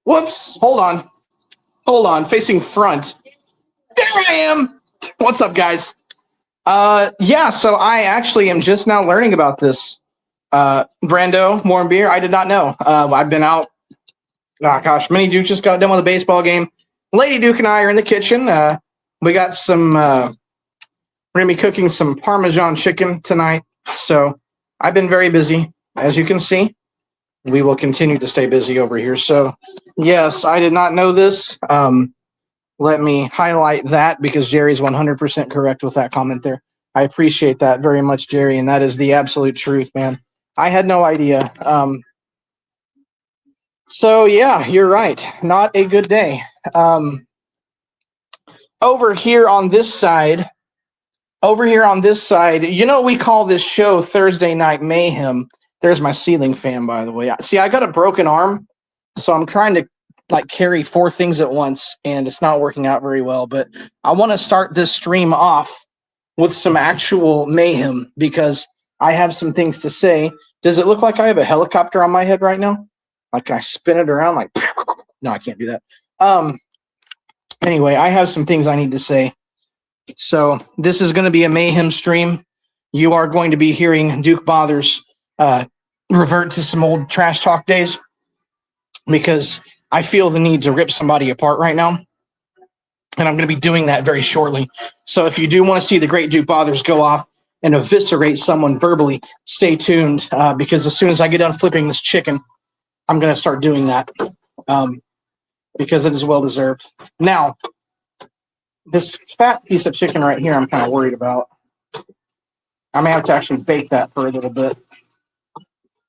Whoops. Hold on. Facing front. There I am. What's up, guys? Yeah, so I actually am just now learning about this. Brando, more beer. I did not know. I've been out. Oh, gosh. Mini Duke just got done with a baseball game. Lady Duke and I are in the kitchen. We got some, we're going to be cooking some Parmesan chicken tonight. So I've been very busy, as you can see. We will continue to stay busy over here. So, yes, I did not know this. Let me highlight that because Jerry's 100% correct with that comment there. I appreciate that very much, Jerry, and that is the absolute truth, man. I had no idea. So yeah, you're right. Not a good day. Um, over here on this side, we call this show Thursday Night Mayhem. There's my ceiling fan, by the way. See, I got a broken arm, so I'm trying to like carry four things at once, and it's not working out very well. But I want to start this stream off with some actual mayhem because I have some things to say. Does it look like I have a helicopter on my head right now? Like I spin it around like no, I can't do that. Anyway, I have some things I need to say. So this is going to be a mayhem stream. You are going to be hearing Duke Bothers revert to some old trash talk days because I feel the need to rip somebody apart right now. And I'm going to be doing that very shortly. So if you do want to see the great Duke Bothers go off and eviscerate someone verbally, stay tuned because as soon as I get done flipping this chicken, I'm going to start doing that because it is well deserved. Now, this fat piece of chicken right here, I'm kind of worried about. I may have to actually bake that for a little bit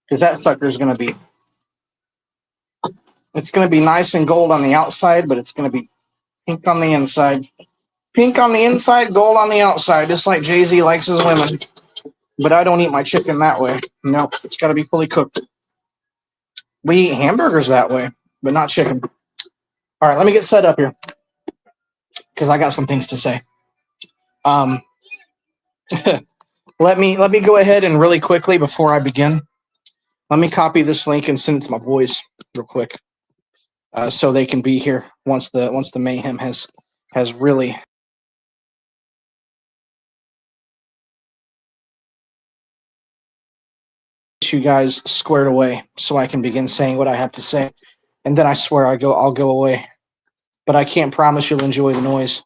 because that sucker is going to be, it's going to be nice and gold on the outside, but it's going to be pink on the inside. Pink on the inside, gold on the outside, just like Jay-Z likes his women. But I don't eat my chicken that way. No, it's got to be fully cooked. We eat hamburgers that way, but not chicken. All right, let me get set up here because I got some things to say. Let me go ahead and really quickly before I begin, let me copy this link and send it to my boys real quick, so they can be here once the mayhem has really. You guys squared away so I can begin saying what I have to say, and then I swear I'll go away, but I can't promise you'll enjoy the noise.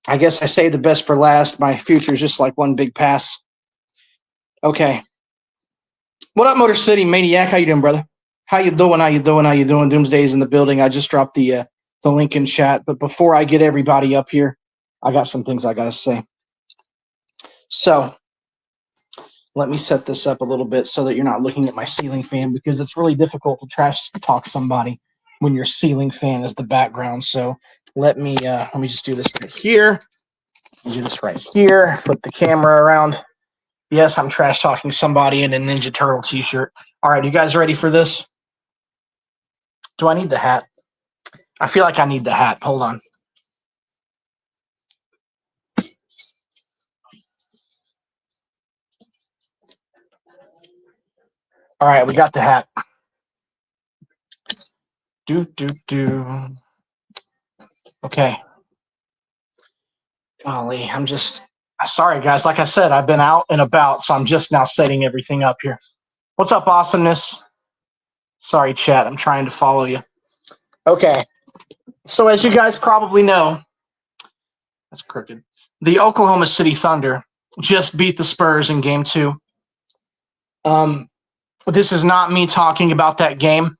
I guess I saved the best for last. My future's just like one big pass. Okay. What up, Motor City Maniac? How you doing, brother? How you doing? Doomsday's in the building. I just dropped the link in chat, but before I get everybody up here, I got some things I gotta say. So let me set this up a little bit so that you're not looking at my ceiling fan because it's really difficult to trash talk somebody when your ceiling fan is the background. So let me just do this right here. Do this right here. Flip the camera around. Yes, I'm trash talking somebody in a Ninja Turtle t-shirt. All right, you guys ready for this? Do I need the hat? I feel like I need the hat. Hold on. All right, we got the hat. Okay. Golly, I'm just sorry, guys. Like I said, I've been out and about, so I'm just now setting everything up here. What's up, awesomeness? Sorry, chat. I'm trying to follow you. Okay. So as you guys probably know, that's crooked. The Oklahoma City Thunder just beat the Spurs in Game 2. This is not me talking about that game.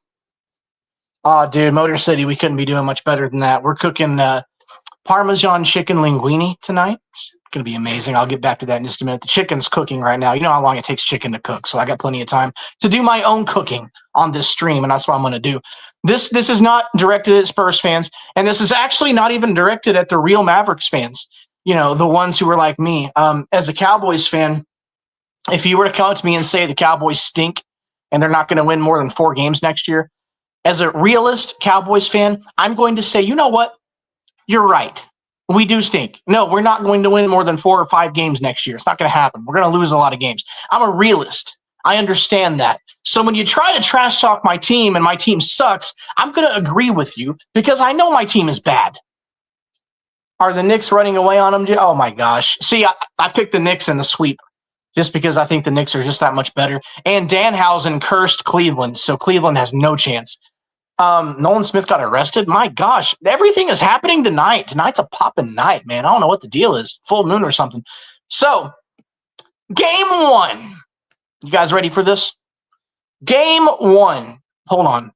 Oh, dude, Motor City, we couldn't be doing much better than that. We're cooking Parmesan chicken linguine tonight. It's going to be amazing. I'll get back to that in just a minute. The chicken's cooking right now. You know how long it takes chicken to cook, so I got plenty of time to do my own cooking on this stream, and that's what I'm going to do. This is not directed at Spurs fans, and this is actually not even directed at the real Mavericks fans, you know, the ones who are like me. As a Cowboys fan, if you were to come up to me and say the Cowboys stink and they're not going to win more than 4 games next year, as a realist Cowboys fan, I'm going to say, you know what? You're right. We do stink. No, we're not going to win more than 4 or 5 games next year. It's not going to happen. We're going to lose a lot of games. I'm a realist. I understand that. So when you try to trash talk my team and my team sucks, I'm going to agree with you because I know my team is bad. Are the Knicks running away on them? Oh, my gosh. See, I picked the Knicks in the sweep just because I think the Knicks are just that much better. And Danhausen cursed Cleveland, so Cleveland has no chance. Nolan Smith got arrested. My gosh, everything is happening tonight. Tonight's a poppin' night, man. I don't know what the deal is. Full moon or something. So, Game 1. You guys ready for this? Game 1. Hold on.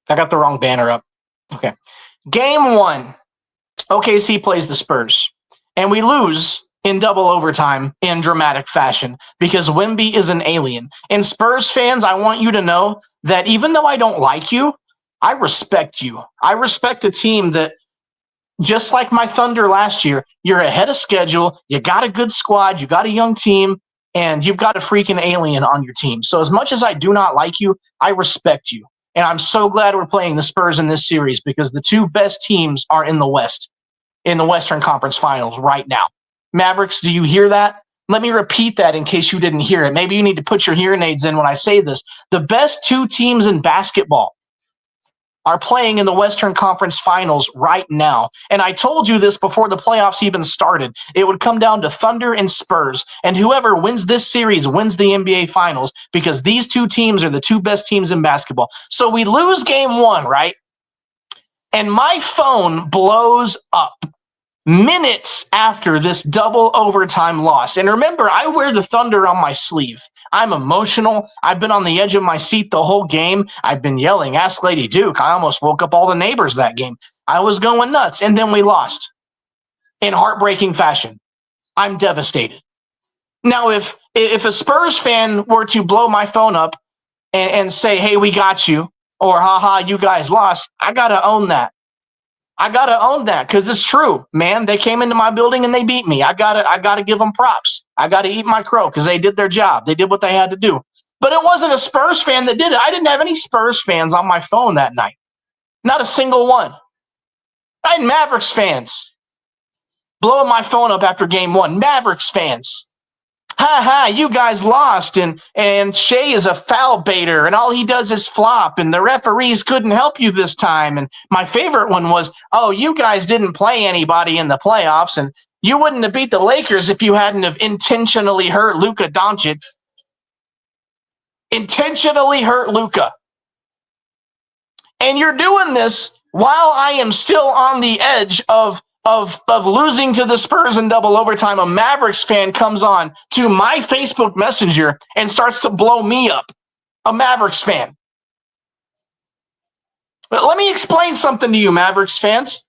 I got the wrong banner up. Okay. Game 1. OKC plays the Spurs. And we lose in double overtime in dramatic fashion because Wemby is an alien. And Spurs fans, I want you to know that even though I don't like you, I respect you. I respect a team that, just like my Thunder last year, you're ahead of schedule, you got a good squad, you got a young team, and you've got a freaking alien on your team. So as much as I do not like you, I respect you. And I'm so glad we're playing the Spurs in this series because the two best teams are in the West, in the Western Conference Finals right now. Mavericks, do you hear that? Let me repeat that in case you didn't hear it. Maybe you need to put your hearing aids in when I say this. The best two teams in basketball are playing in the Western Conference Finals right now. And I told you this before the playoffs even started. It would come down to Thunder and Spurs. And whoever wins this series wins the NBA Finals because these two teams are the two best teams in basketball. So we lose game one, right? And my phone blows up minutes after this double overtime loss. And remember, I wear the Thunder on my sleeve. I'm emotional. I've been on the edge of my seat the whole game. I've been yelling, "Ask Lady Duke." I almost woke up all the neighbors that game. I was going nuts. And then we lost in heartbreaking fashion. I'm devastated. Now, if a Spurs fan were to blow my phone up and say, "Hey, we got you," or "Haha, you guys lost," I got to own that. I got to own that because it's true, man. They came into my building and they beat me. I gotta give them props. I got to eat my crow because they did their job. They did what they had to do. But it wasn't a Spurs fan that did it. I didn't have any Spurs fans on my phone that night. Not a single one. I had Mavericks fans blowing my phone up after game one. Mavericks fans. Ha, you guys lost, and Shea is a foul baiter, and all he does is flop, and the referees couldn't help you this time. And my favorite one was, "Oh, you guys didn't play anybody in the playoffs, and you wouldn't have beat the Lakers if you hadn't have intentionally hurt Luka Doncic." Intentionally hurt Luka. And you're doing this while I am still on the edge of losing to the Spurs in double overtime. A Mavericks fan comes on to my Facebook Messenger and starts to blow me up. A Mavericks fan. But let me explain something to you, Mavericks fans.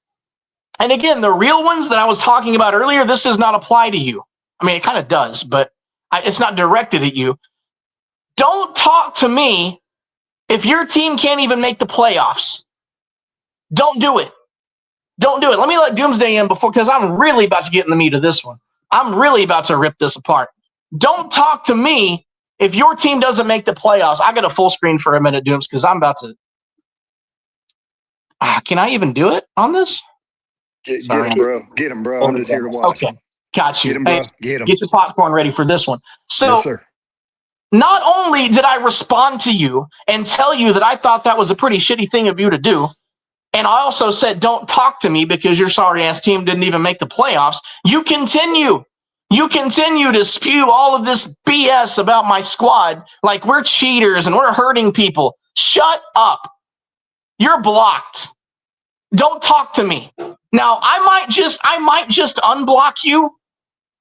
And again, the real ones that I was talking about earlier, this does not apply to you. I mean, it kind of does, but it's not directed at you. Don't talk to me if your team can't even make the playoffs. Don't do it. Don't do it. Let me let Doomsday in because I'm really about to get in the meat of this one. I'm really about to rip this apart. Don't talk to me if your team doesn't make the playoffs. I got a full screen for a minute, Dooms, because I'm about to. Can I even do it on this? Get him, bro. Get him, bro. I'm just here to watch. Okay, got you. Get him, bro. Get him. Get your popcorn ready for this one. So, yes, sir. Not only did I respond to you and tell you that I thought that was a pretty shitty thing of you to do, and I also said, don't talk to me because your sorry-ass team didn't even make the playoffs. You continue to spew all of this BS about my squad like we're cheaters and we're hurting people. Shut up. You're blocked. Don't talk to me. Now, I might just unblock you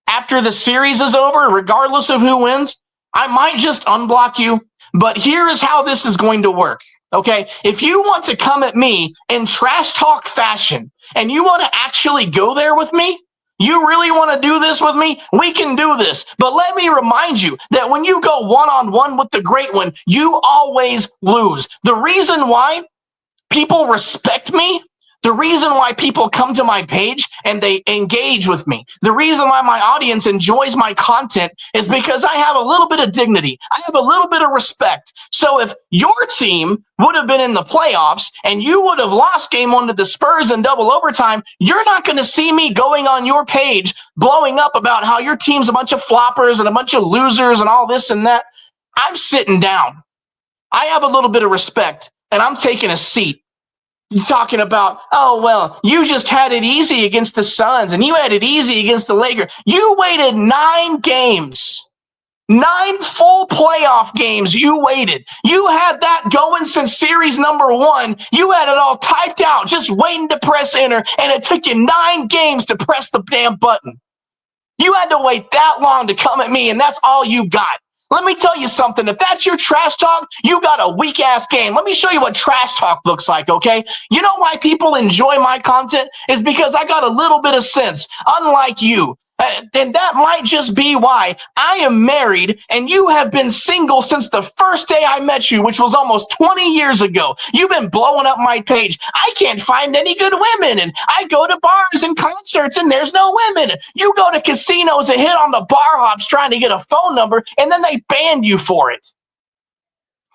after the series is over, regardless of who wins. I might just unblock you, but here is how this is going to work. Okay, if you want to come at me in trash talk fashion and you want to actually go there with me, you really want to do this with me, we can do this. But let me remind you that when you go one-on-one with the great one, you always lose. The reason why people respect me, the reason why people come to my page and they engage with me, the reason why my audience enjoys my content is because I have a little bit of dignity. I have a little bit of respect. So if your team would have been in the playoffs and you would have lost game one to the Spurs in double overtime, you're not going to see me going on your page blowing up about how your team's a bunch of floppers and a bunch of losers and all this and that. I'm sitting down. I have a little bit of respect and I'm taking a seat. You're talking about, oh, well, you just had it easy against the Suns and you had it easy against the Lakers. You waited 9 games, 9 full playoff games. You waited. You had that going since series number 1. You had it all typed out, just waiting to press enter. And it took you 9 games to press the damn button. You had to wait that long to come at me. And that's all you got. Let me tell you something. If that's your trash talk, you got a weak-ass game. Let me show you what trash talk looks like, okay? You know why people enjoy my content? Is because I got a little bit of sense. Unlike you, And that might just be why I am married and you have been single since the first day I met you, which was almost 20 years ago. You've been blowing up my page. I can't find any good women. And I go to bars and concerts and there's no women. You go to casinos and hit on the bar hops trying to get a phone number and then they ban you for it.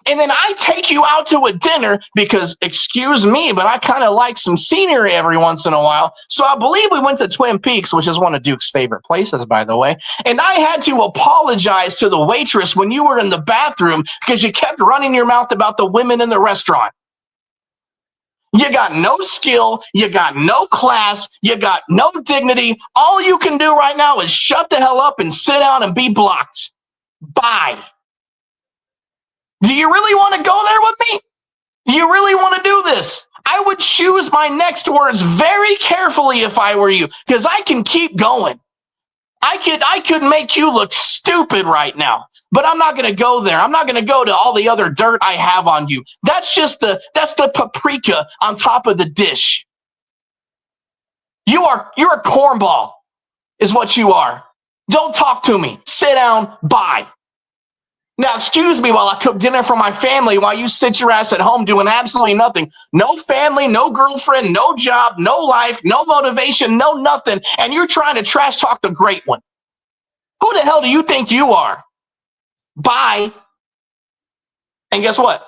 And then I take you out to a dinner because, excuse me, but I kind of like some scenery every once in a while. So I believe we went to Twin Peaks, which is one of Duke's favorite places, by the way. And I had to apologize to the waitress when you were in the bathroom because you kept running your mouth about the women in the restaurant. You got no skill. You got no class. You got no dignity. All you can do right now is shut the hell up and sit down and be blocked. Bye. Do you really want to go there with me? Do you really want to do this? I would choose my next words very carefully if I were you, because I can keep going. I could make you look stupid right now, but I'm not going to go there. I'm not going to go to all the other dirt I have on you. That's the paprika on top of the dish. You're a cornball is what you are. Don't talk to me. Sit down. Bye. Now, excuse me while I cook dinner for my family while you sit your ass at home doing absolutely nothing. No family, no girlfriend, no job, no life, no motivation, no nothing. And you're trying to trash talk the great one. Who the hell do you think you are? Bye. And guess what?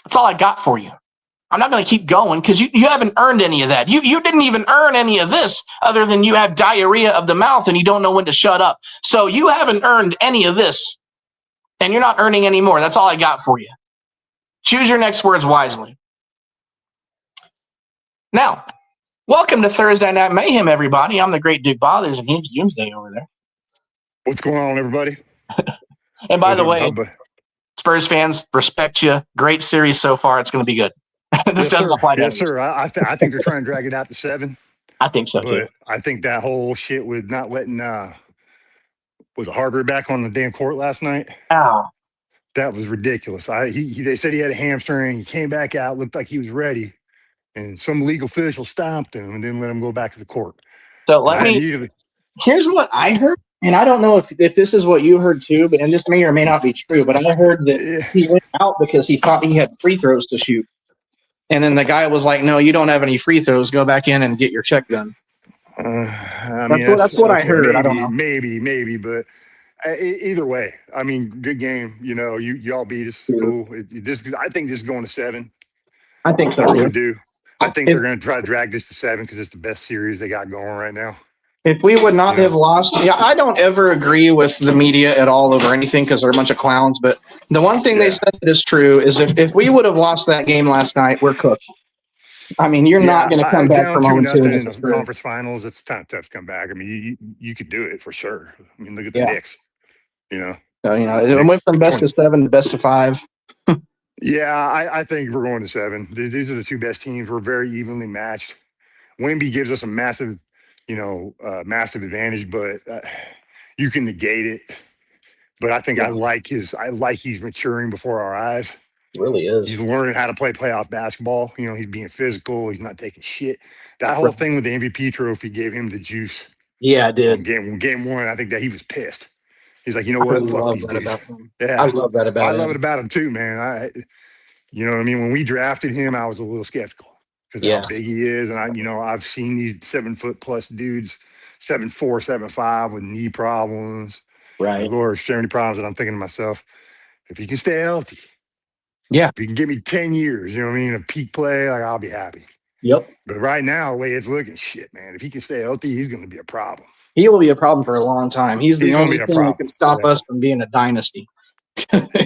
That's all I got for you. I'm not going to keep going because you haven't earned any of that. You didn't even earn any of this other than you have diarrhea of the mouth and you don't know when to shut up. So you haven't earned any of this. And you're not earning any more. That's all I got for you. Choose your next words wisely. Now, welcome to Thursday Night Mayhem, everybody. I'm the great Duke Bothers, and here's Doomsday over there. What's going on, everybody? And by the way, Spurs fans, respect you. Great series so far. It's going to be good. This doesn't apply to Yes, sir. I think they're trying to drag it out to 7. I think so, too. I think that whole shit with not letting was Harvard back on the damn court last night? Ow. That was ridiculous. They said he had a hamstring. He came back out, looked like he was ready, and some legal official stomped him and didn't let him go back to the court. So here's what I heard, and I don't know if this is what you heard too, but and this may or may not be true, but I heard that he went out because he thought he had free throws to shoot. And then the guy was like, no, you don't have any free throws. Go back in and get your check done. That's what I heard. Maybe, I don't know. Maybe, but either way, I mean, good game. You know, y'all beat us. Cool. I think this is going to 7. I think so. I really do. I think they're going to try to drag this to 7 because it's the best series they got going right now. If we would not have lost, I don't ever agree with the media at all over anything because they're a bunch of clowns. But the one thing they said that is true is if we would have lost that game last night, we're cooked. I mean, you're not going to come back from 0-2 in the conference finals. It's kind of tough to come back. I mean, you could do it for sure. I mean, look at the Knicks. You know, it went from best of 7 to best of 5. Yeah, I think we're going to 7. These are the two best teams. We're very evenly matched. Wemby gives us a massive, massive advantage, but you can negate it. But I think I like he's maturing before our eyes. Really is. He's learning how to play playoff basketball. He's being physical. He's not taking shit. That whole thing with the MVP trophy gave him the juice. Yeah, it did. Game 1, I think that he was pissed. He's like, you know what? Fuck these dudes. Yeah, I love that about him. I love it about him too, man. You know what I mean? When we drafted him, I was a little skeptical because of how big he is, and I've seen these 7-foot+ dudes, 7'4", 7'5", with knee problems, right? Or so many problems that I'm thinking to myself, if he can stay healthy. Yeah. If you can give me 10 years, of peak play, like I'll be happy. Yep. But right now, the way it's looking, shit, man, if he can stay healthy, he's going to be a problem. He will be a problem for a long time. He's the only thing that can stop us from being a dynasty.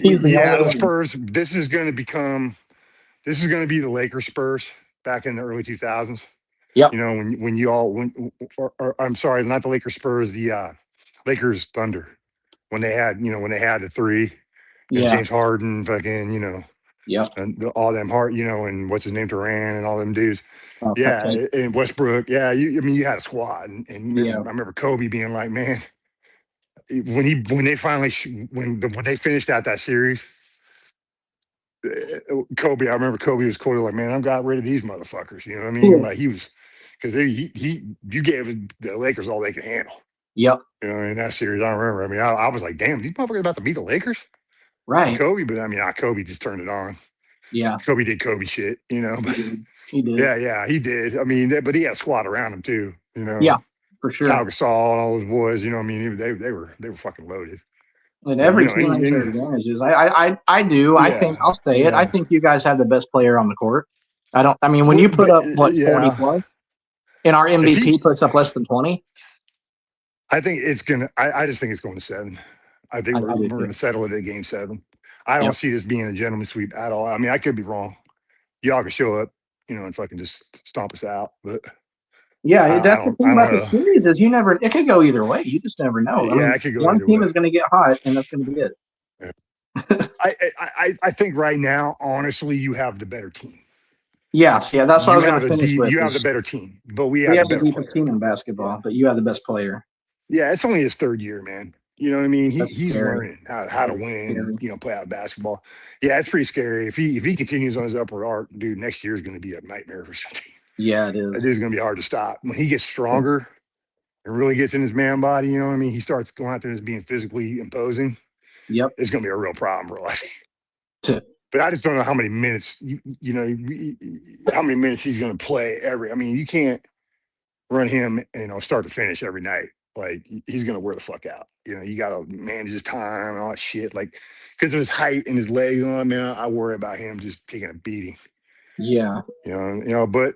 He's the Spurs, this is going to be the Lakers Spurs back in the early 2000s. Yep. I'm sorry, not the Lakers Spurs, the Lakers Thunder. When they had the 3. James Harden, fucking, and all them and what's his name, Durant, and all them dudes. Oh, and Westbrook. Yeah, you had a squad, and I remember Kobe being like, man, when they finally when they finished out that series, Kobe. I remember Kobe was quoted like, man, I got rid of these motherfuckers. You know what I mean? Like he was because you gave the Lakers all they could handle. Yep. You know, in that series, I remember. I mean, I was like, damn, these motherfuckers about to beat the Lakers? Right. Kobe, but I mean, Kobe just turned it on. Yeah. Kobe did Kobe shit, you know. But he did. Yeah, he did. I mean, but he had a squad around him too, you know. Yeah, for sure. Pau Gasol and all those boys, you know. I mean, they were fucking loaded. And every team has their advantages. I do. Yeah. I think I'll say it. I think you guys have the best player on the court. I mean, when you put up 40 plus, and our MVP puts up less than 20. I think it's gonna. I just think it's going to 7. I think we're going to settle it at game 7. I don't see this being a gentleman's sweep at all. I mean, I could be wrong. Y'all could show up, you know, and fucking just stomp us out. But yeah, that's the thing about the series is it could go either way. You just never know. Yeah, it could go. One team is going to get hot, and that's going to be it. Yeah. I think right now, honestly, you have the better team. Yes, yeah, that's what I was going to finish with. You have the better team, but we have the deepest team in basketball, but you have the best player. Yeah, it's only his 3rd year, man. You know what I mean? He's learning how to win and, you know, play out basketball. Yeah, it's pretty scary. If he continues on his upward arc, dude, next year is going to be a nightmare for something. Yeah, it is. It is going to be hard to stop. When he gets stronger and really gets in his man body, you know what I mean? He starts going out there and being physically imposing. Yep. It's going to be a real problem, bro. But I just don't know how many minutes, how many minutes he's going to play I mean, you can't run him, you know, start to finish every night. Like, he's going to wear the fuck out. You know, you got to manage his time and all that shit. Like, because of his height and his legs, man, I worry about him just taking a beating. Yeah. You know, but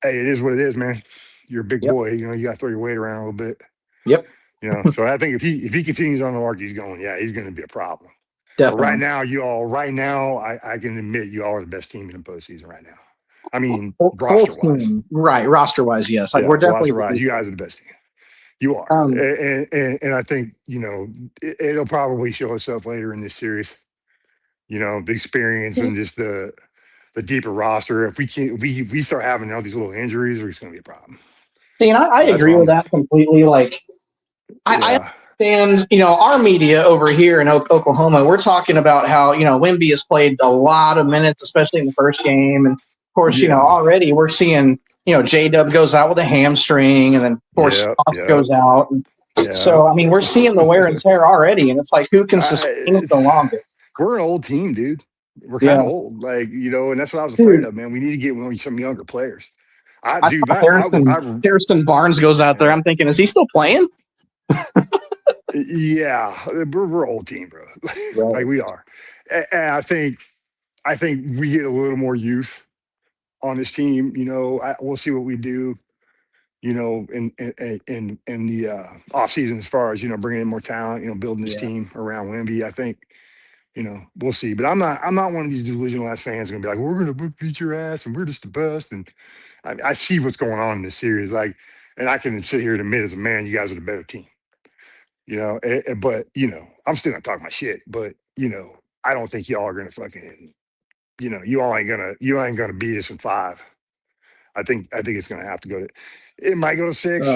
hey, it is what it is, man. You're a big boy. You know, you got to throw your weight around a little bit. Yep. You know, so I think if he continues on the arc he's going, he's going to be a problem. Definitely. But right now, I can admit you all are the best team in the postseason right now. I mean, roster-wise. Right, roster-wise, yes. Like, we're definitely roster-wise. You guys are the best team. You are. And I think, you know, it'll probably show itself later in this series. You know, the experience and just the deeper roster. If we start having all these little injuries, it's going to be a problem. See, and I agree with that completely. Like, I understand, you know, our media over here in Oklahoma, we're talking about how, you know, Wemby has played a lot of minutes, especially in the first game. And, of course, you know, already we're seeing, you know, J-Dub goes out with a hamstring, and then, of course, Fox goes out. And so, I mean, we're seeing the wear and tear already, and it's like, who can sustain it the longest? We're an old team, dude. We're kind of old, like, you know, and that's what I was afraid of, man. We need to get some younger players. Harrison Barnes goes out there. I'm thinking, is he still playing? Yeah, we're an old team, bro. Right. Like, we are. And I think we get a little more youth on this team. You know, we'll see what we do, you know, in the off season, as far as, you know, bringing in more talent, you know, building this team around Wemby. I think, you know, we'll see. But I'm not one of these delusional ass fans going to be like, we're going to beat your ass and we're just the best. And I see what's going on in this series. Like, and I can sit here and admit as a man, you guys are the better team. You know, but, you know, I'm still not talking my shit. But, you know, I don't think y'all are going to fucking, you know, you ain't gonna beat us in 5. I think it's gonna have to go to. It might go to 6.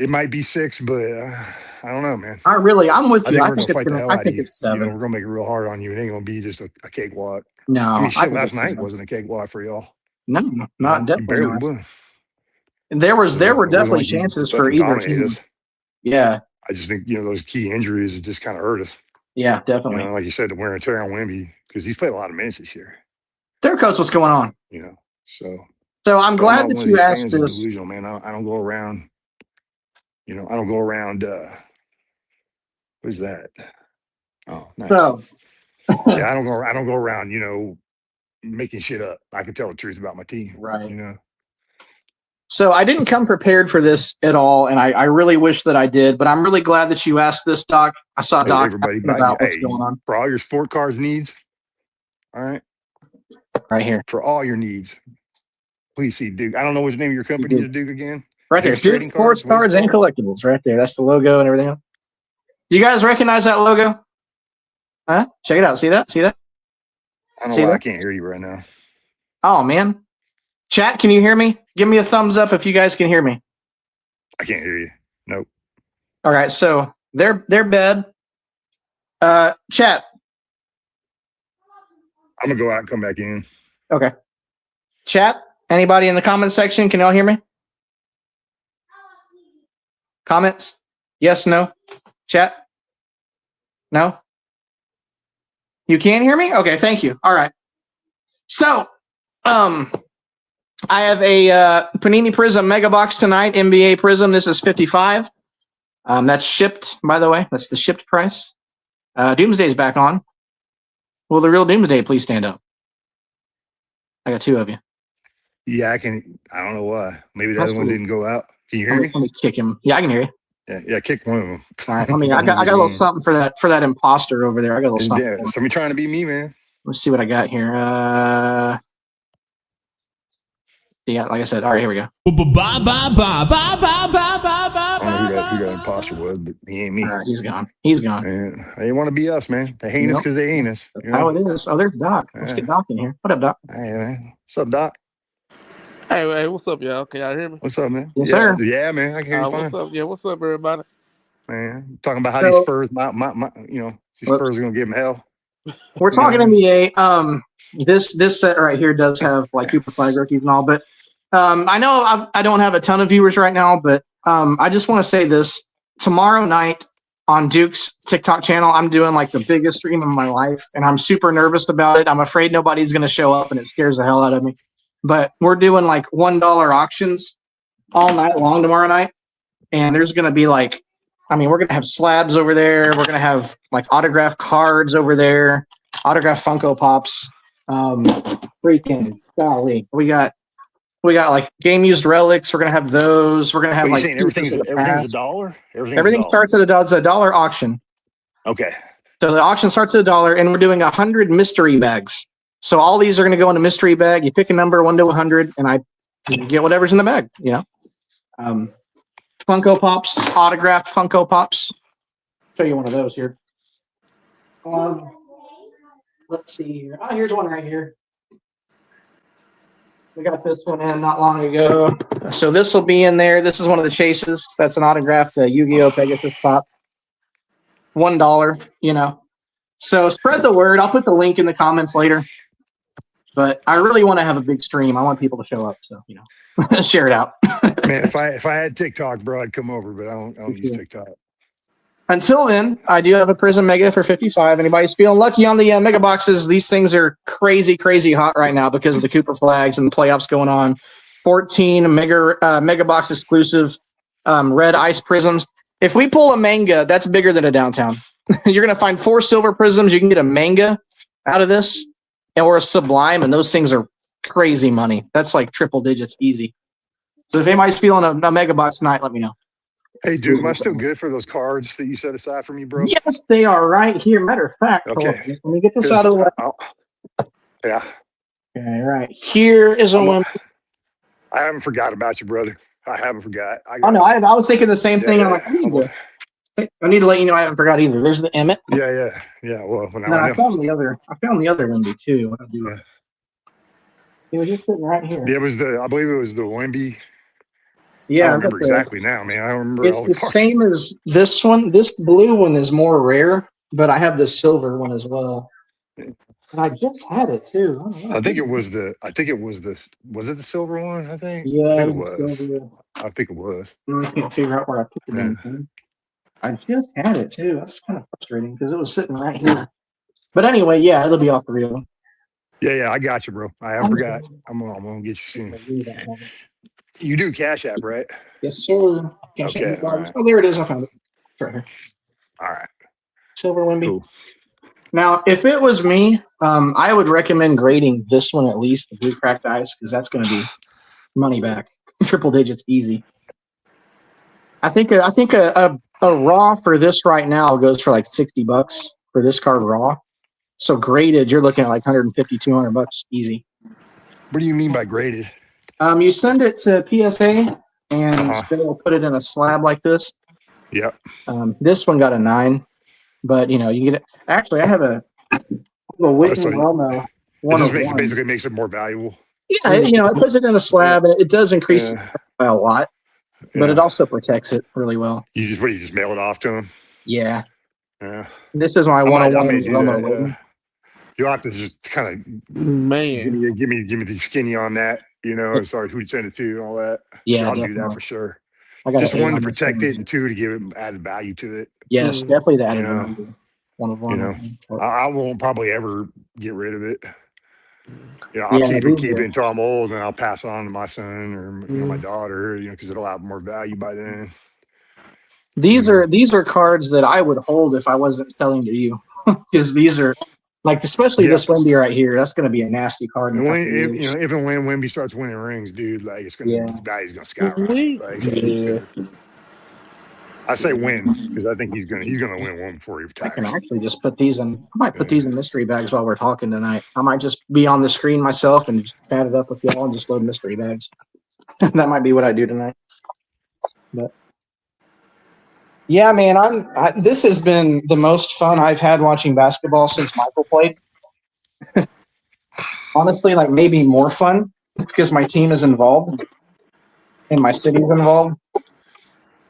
It might be 6, but I don't know, man. I'm with you. I think it's 7. You know, we're gonna make it real hard on you. It ain't gonna be just a cakewalk. No, I mean, shit, last night wasn't a cakewalk for y'all. No, not definitely. You barely won. There were definitely chances for either team. Yeah. I just think, you know, those key injuries have just kind of hurt us. Yeah, definitely. You know, like you said, the wear and tear on Wemby, because he's played a lot of minutes this year. Third Coast, what's going on? You know, so I'm glad that you asked this. Delusional, man. I don't go around. You know, I don't go around. Who's that? Oh, nice. So, yeah, I don't go around. You know, making shit up. I can tell the truth about my team. Right. You know. So I didn't come prepared for this at all, and I really wish that I did. But I'm really glad that you asked this, Doc. I saw Doc everybody about what's going on for all your sport cars needs. All right. Right here. For all your needs. Please see Duke. I don't know what the name of your company is, Duke, again. Right there. Duke Sports Cards and Collectibles. Right there. That's the logo and everything else. Do you guys recognize that logo? Huh? Check it out. See that? I don't know why I can't hear you right now. Oh, man. Chat, can you hear me? Give me a thumbs up if you guys can hear me. I can't hear you. Nope. All right. So their bed. Chat. I'm going to go out and come back in. Okay. Chat, anybody in the comment section, can y'all hear me? Comments? Yes, no? Chat? No? You can hear me? Okay, thank you. All right. So, I have a Panini Prism Mega Box tonight, NBA Prism. This is 55. That's shipped, by the way. That's the shipped price. Doomsday's back on. Will the real Doomsday please stand up? I got 2 of you. Yeah, I can. I don't know why. Maybe the other one didn't go out. Can you hear me? Let me kick him. Yeah, I can hear you. Yeah, kick one of them. All right, I got a little something for that imposter over there. I got a little something. Yeah, somebody trying to be me, man. Let's see what I got here. Yeah, like I said. All right, here we go. I don't know who that imposter was, but he ain't me. All right, he's gone. He's gone. And they want to be us, man. They hate us because they ain't us. That's how it is. Oh, there's Doc. Let's get Doc in here. What up, Doc? Hey, man. What's up, Doc? Hey, what's up, y'all? Can y'all hear me? What's up, man? Yes, sir. Yeah, man. I can hear you fine. What's up? Yeah, what's up, everybody? Man, talking about how these Spurs, these Spurs are gonna give them hell. We're talking NBA. This set right here does have like Cooper Flag rookies and all, but I know I don't have a ton of viewers right now, but I just want to say this: tomorrow night on Duke's TikTok channel, I'm doing like the biggest stream of my life, and I'm super nervous about it. I'm afraid nobody's gonna show up, and it scares the hell out of me. But we're doing like $1 auctions all night long tomorrow night. And there's going to be like, we're going to have slabs over there. We're going to have like autographed cards over there, autographed Funko Pops. Freaking golly. We got like game used relics. We're going to have those. We're going to have like everything's $1? Everything starts at $1. It's a $1 auction. Okay. So the auction starts at $1 and we're doing 100 mystery bags. So all these are going to go in a mystery bag. You pick a number 1 to 100, and I get whatever's in the bag. Funko Pops, autographed Funko Pops. Show you one of those here. Let's see here. Oh, here's one right here. We got this one in not long ago. So this will be in there. This is one of the chases. That's an autographed Yu-Gi-Oh! Pegasus Pop. $1. So spread the word. I'll put the link in the comments later. But I really want to have a big stream. I want people to show up, so share it out. Man, if I had TikTok, bro, I'd come over, but I don't use TikTok. Until then, I do have a Prism Mega for 55. Anybody's feeling lucky on the Mega Boxes? These things are crazy, crazy hot right now because of the Cooper Flags and the playoffs going on. 14 Mega Box exclusive red ice prisms. If we pull a manga, that's bigger than a downtown. You're going to find 4 silver prisms. You can get a manga out of this. Or a Sublime, and those things are crazy money. That's like triple digits easy. So if anybody's feeling a Mega Box tonight, let me know. Hey, dude, am I still good for those cards that you set aside for me, bro? Yes, they are right here. Matter of fact, okay. Let me get this out of the way. Yeah. Okay, right. Here is a one. I haven't forgot about you, brother. I haven't forgot. I was thinking the same thing. I'm like, I need to let you know I haven't forgot either. There's the Emmett. Yeah. Well, I found the other Wemby too. He was just sitting right here. Yeah, I believe it was the Wemby. Yeah, I don't remember exactly now, man. I don't remember. It's the same as this one. This blue one is more rare, but I have this silver one as well. And I just had it too. I think it was the. Was it the silver one? I think. Yeah, I think it was. I think it was. I can't figure out where I put it in. I just had it too. That's kind of frustrating because it was sitting right here. But anyway, yeah, it'll be off the reel. Yeah, I got you, bro. I haven't forgot. I'm gonna get you soon. You do Cash App, right? Yes, sir. Cash App. Right. Oh, there it is. I found it. It's right here. All right. Silver Wemby. Cool. Now, if it was me, I would recommend grading this one at least, the blue cracked ice, because that's going to be money back, triple digits, easy. I think a raw for this right now goes for like $60 for this card raw. So graded, you're looking at like $150, $200 easy. What do you mean by graded? You send it to PSA and they'll put it in a slab like this. Yep. This one got a 9, but you get it. Actually, I have a Whitney Romo. It basically makes it more valuable. Yeah, it puts it in a slab and it does increase it by a lot. But it also protects it really well. You just mail it off to them? Yeah. Yeah. This is my one-on-one. You'll have to just kind of give me the skinny on that, as far as who to send it to and all that. Yeah, I'll do that for sure. I got just an A one to on the protect Spurs. it, and two to give it added value to it. Yes, definitely the added You know, value. One of you one. know, I won't probably ever get rid of it. You know, I'll Yeah, keep these it are until I'm old, and I'll pass it on to my son or my Mm. daughter. You know, because it'll have more value by then. these are cards that I would hold if I wasn't selling to you, because these are like, especially Yeah. this Wemby right here. That's going to be a nasty card in a And couple of if years. if and when Wemby starts winning rings, dude, like the value's gonna skyrocket. Sweet. Like Yeah. I say win because I think he's gonna win one before he I can retires. actually just put these in. I might put Yeah. these in mystery bags while we're talking tonight. I might just be on the screen myself and just chat it up with y'all and just load mystery bags. That might be what I do tonight. But yeah, man, this has been the most fun I've had watching basketball since Michael played. Honestly, like maybe more fun because my team is involved and my city's involved.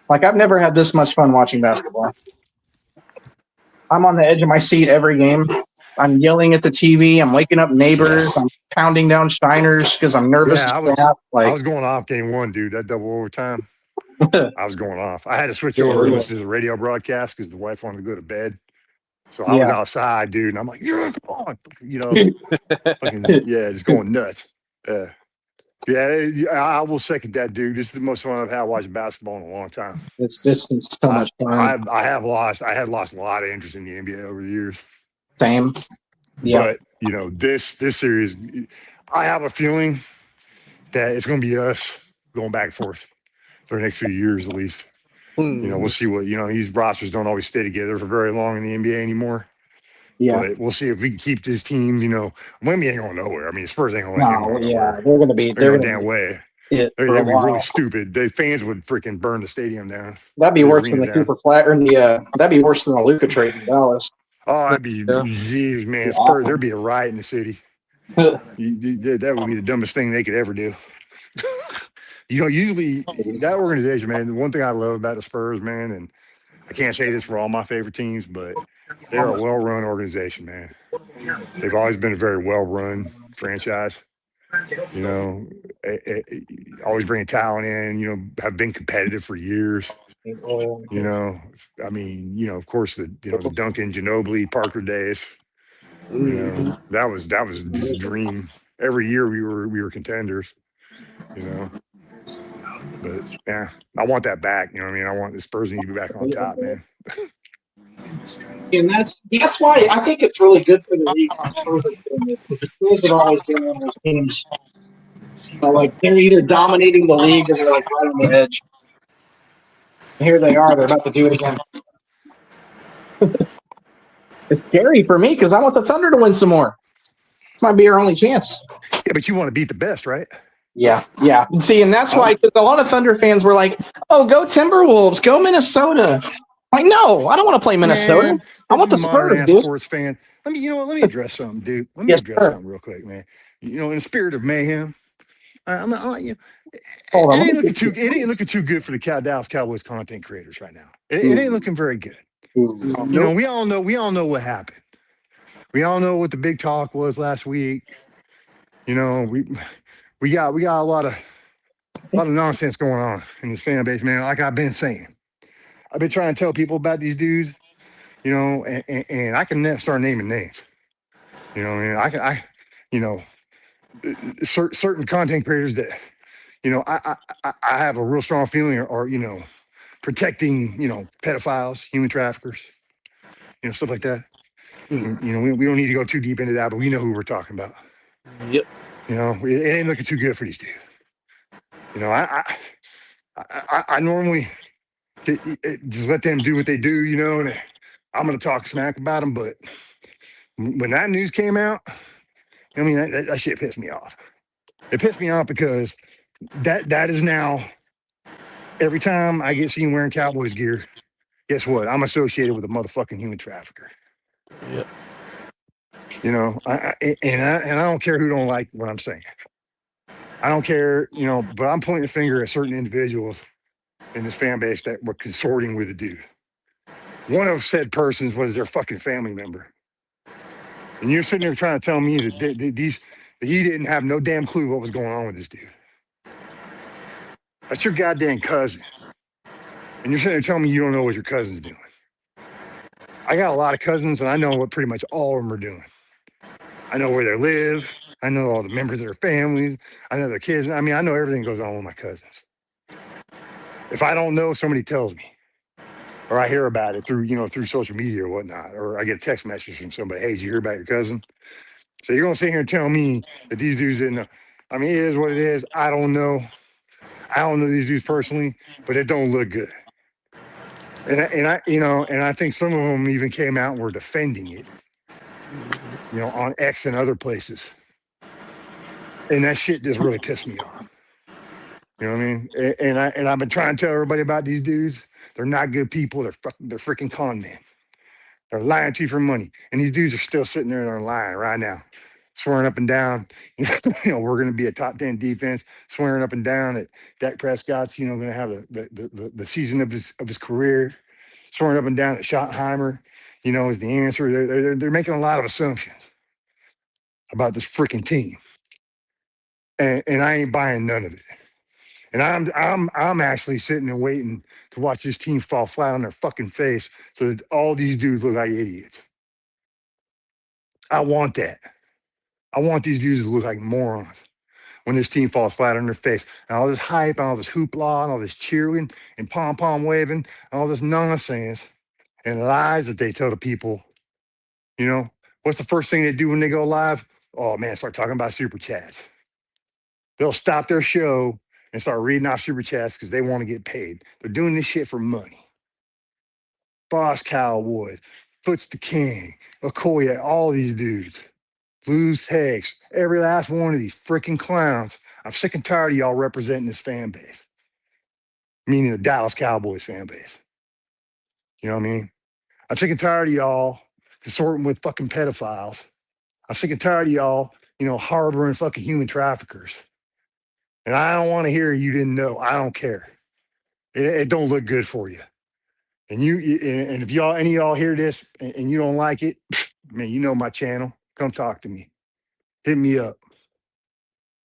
Like I've never had this much fun watching basketball. I'm on the edge of my seat every game. I'm yelling at the TV. I'm waking up neighbors. I'm pounding down Steiners because I'm nervous. Yeah, I was going off game one, dude. That double overtime. I was going off. I had to switch over and listen to the radio broadcast because the wife wanted to go to bed. So I was outside, dude, and I'm like, yeah, come on. You know, just going nuts. I will second that, dude. This is the most fun I've had watching basketball in a long time. This is so much fun. I had lost a lot of interest in the NBA over the years. Same. Yeah. But you know, this series, I have a feeling that it's going to be us going back and forth for the next few years at least. Mm. You know, we'll see what these rosters don't always stay together for very long in the NBA anymore. Yeah. But we'll see if we can keep this team. You know, Wemby ain't going nowhere. I mean, Spurs ain't going to let him go nowhere. They're going to be. There's no damn way. It They'd be really stupid. The fans would freaking burn the stadium down. That'd be worse than the Cooper Flat or that'd be worse than the Luka trade in Dallas. Oh, that'd be geez, man. Spurs, there'd be a riot in the city. That would be the dumbest thing they could ever do. You know, usually that organization, man, the one thing I love about the Spurs, man, and I can't say this for all my favorite teams, but they're a well-run organization, man. They've always been a very well-run franchise. You know, always bringing talent in, you know, have been competitive for years. You know, I mean, you know, of course, the Duncan, Ginobili, Parker days. You know, that was just a dream. Every year we were contenders. You know, but yeah, I want that back. You know what I mean? I want the Spurs need to be back on top, man. And that's why I think it's really good for the league. The Spurs have always been one of those teams. Like they're either dominating the league or they're like right on the edge. And here they are. They're about to do it again. It's scary for me because I want the Thunder to win some more. Might be our only chance. Yeah, but you want to beat the best, right? Yeah. See, and that's why a lot of Thunder fans were like, "Oh, go Timberwolves, go Minnesota." Like, no, I don't want to play Minnesota. Man, I want the Spurs, dude. Sports fan. Let me address something, dude. Let me address something real quick, man. You know, in the spirit of mayhem, it ain't looking too good for the Dallas Cowboys content creators right now. It ain't looking very good. You know, we all know what happened. We all know what the big talk was last week. You know, we got a lot of nonsense going on in this fan base, man. Like I've been saying, I've been trying to tell people about these dudes. You know, and I can start naming names. You know, I you know, certain content creators that, you know, I have a real strong feeling are you know, protecting, you know, pedophiles, human traffickers, you know, stuff like that. You know, we don't need to go too deep into that, but we know who we're talking about. Yep. You know, it ain't looking too good for these dudes. You know, I normally just let them do what they do, you know, and I'm going to talk smack about them. But when that news came out, I mean, that shit pissed me off. It pissed me off because that is now, every time I get seen wearing Cowboys gear, guess what? I'm associated with a motherfucking human trafficker. Yep. You know, I don't care who don't like what I'm saying. I don't care, you know, but I'm pointing a finger at certain individuals in this fan base that were consorting with the dude. One of said persons was their fucking family member. And you're sitting there trying to tell me that he didn't have no damn clue what was going on with this dude. That's your goddamn cousin. And you're sitting there telling me you don't know what your cousin's doing. I got a lot of cousins, and I know what pretty much all of them are doing. I know where they live. I know all the members of their families. I know their kids. I mean, I know everything goes on with my cousins. If I don't know, somebody tells me, or I hear about it through, through social media or whatnot, or I get a text message from somebody. Hey, did you hear about your cousin? So you're gonna sit here and tell me that these dudes didn't know? I mean, it is what it is. I don't know. I don't know these dudes personally, but it don't look good. And I think some of them even came out and were defending it, on X and other places. And that shit just really pissed me off. You know what I mean? And I've been trying to tell everybody about these dudes. They're not good people. They're freaking con men. They're lying to you for money. And these dudes are still sitting there and they're lying right now, swearing up and down, we're going to be a top 10 defense, swearing up and down that Dak Prescott's, going to have the season of his career, swearing up and down that Schottenheimer, is the answer. They're making a lot of assumptions about this freaking team. And I ain't buying none of it. And I'm actually sitting and waiting to watch this team fall flat on their fucking face so that all these dudes look like idiots. I want that. I want these dudes to look like morons when this team falls flat on their face. And all this hype, and all this hoopla, and all this cheering, and pom-pom waving, and all this nonsense and lies that they tell the people. What's the first thing they do when they go live? Oh man, start talking about super chats. They'll stop their show and start reading off super chats because they want to get paid. They're doing this shit for money. Boss Cowboys, Foots the King, Okoye, all these dudes. Blues takes, every last one of these freaking clowns. I'm sick and tired of y'all representing this fan base, meaning the Dallas Cowboys fan base. You know what I mean? I'm sick and tired of y'all consorting with fucking pedophiles. I'm sick and tired of y'all, harboring fucking human traffickers. And I don't want to hear you didn't know. I don't care. It don't look good for you. And and if any of y'all hear this and you don't like it, man, you know my channel. Come talk to me. Hit me up.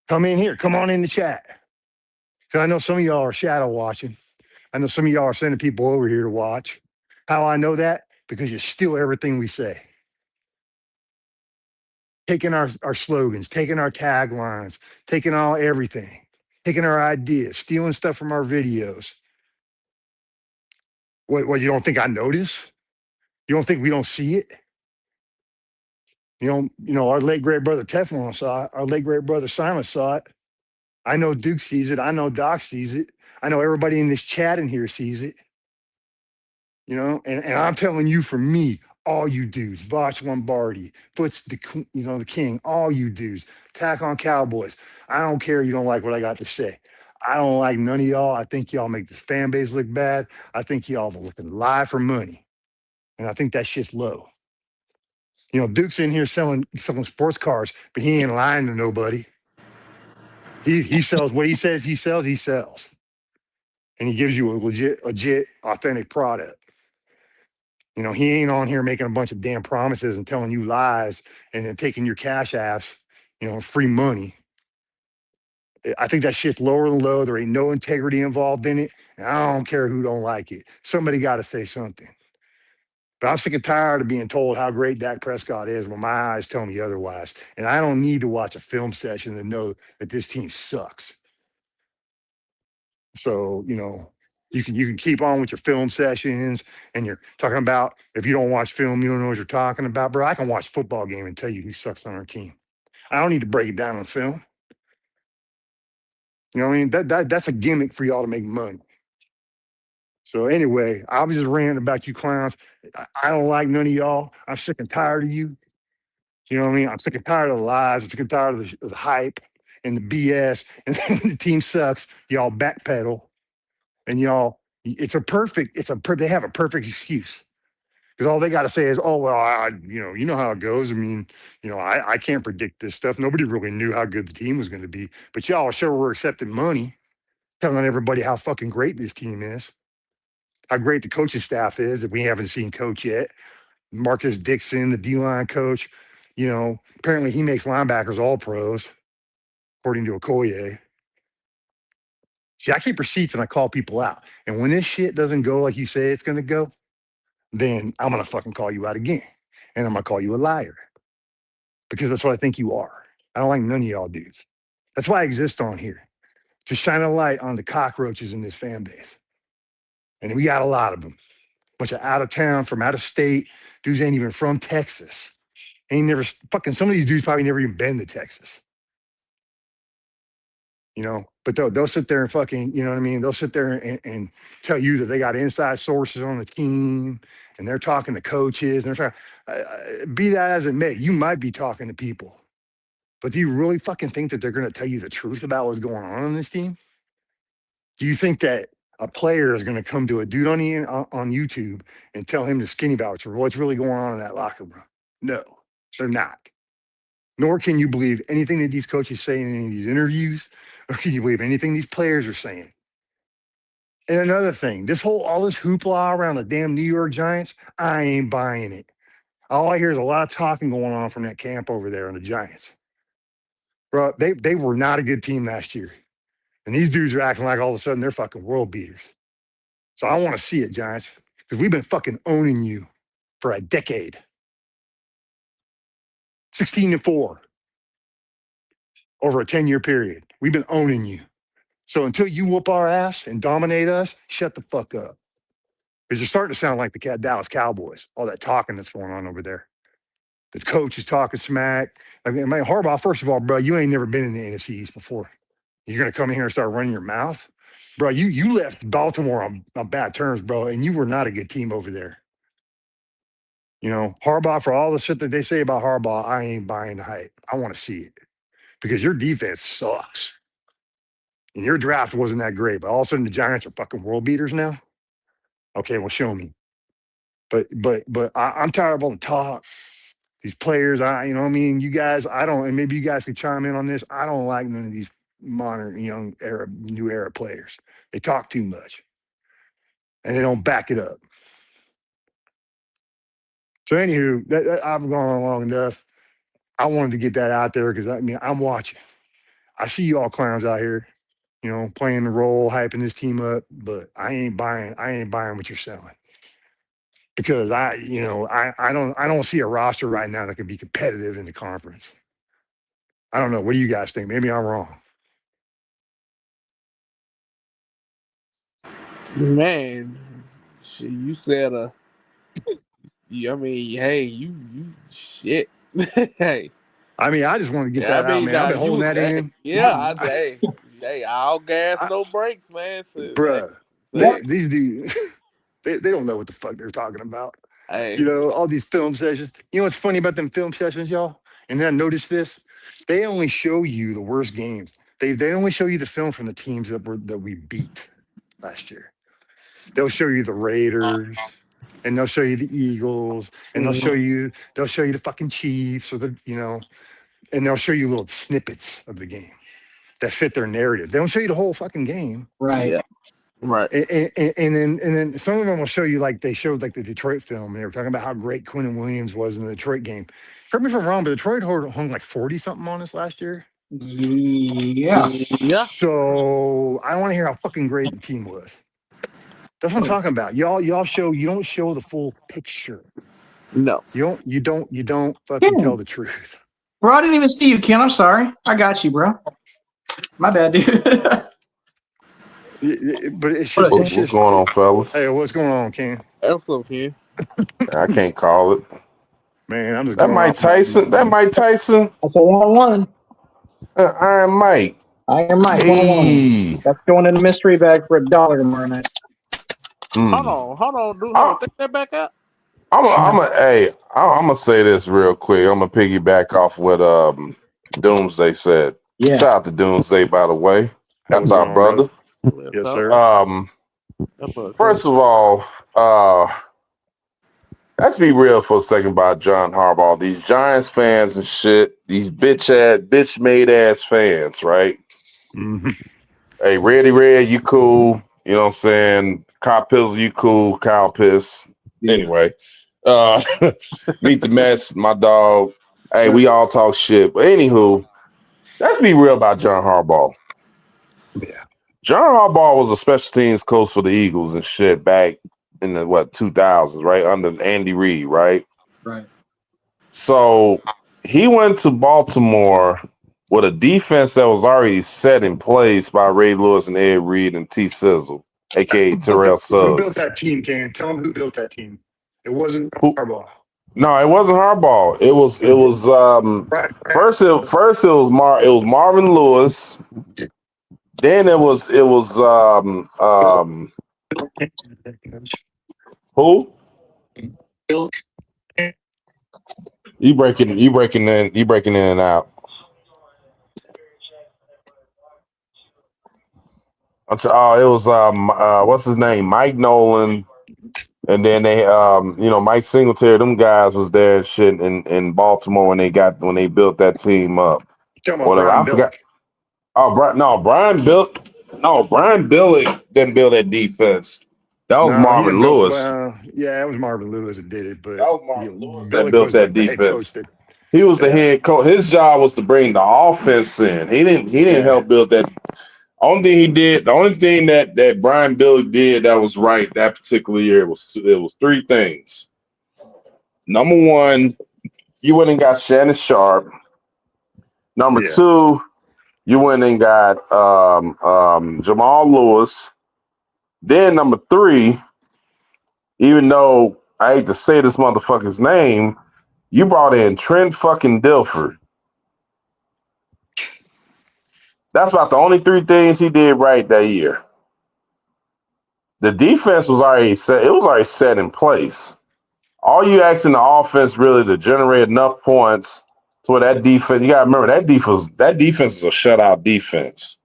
Come in here. Come on in the chat. Because I know some of y'all are shadow watching. I know some of y'all are sending people over here to watch. How I know that? Because you steal everything we say. Taking our slogans, taking our taglines, taking everything, taking our ideas, stealing stuff from our videos. What, you don't think I notice? You don't think we don't see it? Our late great brother Teflon saw it. Our late great brother Simon saw it. I know Duke sees it. I know Doc sees it. I know everybody in this chat in here sees it. And I'm telling you, for me, all you dudes, Botch Lombardi, Foots the King, all you dudes, Tack on Cowboys. I don't care. You don't like what I got to say. I don't like none of y'all. I think y'all make this fan base look bad. I think y'all are looking lie for money, and I think that shit's low. Duke's in here selling sports cars, but he ain't lying to nobody. He sells what he says he sells. He sells, and he gives you a legit, authentic product. He ain't on here making a bunch of damn promises and telling you lies and then taking your cash apps, free money. I think that shit's lower than low. There ain't no integrity involved in it. And I don't care who don't like it. Somebody got to say something. But I'm sick and tired of being told how great Dak Prescott is when my eyes tell me otherwise. And I don't need to watch a film session to know that this team sucks. So, you can keep on with your film sessions and you're talking about, if you don't watch film, you don't know what you're talking about. Bro, I can watch a football game and tell you who sucks on our team. I don't need to break it down on film. You know what I mean? That's a gimmick for y'all to make money. So anyway, I was just ranting about you clowns. I don't like none of y'all. I'm sick and tired of you. You know what I mean? I'm sick and tired of the lies. I'm sick and tired of the hype and the BS. And then when the team sucks, y'all backpedal. And y'all, they have a perfect excuse. Because all they got to say is, oh, well, you know how it goes. I mean, I can't predict this stuff. Nobody really knew how good the team was going to be. But y'all sure were accepting money, telling everybody how fucking great this team is, how great the coaching staff is that we haven't seen coach yet. Marcus Dixon, the D-line coach, apparently he makes linebackers all pros, according to Okoye. See, I keep receipts and I call people out. And when this shit doesn't go like you say it's going to go, then I'm going to fucking call you out again. And I'm going to call you a liar. Because that's what I think you are. I don't like none of y'all dudes. That's why I exist on here. To shine a light on the cockroaches in this fan base. And we got a lot of them. Bunch of out of town, from out of state. Dudes ain't even from Texas. Ain't never fucking, some of these dudes probably never even been to Texas. You know, but they'll sit there and fucking, you know what I mean? They'll sit there and tell you that they got inside sources on the team and they're talking to coaches. And they're trying, be that as it may, you might be talking to people. But do you really fucking think that they're going to tell you the truth about what's going on this team? Do you think that a player is going to come to a dude on YouTube and tell him the skinny voucher what's really going on in that locker room? No, they're not. Nor can you believe anything that these coaches say in any of these interviews, or can you believe anything these players are saying. And another thing, all this hoopla around the damn New York Giants, I ain't buying it. All I hear is a lot of talking going on from that camp over there on the Giants. Bro, they were not a good team last year. And these dudes are acting like all of a sudden they're fucking world beaters. So I want to see it, Giants, because we've been fucking owning you for a decade. 16-4 over a 10-year period. We've been owning you. So until you whoop our ass and dominate us, shut the fuck up. Because you're starting to sound like the Dallas Cowboys, all that talking that's going on over there. The coach is talking smack. I mean, Harbaugh, first of all, bro, you ain't never been in the NFC East before. You're going to come in here and start running your mouth? Bro, you left Baltimore on bad terms, bro, and you were not a good team over there. You know, Harbaugh, for all the shit that they say about Harbaugh, I ain't buying the hype. I want to see it because your defense sucks. And your draft wasn't that great, but all of a sudden the Giants are fucking world beaters now? Okay, well, show me. But I'm tired of all the talk. These players, you know what I mean? You guys, and maybe you guys could chime in on this. I don't like none of these modern, new era players. They talk too much. And they don't back it up. So anywho, I've gone on long enough. I wanted to get that out there because I'm watching. I see you all clowns out here, playing the role, hyping this team up, but I ain't buying what you're selling. Because I don't see a roster right now that can be competitive in the conference. I don't know. What do you guys think? Maybe I'm wrong. Man, shit, you said hey, you shit. Hey. I mean, I just want to get that out, man. I've been holding that in. Yeah, hey, all gas, no brakes, man. So, bruh, these dudes, they don't know what the fuck they're talking about. Hey. All these film sessions. You know what's funny about them film sessions, y'all? And then I noticed this. They only show you the worst games. They only show you the film from the teams that we beat last year. They'll show you the Raiders, and they'll show you the Eagles, and they'll show you the fucking Chiefs, or and they'll show you little snippets of the game that fit their narrative. They don't show you the whole fucking game. Right. Yeah. Right. And then some of them will show you, like they showed like the Detroit film, and they were talking about how great Quinnen Williams was in the Detroit game. Correct me if I'm wrong, but Detroit hung like 40 something on us last year. Yeah. So I want to hear how fucking great the team was. That's what I'm talking about. Y'all you don't show the full picture. No. You don't fucking tell the truth. Bro, I didn't even see you, Ken. I'm sorry. I got you, bro. My bad, dude. But it's just what's going on, fellas? Hey, what's going on, Ken? What's up, Ken? I can't call it. Man, I'm just that Mike Tyson. That Mike Tyson. That's a 1-1. Iron Mike. Iron Mike. Hey. 1-1. That's going in the mystery bag for $1 tomorrow night. Hold on, dude. Take that back out. I'm gonna say this real quick. I'm gonna piggyback off what Doomsday said. Yeah. Shout out to Doomsday, by the way. That's our brother. Yes, sir. First of all, let's be real for a second about John Harbaugh. These Giants fans and shit, these bitch made ass fans, right? Mm-hmm. Hey, Red, you cool. You know what I'm saying? Kyle Pizzle, you cool. Kyle Piss. Yeah. Anyway, meet the mess, my dog. Hey, we all talk shit. But anywho, let's be real about John Harbaugh. Yeah. John Harbaugh was a special teams coach for the Eagles and shit back in the 2000s, right? Under Andy Reid, right? Right. So he went to Baltimore with a defense that was already set in place by Ray Lewis and Ed Reed and T. Sizzle, aka Terrell Who built Suggs. that team, Ken? Tell them who built that team. It wasn't Who? Harbaugh. No, it wasn't Harbaugh. It was first it was Marvin Lewis. Then it was who? You breaking in and out. It was what's his name? Mike Nolan. And then they Mike Singletary, them guys was there and shit in Baltimore when they built that team up. Whatever. I forgot. Oh, Brian Billick didn't build that defense. That was Marvin Lewis. It was Marvin Lewis that did it, but that was Marvin Lewis that built that defense. He was the head coach. His job was to bring the offense in. He didn't help build that. The only thing that Brian Billick did that was right that particular year was three things. Number one, you went and got Shannon Sharp. Number two, you went and got Jamal Lewis. Then number three, even though I hate to say this motherfucker's name, you brought in Trent fucking Dilfer. That's about the only three things he did right that year. The defense was already set. It was already set in place. All you asking the offense really to generate enough points to where that defense. You gotta remember that defense is a shutout defense.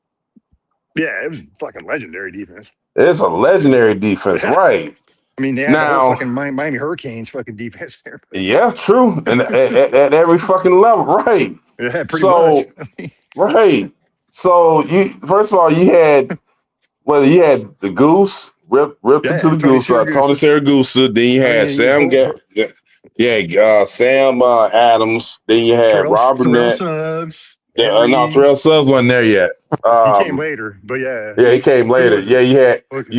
Yeah, it was fucking legendary defense. It's a legendary defense, right? I mean, they had the whole fucking Miami Hurricanes fucking defense there. Yeah, true. And at every fucking level, right? Yeah, pretty much. Right. So you first of all you had the Goose ripped into the Goose, Tony Siragusa. Then you had Sam Adams. Then you had Rob Burnett. Terrell Suggs wasn't there yet. He came later, but he came later. You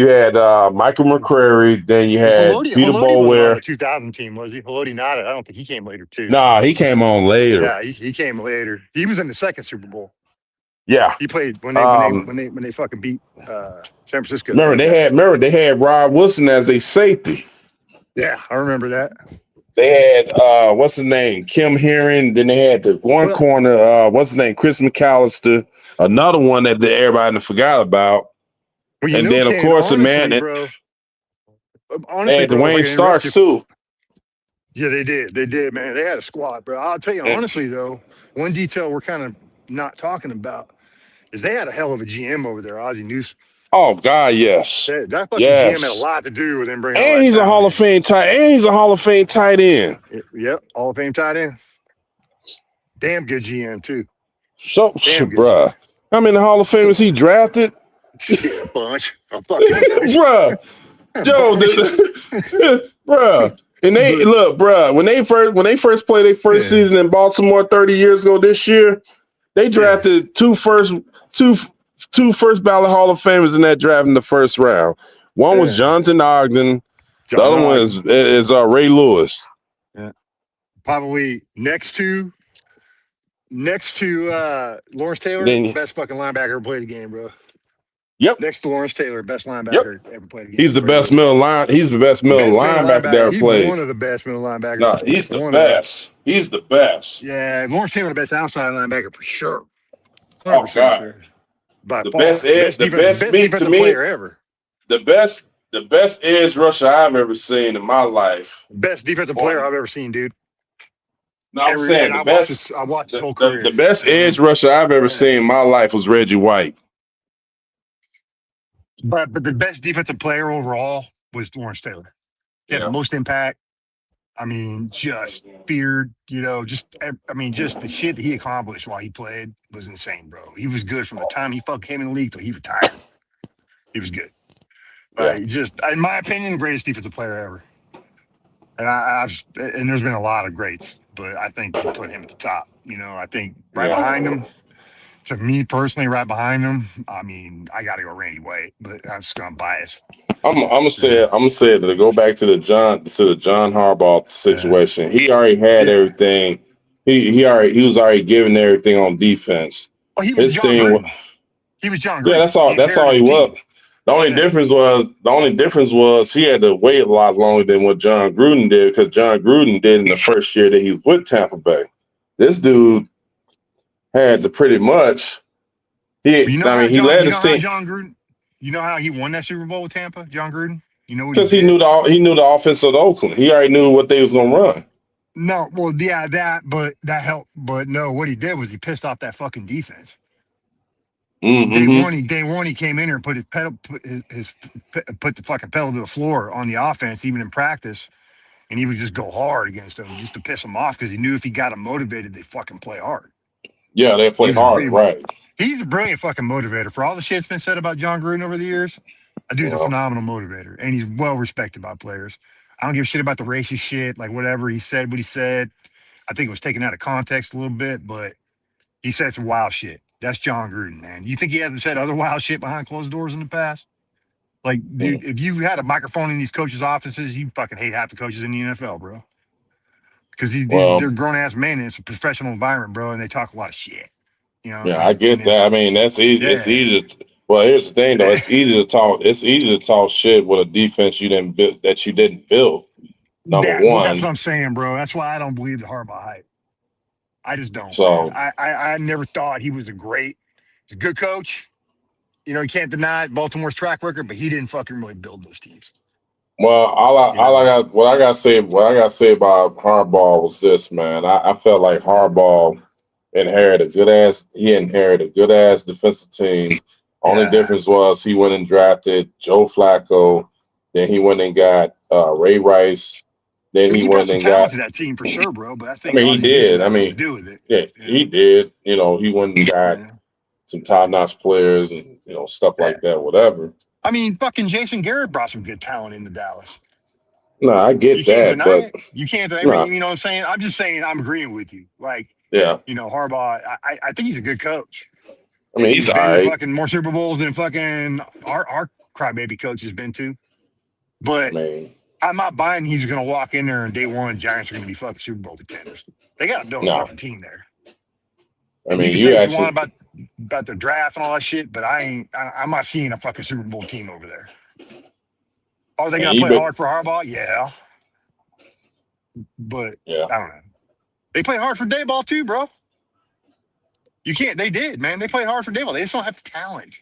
had Michael McCrary. Then you had Peter Boulware. The 2000 team was he? Haloti Ngata. I don't think he came later too. Nah, he came on later. Yeah, he came later. He was in the second Super Bowl. Yeah, he played when they fucking beat San Francisco. Remember they had Rob Wilson as a safety. Yeah, I remember that. They had what's his name, Kim Herring. Then they had the one corner. What's his name, Chris McAllister. Another one that everybody forgot about. Well, and then of course honestly, had Dwayne Starks too. Yeah, they did, man. They had a squad, bro. I'll tell you honestly though, one detail we're kind of not talking about is they had a hell of a GM over there, Ozzie Newsome. Oh God, yes. That fucking GM had a lot to do with him bringing. And he's a Hall of Fame tight. And he's a Hall of Fame tight end. Yep, Hall of Fame tight end. Damn good GM too. So, bruh, how many Hall of Famers he drafted? A bunch. Bruh, bruh. And they look, bruh. When they first played their first season in Baltimore 30 years ago this year, they drafted two first ballot Hall of Famers in that draft in the first round. One was Jonathan Ogden. The other one is Ray Lewis. Yeah, probably next to Lawrence Taylor, best fucking linebacker ever played the game, bro. Yep. Next to Lawrence Taylor, best linebacker ever played the game. He's the best middle linebacker that ever played. One of the best middle linebackers. No, he's the best. He's the best. Yeah, Lawrence Taylor, the best outside linebacker for sure. Oh God. Sure. By the far, best player ever. The best edge rusher I've ever seen in my life. Best defensive player I've ever seen, dude. No, I'm saying I watched his whole career. The best edge rusher I've ever seen in my life was Reggie White. But the best defensive player overall was Lawrence Taylor. He had the most impact. I mean, just feared, just the shit that he accomplished while he played was insane, bro. He was good from the time he came in the league till he retired. He was good. Just, in my opinion, greatest defensive player ever. And there's been a lot of greats, but I think you put him at the top. I think right behind him, to me personally, right behind him, I mean, I got to go Randy White, but I'm just going to bias. I'm gonna say it to go back to the John Harbaugh situation. He already had everything. He was already giving everything on defense. Oh, he was His John thing. Gruden. He was John Gruden. Yeah, that's all. That's all he was. The only difference was he had to wait a lot longer than what John Gruden did, because John Gruden did in the first year that he was with Tampa Bay. This dude had to pretty much. He led the team. John Gruden. You know how he won that Super Bowl with Tampa, John Gruden? You know what because he knew the offense of Oakland. He already knew what they was gonna run. No, well, yeah, that helped. But no, what he did was he pissed off that fucking defense. Mm-hmm. Day one, he came in here and put the fucking pedal to the floor on the offense, even in practice, and he would just go hard against them just to piss them off, because he knew if he got them motivated, they fucking play hard. Yeah, they play hard, right? He's a brilliant fucking motivator. For all the shit's been said about John Gruden over the years, that dude's a phenomenal motivator, and he's well respected by players. I don't give a shit about the racist shit, like whatever he said, what he said. I think it was taken out of context a little bit, but he said some wild shit. That's John Gruden, man. You think he hasn't said other wild shit behind closed doors in the past? Like, dude, if you had a microphone in these coaches' offices, you fucking hate half the coaches in the NFL, bro. Because they're grown ass men, and it's a professional environment, bro, and they talk a lot of shit. You know? Yeah, I get that. I mean, that's easy. Yeah. It's easy. Well, here's the thing, though. It's easy to talk. It's easy to talk shit with a defense you didn't build. Number one. That's what I'm saying, bro. That's why I don't believe the Harbaugh hype. I just don't. So I never thought he was he's a good coach. You know, you can't deny Baltimore's track record, but he didn't fucking really build those teams. Well, what I gotta say about Harbaugh was this, man. I felt like Harbaugh inherited a good ass defensive team. Only difference was he went and drafted Joe Flacco, then he went and got Ray Rice. Then he went and got to that team for sure, bro. But I think he did. To do with it. Yeah, he did. You know, he went and got some top-notch players and stuff like that. Whatever. I mean, fucking Jason Garrett brought some good talent into Dallas. No, I get that, but you can't deny it. You know what I'm saying? I'm just saying I'm agreeing with you. Like, Harbaugh, I think he's a good coach. I mean, he's all right. Fucking more Super Bowls than fucking our crybaby coach has been to. But I'm not buying he's going to walk in there and day one, Giants are going to be fucking Super Bowl contenders. They got to build a fucking team there. I mean, you can say what you want about the draft and all that shit, but I'm not seeing a fucking Super Bowl team over there. Are they going to play hard for Harbaugh? Yeah. But I don't know. They played hard for Dayball too, bro. You can't. They did, man. They played hard for Dayball. They just don't have the talent.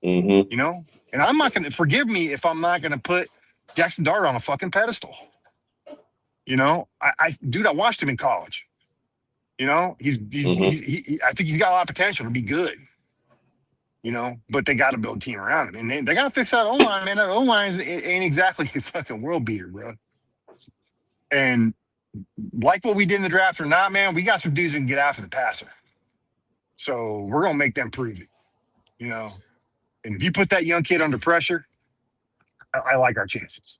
Mm-hmm. You know? And I'm not going to, forgive me if I'm not going to put Jackson Dart on a fucking pedestal. You know? I watched him in college. You know? I think he's got a lot of potential to be good. You know? But they got to build a team around him. And they got to fix that O-line, man. That O-line ain't exactly a fucking world beater, bro. And like what we did in the draft or not, man, we got some dudes that can get after the passer. So we're going to make them prove it. You know? And if you put that young kid under pressure, I like our chances.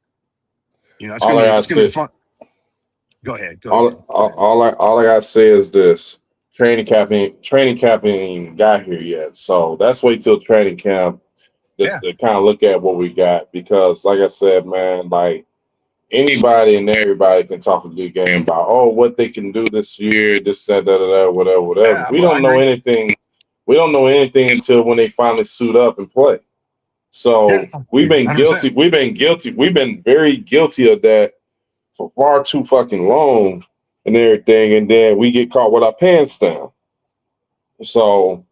You know, it's going to be fun. Go ahead. All I got to say is this. Training camp ain't got here yet. So let's wait till training camp to kind of look at what we got. Because like I said, man, like anybody and everybody can talk a good game about, what they can do this year, this, that, whatever. Yeah, we don't know anything. We don't know anything until when they finally suit up and play. So we've been 100%. Guilty. We've been very guilty of that for far too fucking long and everything. And then we get caught with our pants down. So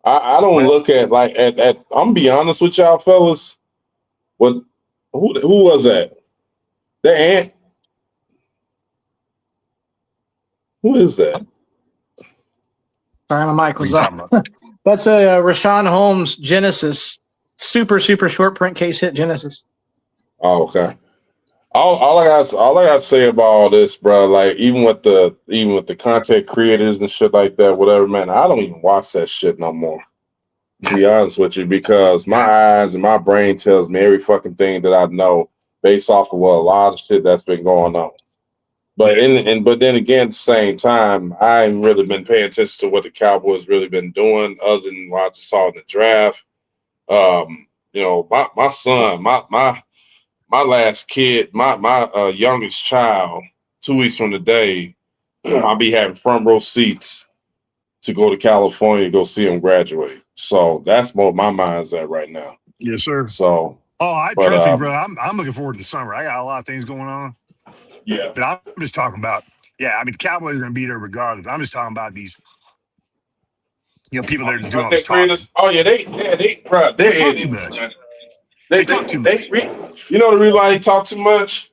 I don't look at I'm gonna be honest with y'all fellas. Who was that? The ant? Who is that? Sorry, my mic was off. That's a Rashawn Holmes Genesis. Super short print case hit Genesis. Oh, okay. All I got to say about all this, bro, like even with the content creators and shit like that, whatever, man, I don't even watch that shit no more. To be honest with you, because my eyes and my brain tells me every fucking thing that I know based off of a lot of shit that's been going on. But but then again, at the same time, I ain't really been paying attention to what the Cowboys really been doing, other than what I just saw in the draft. My son, my last kid, my youngest child, 2 weeks from today, I'll be having front row seats to go to California and go see him graduate. So that's what my mind's at right now. Yes, sir. So trust me, bro. I'm looking forward to the summer. I got a lot of things going on. Yeah. But I'm just talking about, the Cowboys are gonna be there regardless. I'm just talking about these, people that are just doing all this talking. They're talk too much. They talk too much. You know the reason why they talk too much?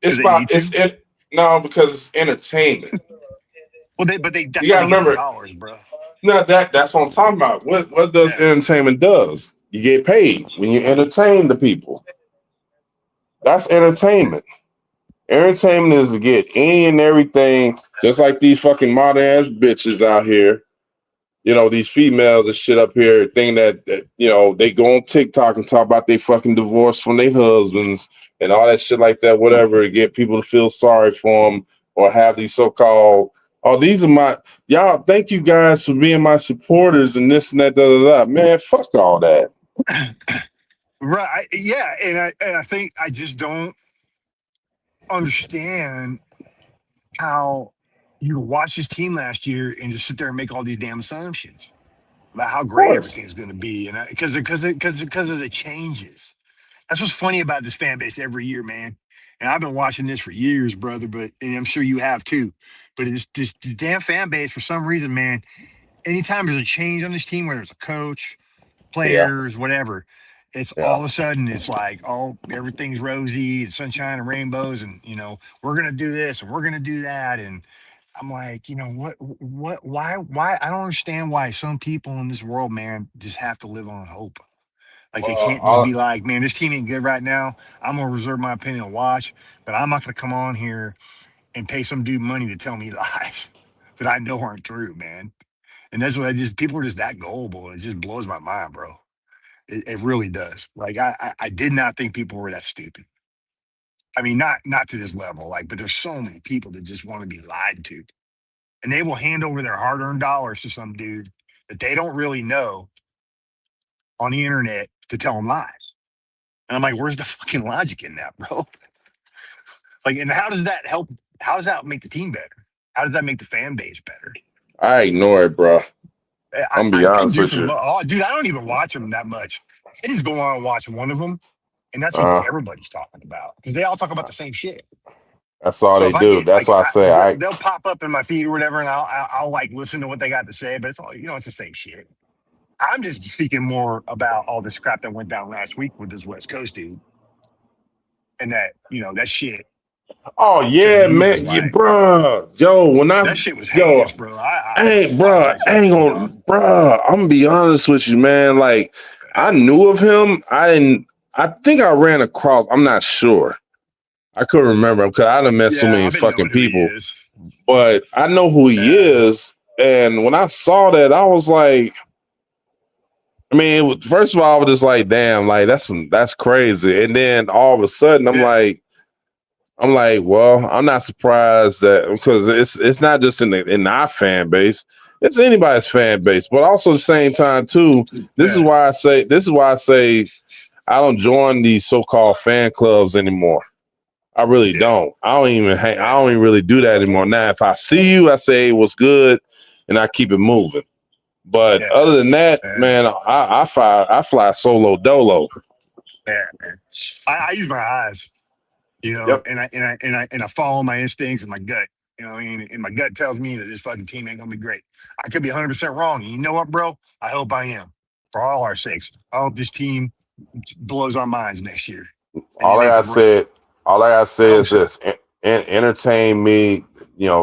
Because it's entertainment. Well, that's you gotta remember dollars, bro. No, that's what I'm talking about. What does entertainment does? You get paid when you entertain the people. That's entertainment. Entertainment is to get any and everything, just like these fucking modern ass bitches out here. These females and shit up here thinking that they go on TikTok and talk about they fucking divorce from their husbands and all that shit like that, whatever, to get people to feel sorry for them or have these so-called, these are y'all, thank you guys for being my supporters and this and that, Man, fuck all that. Right. Yeah. And I think I just don't understand how you watch this team last year and just sit there and make all these damn assumptions about how great everything's going to be, and because of the changes. That's what's funny about this fan base every year, man. And I've been watching this for years, brother. And I'm sure you have too. But it's this damn fan base, for some reason, man. Anytime there's a change on this team, whether it's a coach, players, whatever, it's all of a sudden it's like, everything's rosy, it's sunshine and rainbows, and we're gonna do this and we're gonna do that. And I'm like, why I don't understand why some people in this world, man, just have to live on hope. Like they can't just be like, man, this team ain't good right now. I'm gonna reserve my opinion and watch, but I'm not gonna come on here and pay some dude money to tell me lies that I know aren't true, man. And that's what people are just that gullible. It just blows my mind, bro. It really does. Like I did not think people were that stupid. I mean, not to this level, but there's so many people that just want to be lied to. And they will hand over their hard-earned dollars to some dude that they don't really know on the internet to tell them lies. And I'm like, where's the fucking logic in that, bro? And how does that help? How does that make the team better? How does that make the fan base better? I ignore it, bro. I'm gonna be honest with you. Dude, I don't even watch them that much. I just go on and watch one of them, and that's what everybody's talking about, because they all talk about the same shit. That's all they do. That's why I say they'll pop up in my feed or whatever, and I'll listen to what they got to say, but it's all it's the same shit. I'm just speaking more about all this crap that went down last week with this West Coast dude, and that that shit. Oh yeah, man, bro. That shit was heinous, bro. I'm gonna be honest with you, man. I knew of him. I think I ran across. I'm not sure. I couldn't remember because I done met so many fucking people. But I know who he is, and when I saw that, I was like, first of all, I was just like, damn, that's crazy. And then all of a sudden, I'm like, well, I'm not surprised that, because it's not just in our fan base, it's anybody's fan base. But also at the same time too, this is why I say I don't join these so-called fan clubs anymore. I really don't. I don't even really do that anymore. Now, if I see you, I say, hey, what's good, and I keep it moving. But other than that, man, I fly solo dolo. Yeah, man. I use my eyes, and I follow my instincts and my gut. And my gut tells me that this fucking team ain't gonna be great. I could be 100% wrong. And you know what, bro? I hope I am, for all our sakes. I hope this team blows our minds next year. All I gotta say is this: entertain me.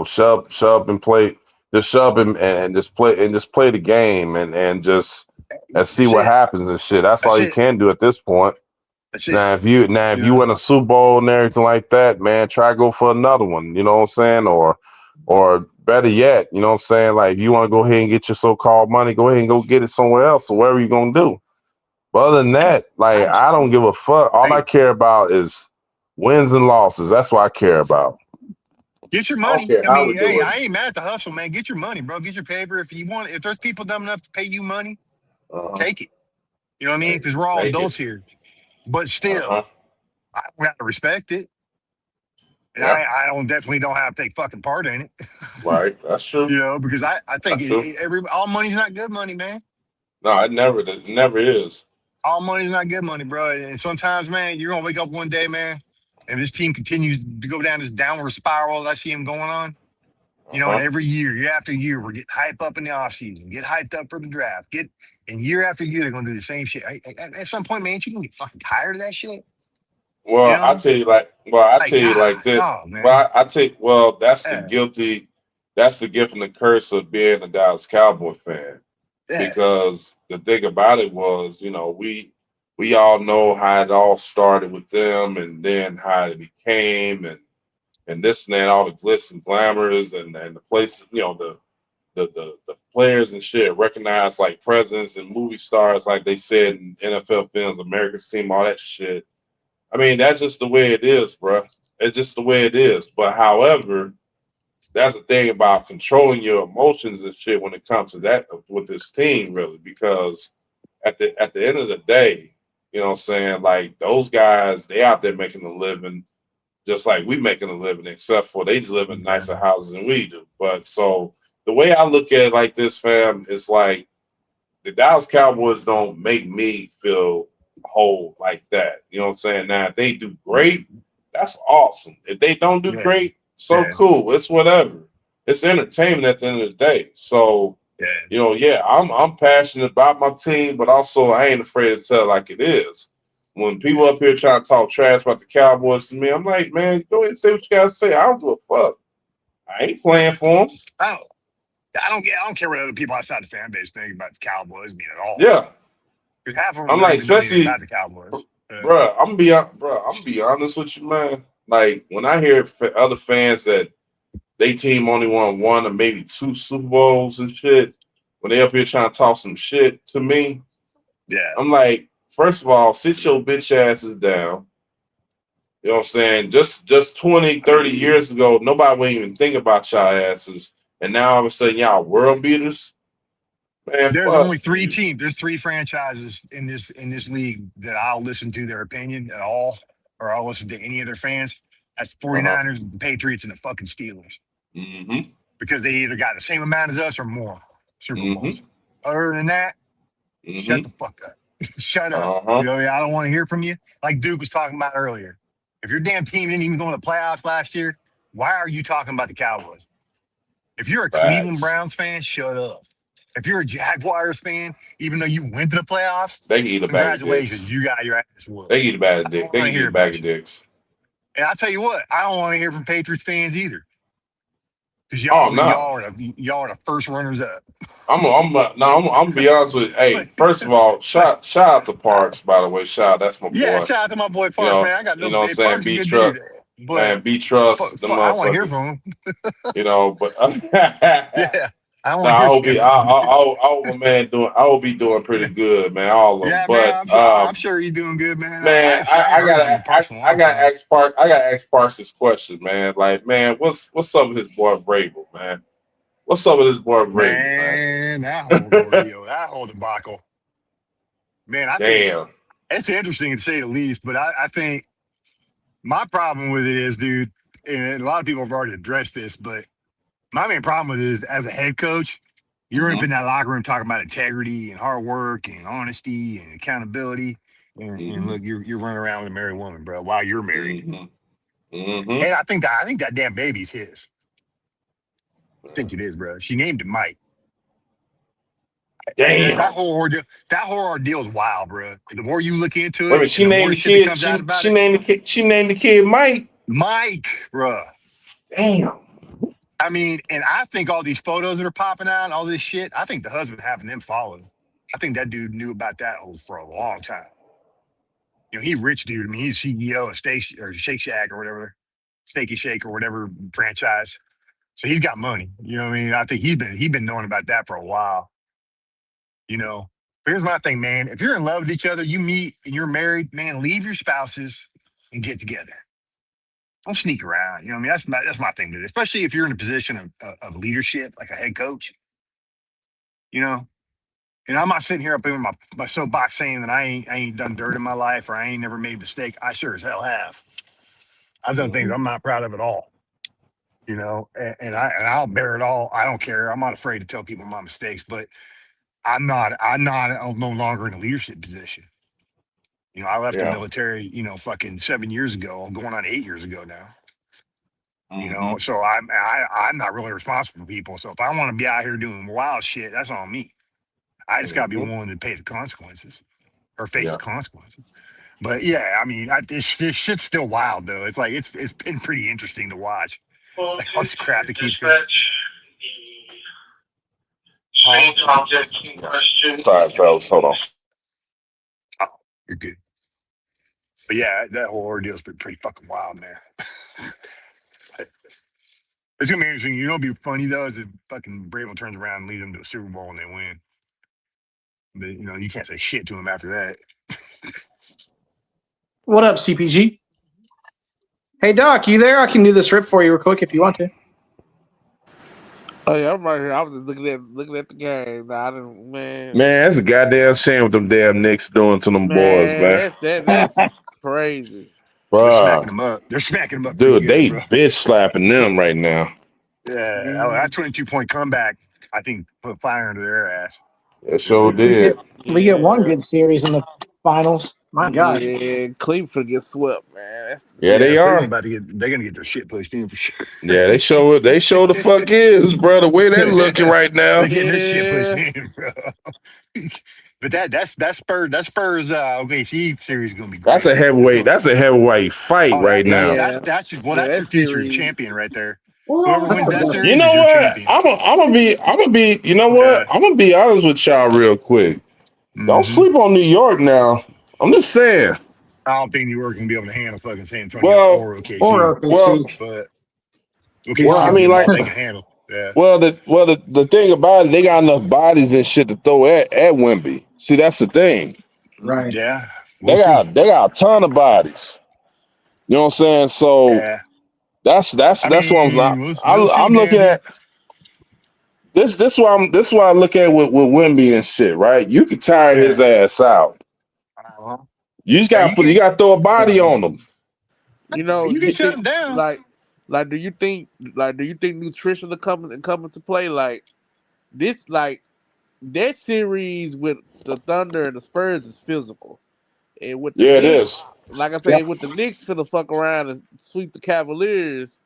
Shove and play. Just shove and just play the game and just see what happens and shit. That's all you can do at this point. Now, if you win a Super Bowl and everything like that, man, try to go for another one. You know what I'm saying? Or better yet, you know what I'm saying? If you want to go ahead and get your so-called money, go ahead and go get it somewhere else or whatever you're gonna do. But other than that, I don't give a fuck. All I care about is wins and losses. That's what I care about. Get your I don't money. care I how we mean, do hey, it. I ain't mad at the hustle, man. Get your money, bro. Get your paper. If you want, if there's people dumb enough to pay you money, take it. You know what I mean? Hey, Because we're all take it. adults here. But still, I got to respect it. And Yeah. I don't definitely don't have to take fucking part in it. Right. That's true. You know, because I think That's true. all money's not good money, man. No, it never is. All money's not good money, bro. And sometimes, man, you're gonna wake up one day, man, and this team continues to go down this downward spiral that I see them going on. You know, and every year after year, we're getting hyped up in the offseason, get hyped up for the draft, and year after year, they're gonna do the same shit. At some point, man, you gonna get fucking tired of that shit. Well, You know? I tell you like this. oh man. That's the Yeah. that's the gift and the curse of being a Dallas Cowboy fan. Yeah. Because the thing about it was, we all know how it all started with them, and then how it became, and this and that, all the glitz and glamours, and the places, the players and shit recognized like presidents and movie stars, like they said in NFL films, America's Team, all that shit. I mean, that's just the way it is, bro. It's just the way it is. But however, that's the thing about controlling your emotions and shit when it comes to that with this team, really, because at the end of the day, you know what I'm saying, like those guys, they out there making a living just like we making a living, except for they just live in nicer houses than we do. But so the way I look at it like this, fam, is like the Dallas Cowboys don't make me feel whole like that. You know what I'm saying? Now, if they do great, that's awesome. If they don't do great, so cool. It's whatever. It's entertainment at the end of the day. So, I'm passionate about my team, but also I ain't afraid to tell like it is. When people up here trying to talk trash about the Cowboys to me, I'm like, man, go ahead and say what you gotta say. I don't give a fuck. I ain't playing for them. I don't care what other people outside the fan base think about the Cowboys at all. Yeah. Because half of them I'm don't like, even know anything especially about the Cowboys. Bro, I'm be honest with you, man. Like when I hear other fans that they team only won one or maybe two Super Bowls and shit, when they up here trying to talk some shit to me, I'm like, first of all, sit your bitch asses down. You know what I'm saying? Just 20, 30 years ago, nobody would even think about y'all asses. And now all of a sudden y'all world beaters. Man, there's fuck only three you. teams. There's three franchises in this league that I'll listen to their opinion at all, or I'll listen to any of their fans. That's 49ers, the Patriots, and the fucking Steelers. Mm-hmm. Because they either got the same amount as us or more Super Bowls. Other than that, shut the fuck up. Shut up. I don't want to hear from you. Like Duke was talking about earlier. If your damn team didn't even go in the playoffs last year, why are you talking about the Cowboys? If you're a Cleveland Browns fan, shut up. If you're a Jaguars fan, even though you went to the playoffs, they can eat a bag of dicks. Congratulations, you got your ass whooped. They can eat a bag of dicks. They can eat a bag of dicks. And I'll tell you what, I don't want to hear from Patriots fans either. Because y'all are the first runners up. I'm gonna be honest with you. Hey, first of all, shout out to Parks, by the way. That's my boy. Yeah, shout out to my boy Parks, man. I got no. You know what I'm saying? Parks is a good dude, Man, be trust the motherfuckers. I want to hear from him. But yeah, I want to hear. I will be doing pretty good, man. All of them. Yeah, but man, I'm sure you're doing good, man. Man, I gotta ask Parks this question, man. Like, man, what's up with his boy Vrabel, man? What's up with his boy Vrabel, man? That whole ordeal, that whole debacle. Man, I think it's interesting to say the least, but I think my problem with it is, dude, and a lot of people have already addressed this, but my main problem with it is as a head coach, you're up in that locker room talking about integrity and hard work and honesty and accountability. And look, you're running around with a married woman, bro, while you're married. And I think that damn baby's his. I think it is, bro. She named him Mike. Damn. That whole ordeal is wild, bro. The more you look into it, wait a minute, she named the kid. She named the kid Mike. Mike, bro. Damn. I mean, and I think all these photos that are popping out, all this shit, I think the husband having them followed. I think that dude knew about that for a long time. You know, he's rich dude. I mean, he's CEO of Shake Shack or whatever, Steaky Shake or whatever franchise. So he's got money. You know what I mean? I think he's been knowing about that for a while. You know, but here's my thing, man. If you're in love with each other, you meet and you're married, man, leave your spouses and get together. don't sneak around. You know what I mean? That's my thing, dude. Especially if you're in a position of leadership, like a head coach. You know, and I'm not sitting here up in my soapbox saying that I ain't done dirt in my life or I ain't never made a mistake. I sure as hell have. I've done things I'm not proud of at all. You know, and I'll bear it all. I don't care. I'm not afraid to tell people my mistakes, but I'm no longer in a leadership position. You know, I left the military, you know, fucking 7 years ago, going on 8 years ago now. You know, so I'm not really responsible for people. So if I want to be out here doing wild shit, that's on me. I just got to be willing to pay the consequences or face the consequences. But yeah, I mean, this shit's still wild though. It's like it's been pretty interesting to watch. All this crap that keeps going. Sorry, fellas. Hold on. Oh, you're good. But yeah, that whole ordeal's been pretty fucking wild, man. It's gonna be interesting. You know, what'd be funny though is if fucking Brable turns around and leads them to a Super Bowl and they win. But you know, you can't say shit to him after that. What up, CPG? Hey, Doc, you there? I can do this rip for you real quick if you want to. Oh yeah, I'm right here. I was just looking at the game. Nah, I didn't, man. Man, that's a goddamn shame what them damn Knicks doing to them boys, man. That's crazy. Bruh. They're smacking them up. Dude, they bro. bitch slapping them right now. Yeah, that 22-point comeback, I think, put fire under their ass. It sure did. We get one good series in the finals. My God. Yeah, Cleveland get swept, man. They are. They're gonna get their shit pushed in for sure. Yeah, they show the fuck is, bro. The way they're looking right now. They're getting their shit pushed in, bro. But that Spurs OKC series is gonna be great. That's a heavyweight fight right now. That's your future champion right there. Whoever wins that series, you know what? I'm gonna be. You know what? I'm gonna be honest with y'all real quick. Don't sleep on New York now. I'm just saying. I don't think New York can be able to handle fucking San Antonio or OKC. But I mean, like they can handle. Yeah. Well, the thing about it, they got enough bodies and shit to throw at Wemby. See, that's the thing. Right. Yeah. They got a ton of bodies. You know what I'm saying? So that's what I'm looking at. This why I look at with Wemby and shit, right? You can tire his ass out. You just got to throw a body on them. You know, you can shut them down. Like, do you think nutrition is coming to play? Like this, that series with the Thunder and the Spurs is physical, and with the it is. Like I said, with the Knicks finna fuck around and sweep the Cavaliers,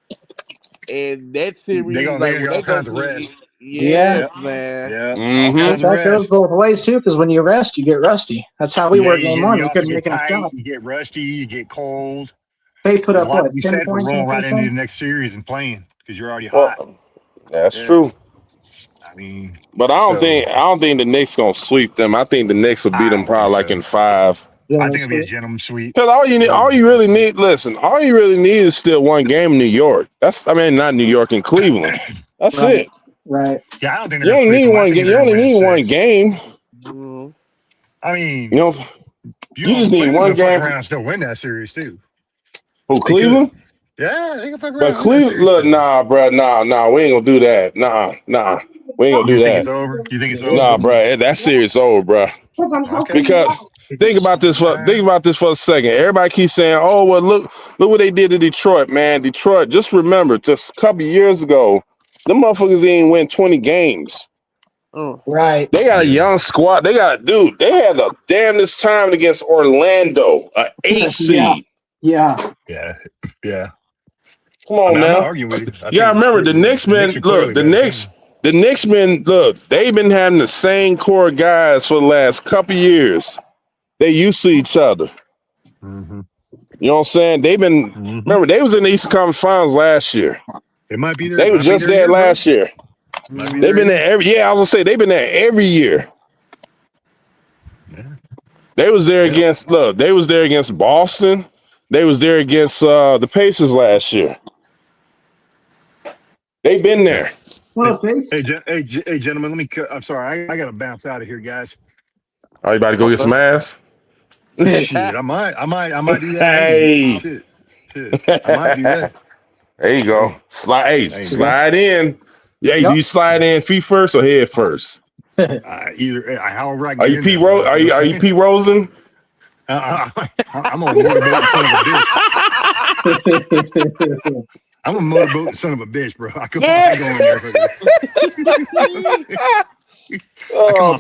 and that series they got all kinds of rest. Yes, man. Yeah. That goes both ways too, because when you rest, you get rusty. That's how we were game one. We couldn't make enough shots. You get rusty. You get cold. They put up what? You 10 said for points rolling right into the next series and playing because you're already well, hot. That's true. I mean, but I don't think the Knicks gonna sweep them. I think the Knicks will beat them probably like in 5. I think it'll be a gentleman sweep. Because all you really need is still one game in New York. Not New York and Cleveland. That's it. Right. Yeah, I don't think you only need one game. You only need one game. Mm-hmm. I mean, you just need one game. Fuck around and still win that series too. Who, Cleveland? Yeah, they can fuck around. But Cleveland, look, nah, bro, nah, we ain't gonna do that. Nah, we ain't gonna do that. It's over? You think it's over? Nah, bro, that series over, bro. Okay. Because think about this for a second. Everybody keeps saying, "Oh, well, look what they did to Detroit, man." Detroit, just remember, just a couple of years ago, them motherfuckers didn't win 20 games. Oh, right. They got a young squad. They had the damnedest time against Orlando, an 8 seed. Yeah. Come on now. You gotta remember the Knicks men. Look, the Knicks men. Look, they've been having the same core guys for the last couple years. They used to each other. Mm-hmm. You know what I'm saying? They've been. Remember, they was in the Eastern Conference Finals last year. It might be there. They were just there last year. They've been there every. Yeah, I was gonna say they've been there every year. Yeah. They was there against. Look, they was there against Boston. They was there against the Pacers last year. They've been there. Hey, gentlemen, let me. I'm sorry, I gotta bounce out of here, guys. Are you about to go get some ass? Shit, I might do that. Hey, Shit. I might do that. There you go. Slide in. Yeah, do you slide in feet first or head first? Either however I get. Are you Pete Rose? Are you Pete Rosen? I'm a motorboat son of a bitch. I'm a motorboat son of a bitch, bro. I come off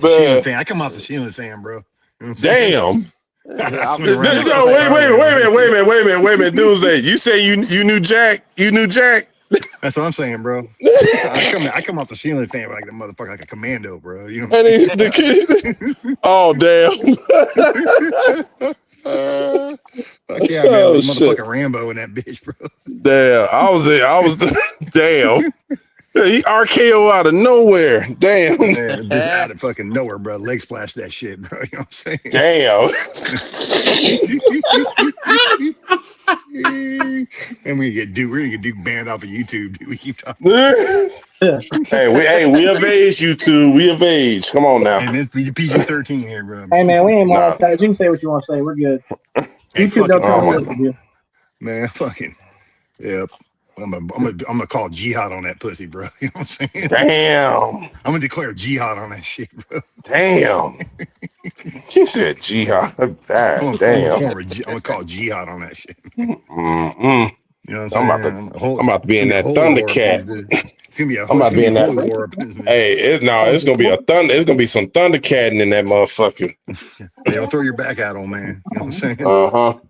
the ceiling fan. I come off the ceiling fan, bro. You know damn. Wait a minute, Doomsday. You say you knew Jack? You knew Jack? That's what I'm saying, bro. I come off the ceiling fan like the motherfucker, like a commando, bro. You know what I'm saying? Oh damn. Fuck yeah, man, like motherfucking Rambo in that bitch, bro. Damn, I was damn. He RKO out of nowhere. Damn. Man, just out of fucking nowhere, bro. Leg splash that shit, bro. You know what I'm saying? Damn. And we're gonna get Duke banned off of YouTube, dude. We keep talking. Hey, we of age, YouTube. We of age. Come on now. And it's PG-13 here, bro. Hey man, we ain't monetized. You can say what you want to say. We're good. YouTube don't tell me what to do. Man, fucking yep. I'm gonna call jihad on that pussy, bro. You know what I'm saying? Damn. I'm gonna declare jihad on that shit, bro. Damn. She said jihad. Damn. I'm gonna call jihad on that shit. Mm-mm. You know what I'm saying? I'm about to be in that Thundercat. It's gonna be I'm about to be in that. Hey, it's gonna be It's gonna be some Thundercatting in that motherfucker. Hey, don't throw your back out on, man. You know what I'm saying? Don't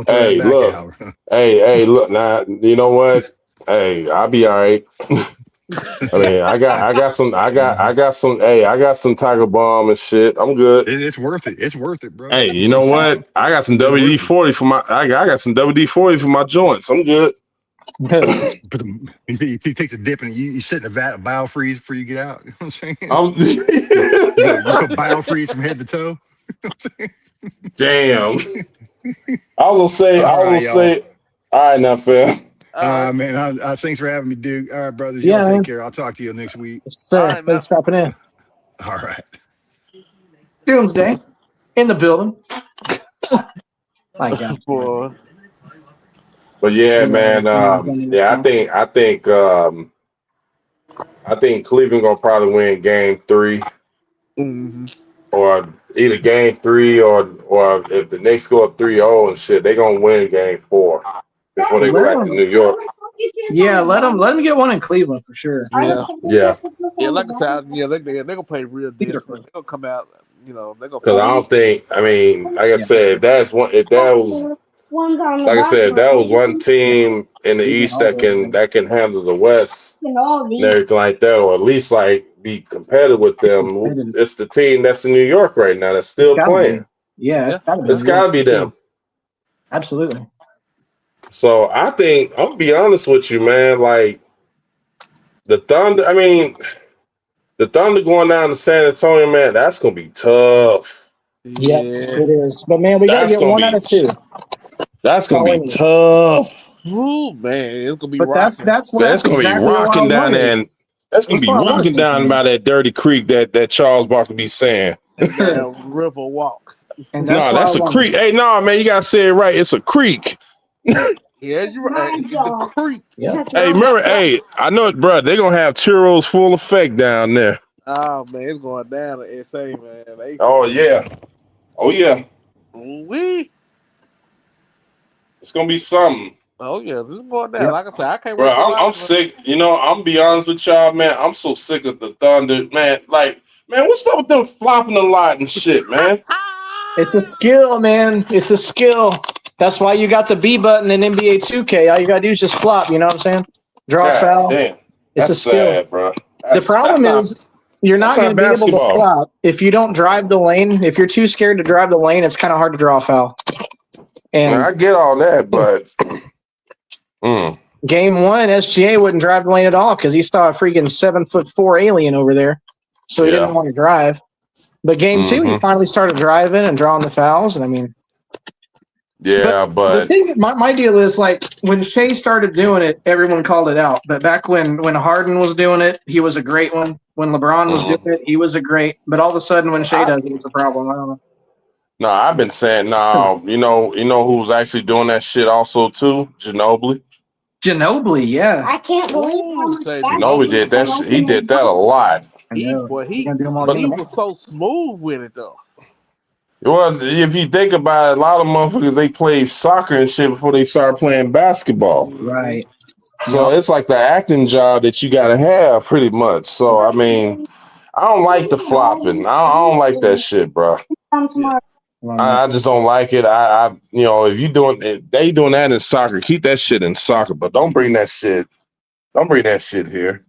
throw your back out. Hey, look. Now you know what? Hey, I'll be all right. I mean, I got some Tiger Balm and shit. I'm good. It's worth it. It's worth it, bro. Hey, you know what? I got some WD-40 for my. I got some WD-40 for my joints. I'm good. He takes a dip and you sit in a vat of biofreeze before you get out. You know what I'm saying? You put biofreeze from head to toe. Damn. I was gonna say. All right, now, fam. Man, thanks for having me, Duke. All right, brothers. Y'all take care. I'll talk to you next week. Thanks for stopping in. All right. Doomsday in the building. My God. Boy. But yeah, man. I think Cleveland gonna probably win Game 3, or either Game 3 or if the Knicks go up 3-0 and shit, they gonna win Game 4 before they go back to New York. Yeah, let them get one in Cleveland for sure. Yeah. Like I said, they're gonna play real desperate. They're gonna come out, they're gonna. Because I don't think. I mean, like I said, if that was one team in the East that can handle the West and everything like that, or at least like be competitive with them. It's the team that's in New York right now that's still playing. Yeah, it's gotta be them. Absolutely. So I think I'll be honest with you, man. Like the Thunder. I mean, the Thunder going down to San Antonio, man. That's gonna be tough. Yeah, it is. But man, we gotta get one out of two. That's gonna be tough. Ooh, man, it's gonna be. But rocking. that's gonna be rocking down there, and that's gonna be rocking down by that dirty creek that Charles Barkley be saying. River walk. No, that's a creek. Hey, no, man, you gotta say it right. It's a creek. Yeah, you're right. It's the creek. Yeah. Hey, remember? Hey, I know it, bro. They're gonna have churros full effect down there. Oh man, it's going down at SA, man. Oh yeah. It's gonna be something. Oh yeah, this is going down. Yeah. Like I said, I can't. Bro, I'm sick. You know, I'm be honest with y'all, man. I'm so sick of the Thunder, man. Like, man, what's up with them flopping a lot and shit, man? It's a skill, man. It's a skill. That's why you got the B button in NBA 2K. All you gotta do is just flop. You know what I'm saying? Draw a foul. Damn. It's a skill, sad, bro. The problem is you're not going to be able to flop if you don't drive the lane. If you're too scared to drive the lane, it's kind of hard to draw a foul. And man, I get all that, but Game 1, SGA wouldn't drive the lane at all because he saw a freaking 7'4" alien over there, so he didn't want to drive. But Game 2, he finally started driving and drawing the fouls, and I mean. But the thing, my deal is like when Shea started doing it, everyone called it out. But back when Harden was doing it, he was a great one. When LeBron was doing it, he was a great. But all of a sudden, when Shea does it, it's a problem. I don't know. No, I've been saying no. You know who's actually doing that shit also too? Ginobili. Ginobili, yeah. I can't believe Ginobili did that shit. He did that a lot. He was so smooth with it though. Well, if you think about it, a lot of motherfuckers they played soccer and shit before they started playing basketball. Right. So it's like the acting job that you gotta have pretty much. So I mean, I don't like the flopping. I don't like that shit, bro. I just don't like it. I if you doing they doing that in soccer, keep that shit in soccer, but don't bring that shit here.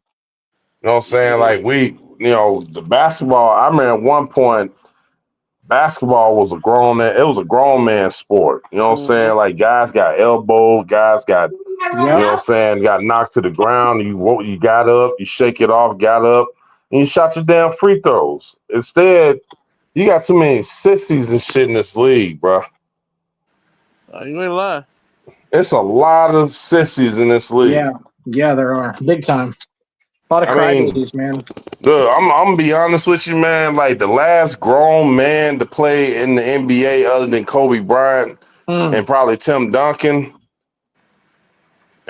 You know what I'm saying? Like the basketball, I remember at one point basketball was a grown man sport. You know what I'm saying? Like guys got elbowed, guys got you know what I'm saying, got knocked to the ground, you got up, you shake it off, got up, and you shot your damn free throws. Instead, you got too many sissies and shit in this league, bro. You ain't lying. It's a lot of sissies in this league. Yeah, there are. Big time. A lot of crybabies, man. Look, I'm gonna be honest with you, man. Like the last grown man to play in the NBA other than Kobe Bryant and probably Tim Duncan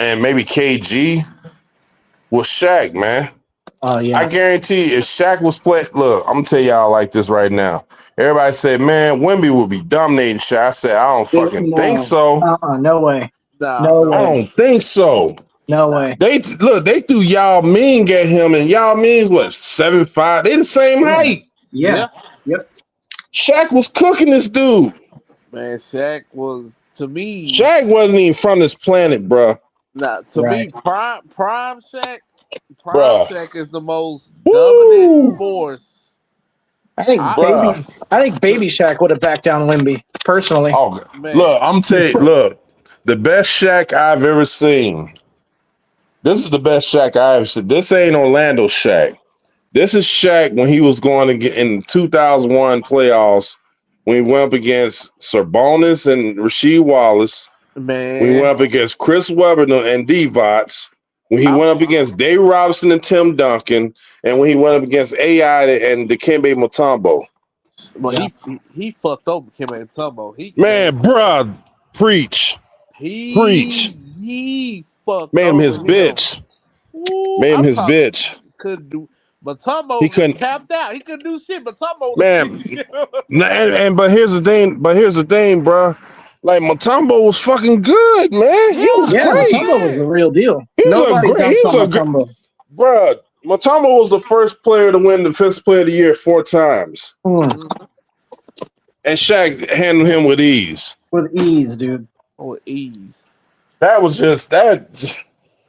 and maybe KG was Shaq, man. Oh yeah. I guarantee if Shaq was playing, look, I'm gonna tell y'all like this right now. Everybody said, man, Wemby would be dominating Shaq. I said, I don't fucking think so. No way. No way. I don't think so. No way. They threw Yao Ming at him, and Yao Ming's what 7'5". They the same height. Yeah. Yep. Shaq was cooking this dude. Man, Shaq was to me. Shaq wasn't even from this planet, bro. Nah, to me, prime Shaq. Shaq is the most Woo! dominant force. I think Baby Shaq would have backed down Wemby personally. Oh, man. Look, I'm telling you, look, the best Shaq I've ever seen. This is the best Shaq I ever seen. This ain't Orlando Shaq. This is Shaq when he was going to get in 2001 playoffs when he went up against Sabonis and Rasheed Wallace. Man. When he went up against Chris Webber and Divac. When he went up against Dave Robinson and Tim Duncan. And when he went up against AI and Dikembe Mutombo. Well, he fucked over Dikembe Mutombo. Bruh, preach. He fucked made him over his bitch. Ooh, made him his bitch. Couldn't do. Mutombo he couldn't tapped out. He couldn't do shit. Mutombo but here's the thing, bro. Like Mutombo was fucking good, man. He was great. Mutombo was the real deal. Nobody dunks on Mutombo. Bro, Mutombo was the first player to win Defensive Player of the Year 4 times. And Shaq handled him with ease. With ease, dude. With ease. That was just that.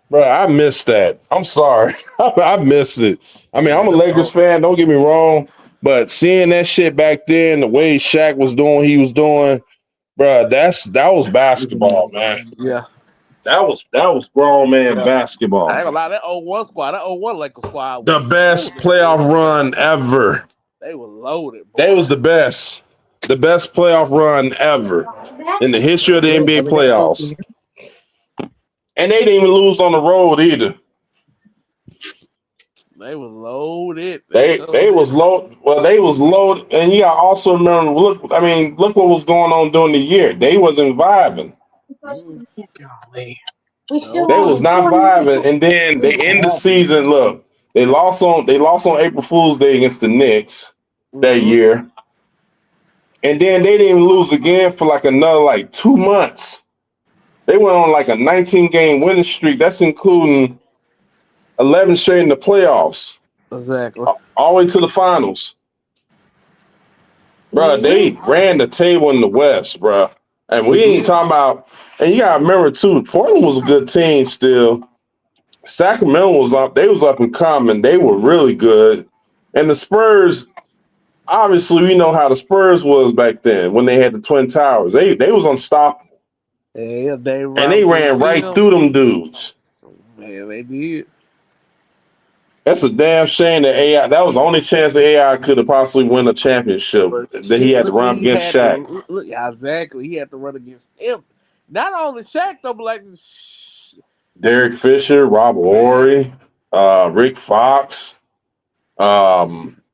Bro, I missed that. I'm sorry. I missed it. I mean, I'm a Lakers fan. Don't get me wrong. But seeing that shit back then, the way Shaq was doing, he was doing, bro, that was basketball, man. Yeah. That was grown man basketball. I ain't gonna lie, that 01 squad, that 01 Lakers squad. The best playoff run ever. They were loaded. Boy. They was the best. The best playoff run ever in the history of the NBA playoffs. And they didn't even lose on the road either. They was loaded. They was loaded. Well, they was loaded, and you got also remember. Look what was going on during the year. They wasn't vibing. They was not vibing, and then they end the season. Look, they lost on April Fool's Day against the Knicks that year, and then they didn't even lose again for like another 2 months. They went on like a 19-game winning streak. That's including 11 straight in the playoffs. Exactly. All the way to the finals. Bro, they ran the table in the West, bro. And we ain't talking about, and you gotta remember too, Portland was a good team still. Sacramento was up, they was up and coming. They were really good. And the Spurs, obviously we know how the Spurs was back then when they had the Twin Towers. They was unstoppable. Yeah, they ran right through them dudes. Man, they did. That's a damn shame that AI. That was the only chance that AI could have possibly win a championship. That he had to run against Shaq. Look, exactly. He had to run against him. Not only Shaq though, but like Derek Fisher, Rob Horry, Rick Fox,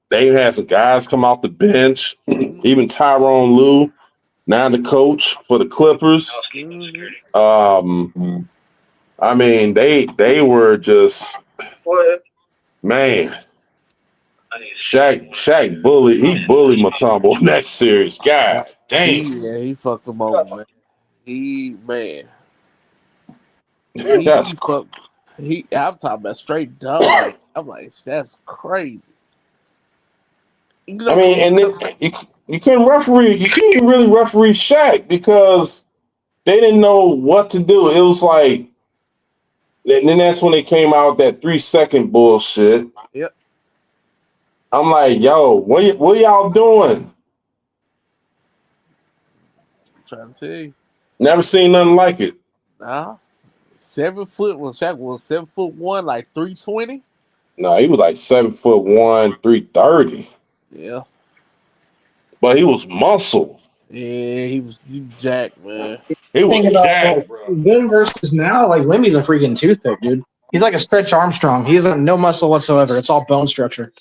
they had some guys come off the bench. Even Tyronn Lue, now the coach for the Clippers. I mean, they were just man. Shaq bullied. He bullied Mutombo in that series. God damn. He fucked him over, man. That's I'm talking about straight dumb. Like I'm like, that's crazy. You know, I mean, and then you couldn't referee. You couldn't really referee Shaq because they didn't know what to do. It was like, and then that's when they came out with that 3-second bullshit. Yep. I'm like, yo, what y'all doing? I'm trying to tell you. Never seen nothing like it. Nah. 7 foot was Shaq was 7'1", like 320. No, he was like 7'1", 330. Yeah. But he was muscle. Yeah, he was jacked, man. He was jacked, like, bro. Then versus now, like Wemby's a freaking toothpick, dude. He's like a Stretch Armstrong. He has no muscle whatsoever. It's all bone structure.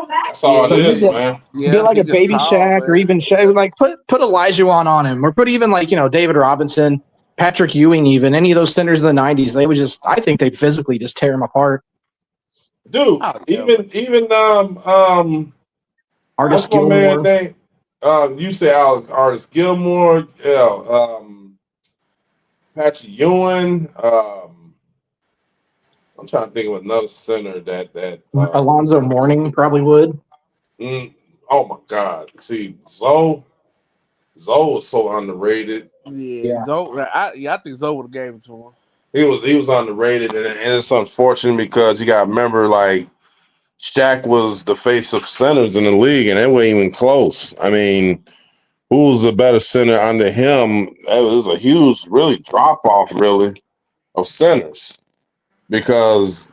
That's all it is, man. Yeah, get like a baby tall, Shaq, man. or even Shaq, like put Olajuwon on him, or put even like David Robinson, Patrick Ewing, even any of those centers in the '90s. They would I think they physically just tear him apart. Dude, even Artist what's my man Gilmore. name? You say Artist Gilmore, Patrick Ewing. I'm trying to think of another center that Alonzo Mourning probably would. Oh my God! See, Zoe was so underrated. Yeah. Zoe, I think Zoe would have gave it to him. He was underrated, and it's unfortunate because you got to remember, like, Shaq was the face of centers in the league, and they weren't even close. I mean, who was a better center under him? It was a huge, really drop off, really, of centers because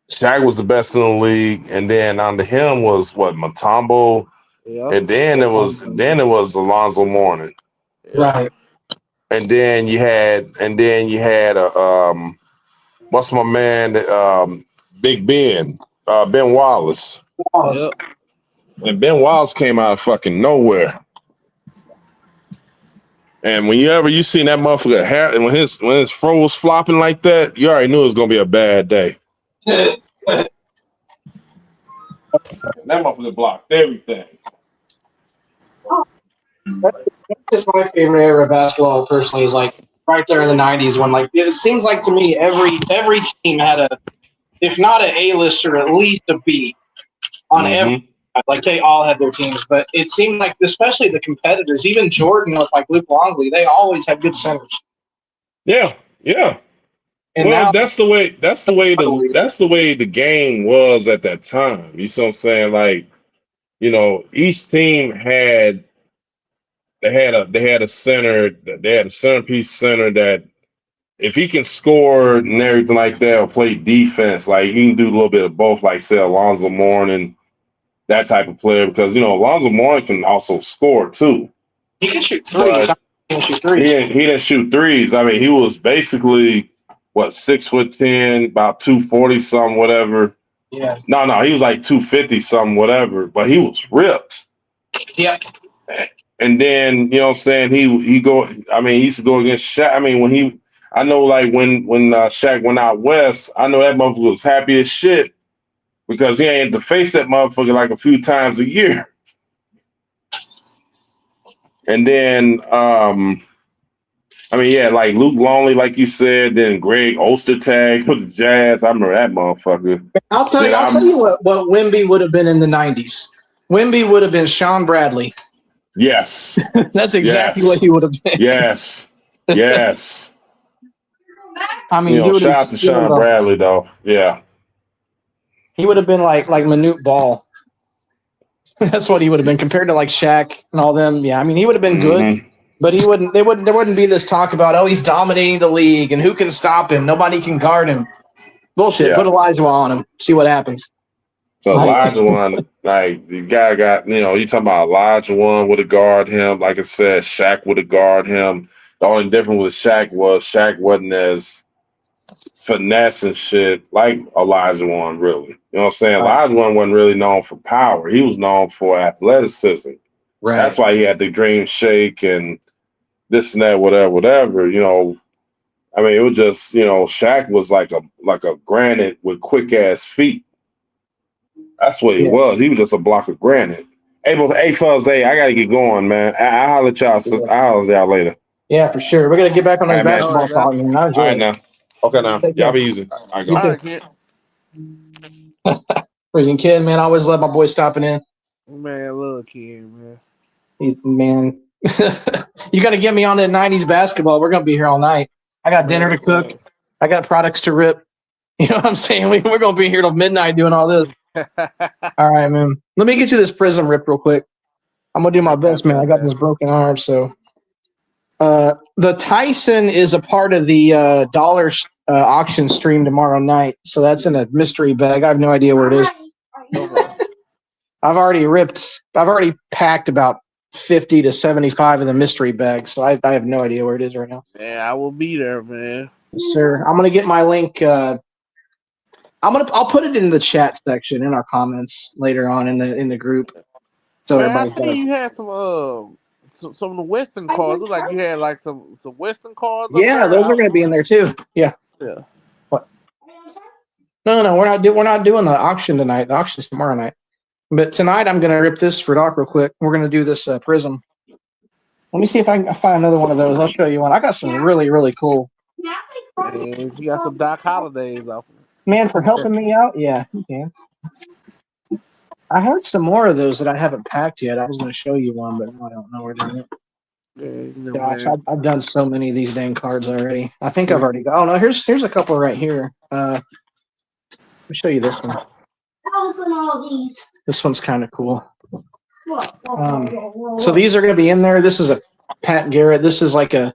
Shaq was the best in the league, and then under him was Mutombo, and then it was Alonzo Mourning, right? And then you had what's my man, Big Ben, Ben Wallace. Yep. And Ben Wallace came out of fucking nowhere. And whenever you seen that motherfucker hair, and when his fro was flopping like that, you already knew it was gonna be a bad day. That motherfucker blocked everything. That's just my favorite era of basketball. Personally, is like right there in the '90s when, like, it seems like to me every team had a, if not an A-lister, at least a B on every. Like, they all had their teams, but it seemed like, especially the competitors, even Jordan with like Luke Longley, they always had good centers. Yeah. And well, now, that's the way the game was at that time. You see what I'm saying? Like, each team had a center, they had a centerpiece center that if he can score and everything like that, or play defense, like he can do a little bit of both, like say Alonzo Mourning, that type of player, because Alonzo Mourning can also score too. He can shoot threes. He didn't shoot threes. I mean, he was basically 6'10", about 240 something, whatever. Yeah. No, he was like 250 something, whatever. But he was ripped. Yep. And then he used to go against Shaq. I mean, when Shaq went out west, I know that motherfucker was happy as shit because he ain't had to face that motherfucker like a few times a year. And then, like Luke Longley, like you said, then Greg Ostertag with the Jazz. I remember that motherfucker. I'll tell you what Wemby would have been in the '90s. Wemby would have been Sean Bradley. Yes. That's exactly what he would have been. Yes. I mean, shout out to Sean Bradley, though. Yeah. He would have been like Manute Ball. That's what he would have been compared to like Shaq and all them. Yeah, I mean, he would have been good, but he wouldn't. There wouldn't be this talk about, he's dominating the league and who can stop him? Nobody can guard him. Bullshit. Yeah. Put Elijah on him. See what happens. So Elijah, like the guy got, you talking about Elijah would have guarded him. Like I said, Shaq would have guarded him. The only difference with Shaq was Shaq wasn't as finesse and shit like Elijah One, really. You know what I'm saying? Right. Elijah One wasn't really known for power. He was known for athleticism. Right. That's why he had the dream shake and this and that, whatever. You know, I mean, it was just, you know, Shaq was like a granite with quick ass feet. That's what he was. He was just a block of granite. Hey, fellas, hey, I gotta get going, man. I'll holler at y'all. I'll holler at y'all later. Yeah, for sure. We're gonna get back on this All right, basketball talk. All right, now. Okay, now. Y'all be easy. All right, go. All right, kid. Freaking kid, man. I always let my boy stopping in. Man, little kid, man. He's man. You got to get me on that 90s basketball. We're gonna be here all night. I got dinner to cook. I got products to rip. You know what I'm saying? We're gonna be here till midnight doing all this. All right, man. Let me get you this prism rip real quick. I'm gonna do my best, man. I got this broken arm, so. The Tyson is a part of the dollar auction stream tomorrow night, so that's in a mystery bag. I have no idea where it is. I've already packed about 50 to 75 of the mystery bags, so I have no idea where it is right now. Yeah, I will be there, man. Sir, I'm gonna get my link. I'll put it in the chat section in our comments later on in the group. So Man, I everybody's see you had some of the Western cards. Look like you had like some Western cards. Yeah, those are gonna be in there too. Yeah. Yeah. What? No, we're not doing the auction tonight. The auction's tomorrow night. But tonight I'm gonna rip this for Doc real quick. We're gonna do this prism. Let me see if I can find another one of those. I'll show you one. I got some really, really cool. Man, you got some Doc Holidays off. Man, for helping me out, yeah, you can. I had some more of those that I haven't packed yet. I was going to show you one, but I don't know where they're at. Gosh, I've done so many of these dang cards already. I think I've already got. Oh no, here's a couple right here. Let me show you this one. This one's kind of cool. So these are going to be in there. This is a Pat Garrett. This is like a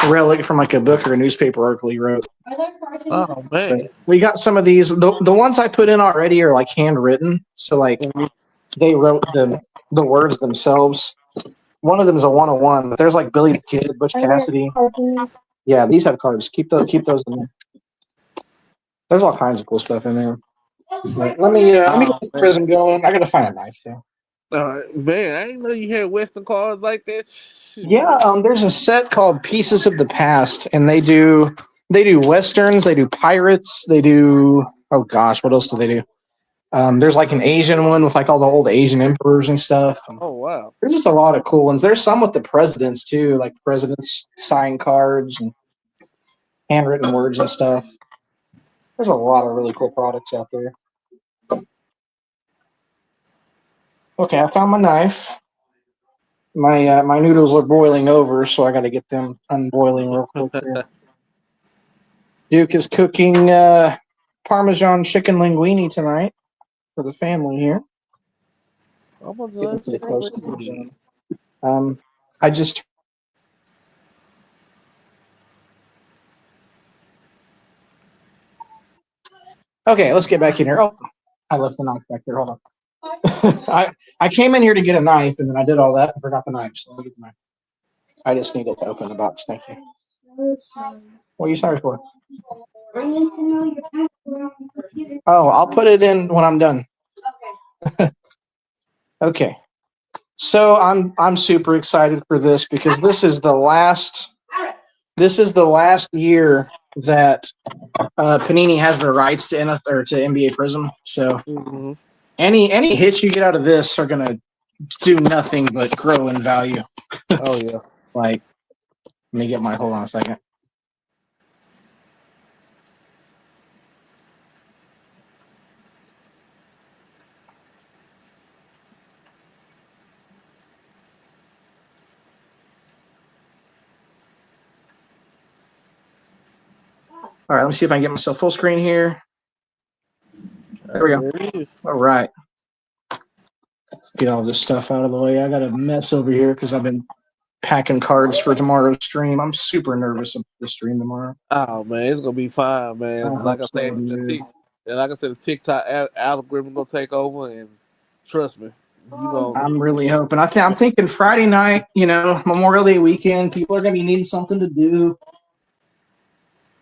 relic from like a book or a newspaper article he wrote. Oh man, but we got some of these. The ones I put in already are like handwritten, so like they wrote the words themselves. One of them is a 101, but there's like Billy the Kid, Butch Cassidy. Yeah, these have cards. Keep those in there. There's all kinds of cool stuff in there. But let me get this prism going. I gotta find a knife too. Man, I didn't know you had Western cards like that. Shoot. Yeah, there's a set called Pieces of the Past, and they do westerns, they do pirates, they do what else do they do? There's like an Asian one with like all the old Asian emperors and stuff. Oh wow. There's just a lot of cool ones. There's some with the presidents too, like presidents sign cards and handwritten words and stuff. There's a lot of really cool products out there. Okay, I found my knife. My noodles are boiling over, so I got to get them unboiling real quick here. Duke is cooking Parmesan chicken linguine tonight for the family here. I just okay. Let's get back in here. Oh, I left the knife back there. Hold on. I came in here to get a knife, and then I did all that and forgot the knife. So I'll get the knife. I just needed to open the box. Thank you. What are you sorry for? I need to know your password on the computer. Oh, I'll put it in when I'm done. Okay. Okay. So I'm super excited for this because this is the last year that Panini has the rights to NBA Prism. So any hits you get out of this are gonna do nothing but grow in value. Oh yeah. Like, let me get my hold on a second. All right, let me see if I can get myself full screen here. There we go. All right. Get all this stuff out of the way. I got a mess over here because I've been packing cards for tomorrow's stream. I'm super nervous about the stream tomorrow. Oh man, it's gonna be fine, man. Like I said, the TikTok algorithm gonna take over, and trust me, I'm really hoping. I'm thinking Friday night. Memorial Day weekend. People are gonna be needing something to do.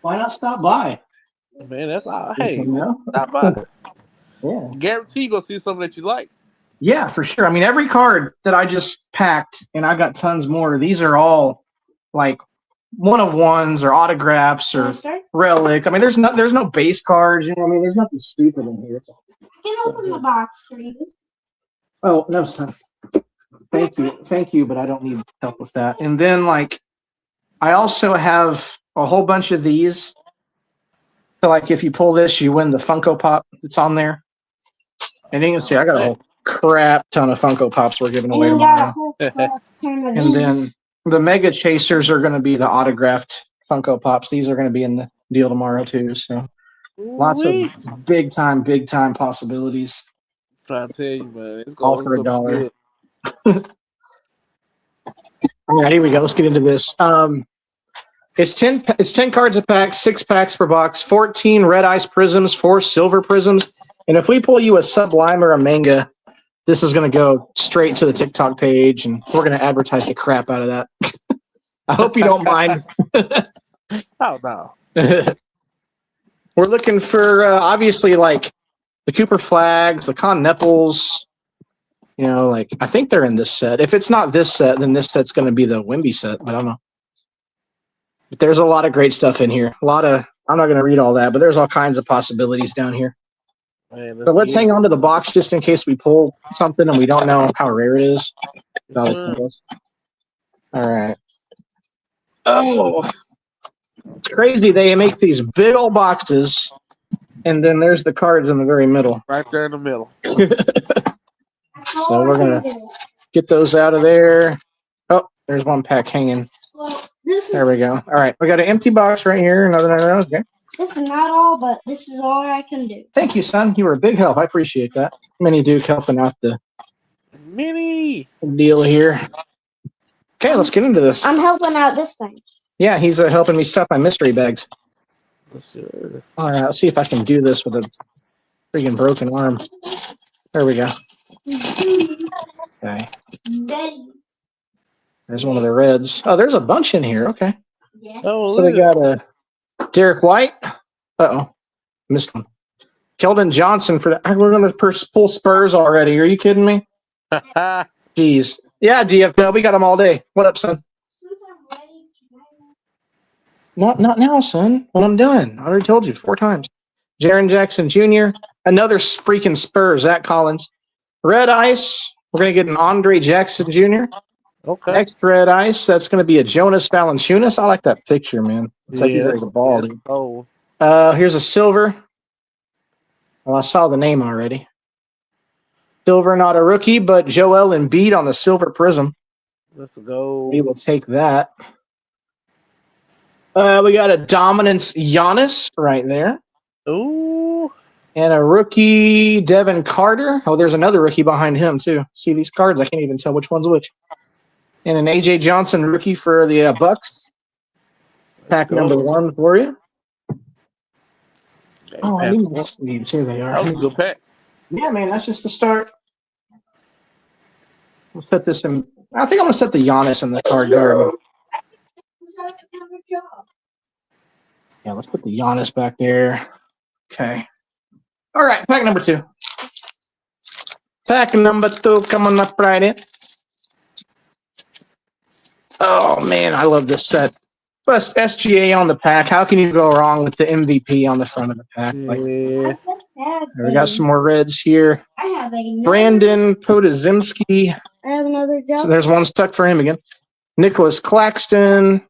Why not stop by? Man, that's all. Hey, You know? stop by. Yeah. Guarantee you gonna see something that you like. Yeah, for sure. I mean, every card that I just packed, and I've got tons more. These are all like one of ones or autographs or relic. I mean, there's no base cards. You know, what I mean, there's nothing stupid in here. I can open the box for you. Oh no, son. Thank you, but I don't need help with that. And then like, I also have a whole bunch of these. So like, if you pull this, you win the Funko Pop that's on there. And you can see I got a whole crap ton of Funko Pops we're giving away tomorrow. And then the Mega Chasers are going to be the autographed Funko Pops. These are going to be in the deal tomorrow too. So lots of big time possibilities. Trying to tell you, man, it's all for $1. All right, here we go. Let's get into this. It's 10 cards a pack, 6 packs per box, 14 red ice prisms, 4 silver prisms. And if we pull you a Sublime or a Manga, this is going to go straight to the TikTok page, and we're going to advertise the crap out of that. I hope you don't mind. Oh, no. We're looking for, obviously, like, the Cooper Flags, the Con Nepples. You know, like, I think they're in this set. If it's not this set, then this set's going to be the Wimby set, but I don't know. But there's a lot of great stuff in here. I'm not going to read all that, but there's all kinds of possibilities down here. Man, so let's hang on to the box just in case we pull something and we don't know how rare it is. All right. Oh, it's crazy. They make these big old boxes, and then there's the cards in the very middle. Right there in the middle. So we're going to get those out of there. Oh, there's one pack hanging. There we go. All right. We got an empty box right here. Another okay. This is not all, but this is all I can do. Thank you, son. You were a big help. I appreciate that. Mini Duke helping out the deal here. Okay, let's get into this. I'm helping out this thing. Yeah, he's helping me stuff my mystery bags. Sure. All right, let's see if I can do this with a freaking broken arm. There we go. Okay. There's one of the reds. Oh, there's a bunch in here. Okay. Yeah. Oh, so they got a Derek White. Uh-oh. Missed one. Keldon Johnson for that. We're going to pull Spurs already. Are you kidding me? Jeez. Yeah, DFL. We got them all day. What up, son? Not now, son. When I'm done. I already told you 4 times. Jaren Jackson Jr. Another freaking Spurs. Zach Collins. Red Ice. We're going to get an Andre Jackson Jr. Okay. Next red ice, that's going to be a Jonas Valanciunas. I like that picture, man. It's like he's ready to ball. Oh. Here's a silver. Well, I saw the name already. Silver, not a rookie, but Joel Embiid on the silver prism. Let's go. We will take that. We got a dominance Giannis right there. Ooh. And a rookie Devin Carter. Oh, there's another rookie behind him, too. See these cards? I can't even tell which one's which. And an A.J. Johnson rookie for the Bucks. Pack number 1 for you. Oh, I need these. Here they are. That was a good pack. Yeah, man, that's just the start. Let's put this in. I think I'm going to set the Giannis in the card guard. Yeah, let's put the Giannis back there. Okay. All right, pack number 2. Pack number 2 coming up right in. Oh, man, I love this set. Plus SGA on the pack. How can you go wrong with the MVP on the front of the pack? Like, we got some more reds here. I have Brandon Podazimski. I have another job. So there's one stuck for him again. Nicholas Claxton.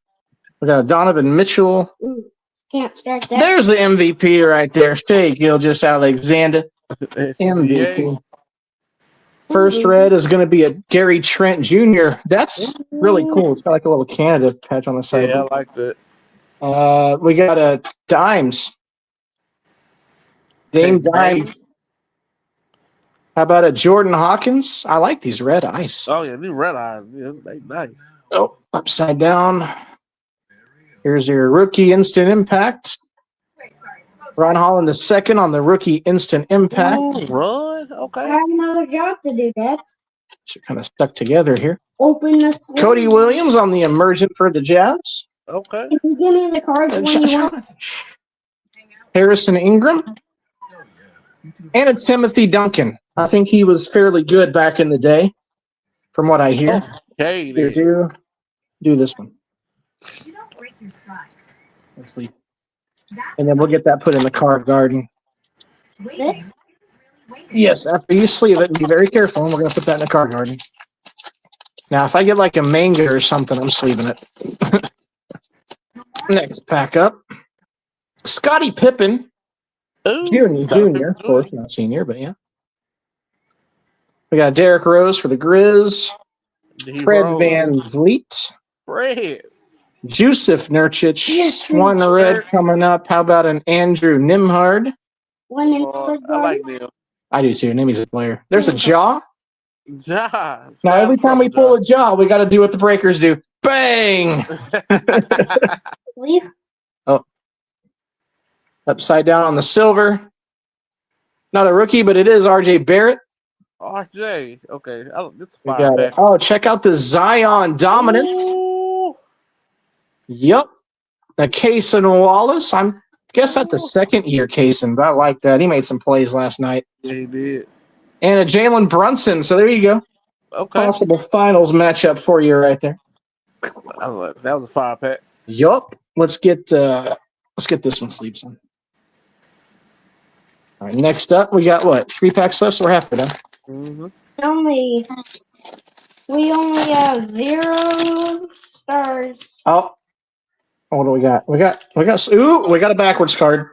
We got Donovan Mitchell. Ooh, can't start that. There's the MVP right there. Shea Gilgeous-Alexander. MVP. First red is going to be a Gary Trent Jr. That's really cool. It's got like a little Canada patch on the side. Yeah, I like that. We got a Dimes. Dame Dimes. How about a Jordan Hawkins? I like these red ice. Oh, yeah, new red eyes. Yeah, they nice. Oh, upside down. Here's your rookie instant impact. Ron Holland II on the rookie instant impact. Ooh, run? Okay. I have another job to do, Dad. They're kind of stuck together here. Open this. Cody Williams on the emergent for the Jazz. Okay. Can you give me the cards when you want? Harrison Ingram, and a Timothy Duncan. I think he was fairly good back in the day, from what I hear. Okay, Here, then. do this one. Let's leave. And then we'll get that put in the card garden. This? Yes, after you sleeve it, be very careful, and we're going to put that in the card garden. Now, if I get like a manga or something, I'm sleeving it. Next pack up. Scottie Pippen. Ooh, Junior, of course, not senior, but yeah. We got Derrick Rose for the Grizz. Fred Van Vliet. Fred. Jusuf Nurkic. Yes, One red coming up. How about an Andrew Nimhard? One in I like them. I do too. Name is a player. There's a Jaw. Ja. Now, every time we pull a Jaw, we got to do what the Breakers do. Bang! Leave. Oh. Upside down on the silver. Not a rookie, but it is RJ Barrett. RJ. Okay. This is We fire got it. pack. Oh, check out the Zion dominance. Ooh. Yep. A Kaysen Wallace. I guess that's the second year Kaysen, but I like that. He made some plays last night. Yeah, he did. And a Jalen Brunson. So there you go. Okay. Possible finals matchup for you right there. That was a fire pack. Yup. Let's get this one sleeps on. All right, next up, we got what? 3 packs left, so we're halfway done. Mm-hmm. We only have 0 stars. Oh, what do we got? We got a backwards card.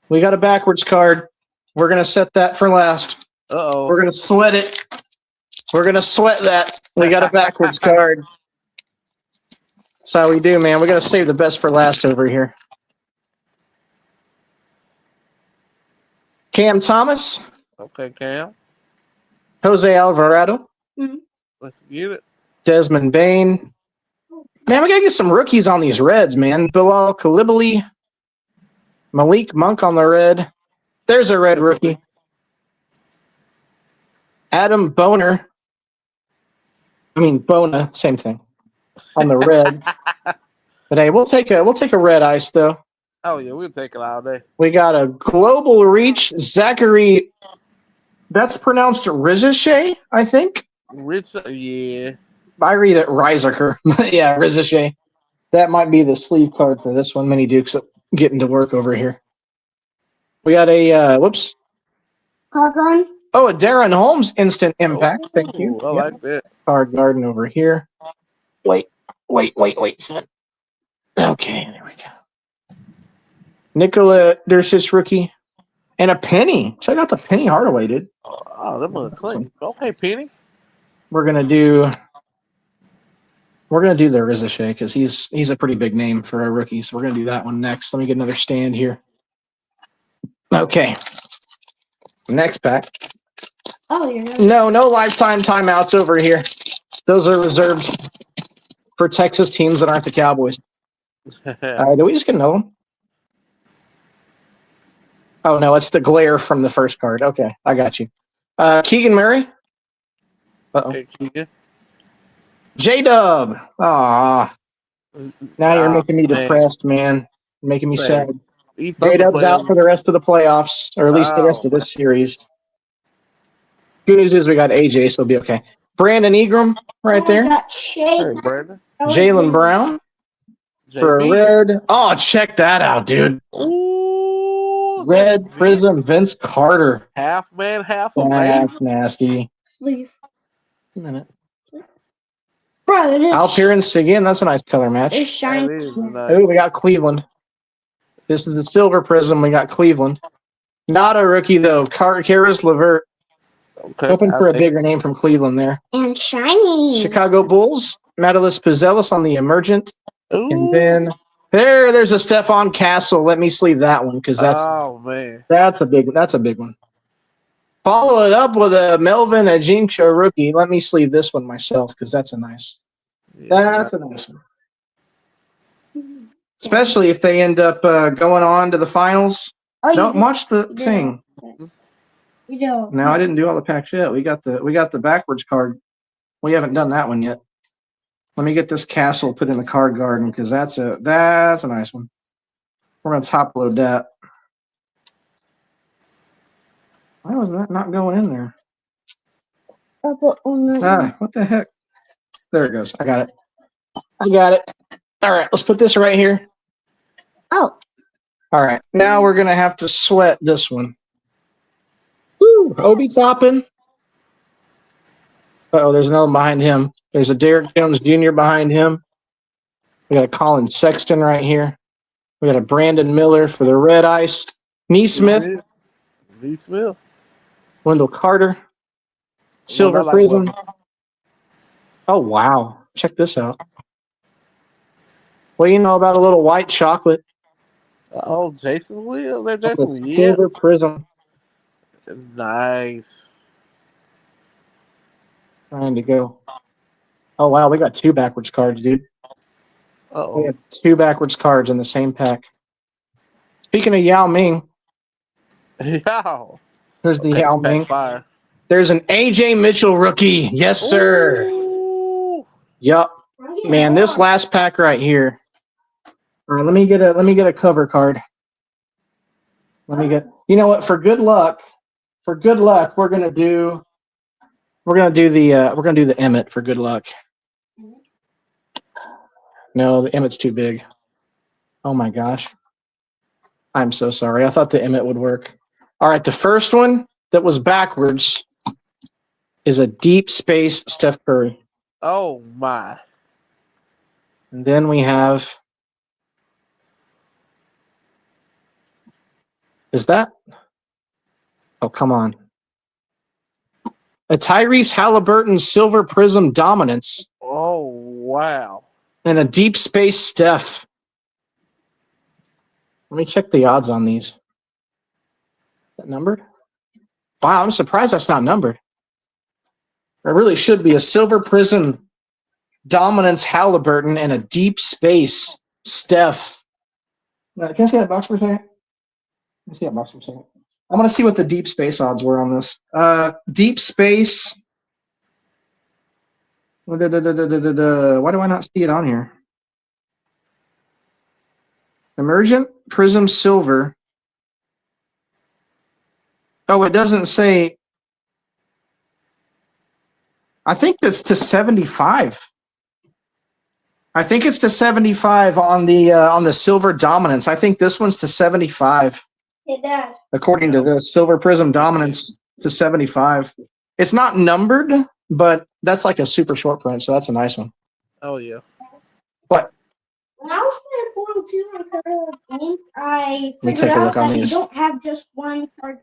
We got a backwards card. We're gonna set that for last. Uh-oh. We're gonna sweat it. We're gonna sweat that. We got a backwards card. That's how we do, man. We gotta save the best for last over here. Cam Thomas, Okay, Cam. Jose Alvarado, Let's get it. Desmond Bain. Man, we gotta get some rookies on these reds, man. Bilal Coulibaly, Malik Monk on the red. There's a red rookie. Adam Bona, same thing. On the red. But hey, we'll take a red ice though. Oh yeah, we'll take it all day. We got a global reach, Zachary. That's pronounced Rizichet, I think. Rich, yeah. I read it Rizaker. Yeah, Rizichet. That might be the sleeve card for this one. Mini Duke's getting to work over here. We got a Coggon. a Darren Holmes instant impact. Thank you. I Yep. like that. Card garden over here. Wait, son. Okay, there we go. Nikola Dursic rookie. And a Penny. Check out the Penny Hardaway, dude. Oh, that was clean. Okay, Penny. We're gonna do the Rizichet because he's a pretty big name for a rookie. So we're gonna do that one next. Let me get another stand here. Okay. Next pack. Oh, you're not. No lifetime timeouts over here. Those are reserved for Texas teams that aren't the Cowboys. Did we just get another one? Oh, no, it's the glare from the first card. Okay, I got you. Keegan Murray. Uh-oh. Okay, Keegan. J-Dub. Aw. Now you're making me man. depressed, man. You're making me sad. He threw the J-Dub's out players. for the rest of the playoffs, or at least the rest of this series. Good news is we got AJ, so it'll be okay. Brandon Ingram right Oh, there. we got Shay. Hey, Brandon. Jalen Brown for a JB. red. Oh, check that out, dude. Ooh, Red that Prism Vince Carter. half man, half a man. That's nasty. Sleeve. A minute. Bro, it is. Alpirance again. That's a nice color match. It's shiny. That is nice. Oh, we got Cleveland. This is the Silver Prism. We got Cleveland. Not a rookie, though. Karis LeVert. Okay, Hoping I'll for a take bigger name from Cleveland there. And shiny. Chicago Bulls. Metalis Pizzellis on the Emergent. it. Ooh. And then there's a Stephon Castle. Let me sleeve that one because Oh man. that's a big one. Follow it up with a Melvin Ajincho rookie. Let me sleeve this one myself because that's a nice one. Especially if they end up going on to the finals. Oh, Don't you watch the do. thing. You do. No, I didn't do all the packs yet. We got the backwards card. We haven't done that one yet. Let me get this castle put in the card garden because that's a nice one. We're going to top load that. Why was that not going in there? What the heck? There it goes. I got it. All right, let's put this right here. Oh. All right, now we're going to have to sweat this one. Woo! Obi Toppin. Uh-oh, there's another one behind him. There's a Derek Jones Jr. behind him. We got a Colin Sexton right here. We got a Brandon Miller for the Red Ice. Neesmith. Neesmith. Wendell Carter. Silver Prism. Oh, wow. Check this out. What do you know about a little white chocolate? Oh, Jason Williams. Silver Prism. Nice. Trying to go. Oh, wow. We got 2 backwards cards, dude. Uh-oh. We have 2 backwards cards in the same pack. Speaking of Yao Ming. Yao. There's the Yao Ming. Fire. There's an AJ Mitchell rookie. Yes, sir. Ooh. Yup. Man, this last pack right here. All right, let me get a cover card. You know what? For good luck, we're gonna do the Emmett for good luck. No, the Emmett's too big. Oh my gosh. I'm so sorry. I thought the Emmett would work. All right, the first one that was backwards is a deep space Steph Curry. Oh my. And then we have. Is that? Oh, come on. A Tyrese Halliburton Silver Prism Dominance. Oh, wow. And a deep space Steph. Let me check the odds on these. Is that numbered? Wow, I'm surprised that's not numbered. There really should be a Silver Prism Dominance Halliburton and a deep space Steph. Can I see that box for a second? Let me see that box for a second. I'm going to see what the deep space odds were on this. Deep space. Why do I not see it on here? Emergent Prism Silver. Oh, it doesn't say. I think that's to 75. I think it's to 75 on the Silver Dominance. I think this one's to 75. Hey, Dad. According to this, Silver Prism Dominance to 75. It's not numbered, but that's like a super short print, so that's a nice one. Oh, yeah. What? When I was playing 4-2 on the game, I Let me figured take a out look on that you these. don't have just one card.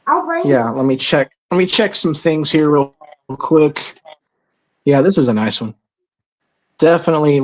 I'll bring Yeah, let me check some things here real quick. Yeah, this is a nice one. Definitely.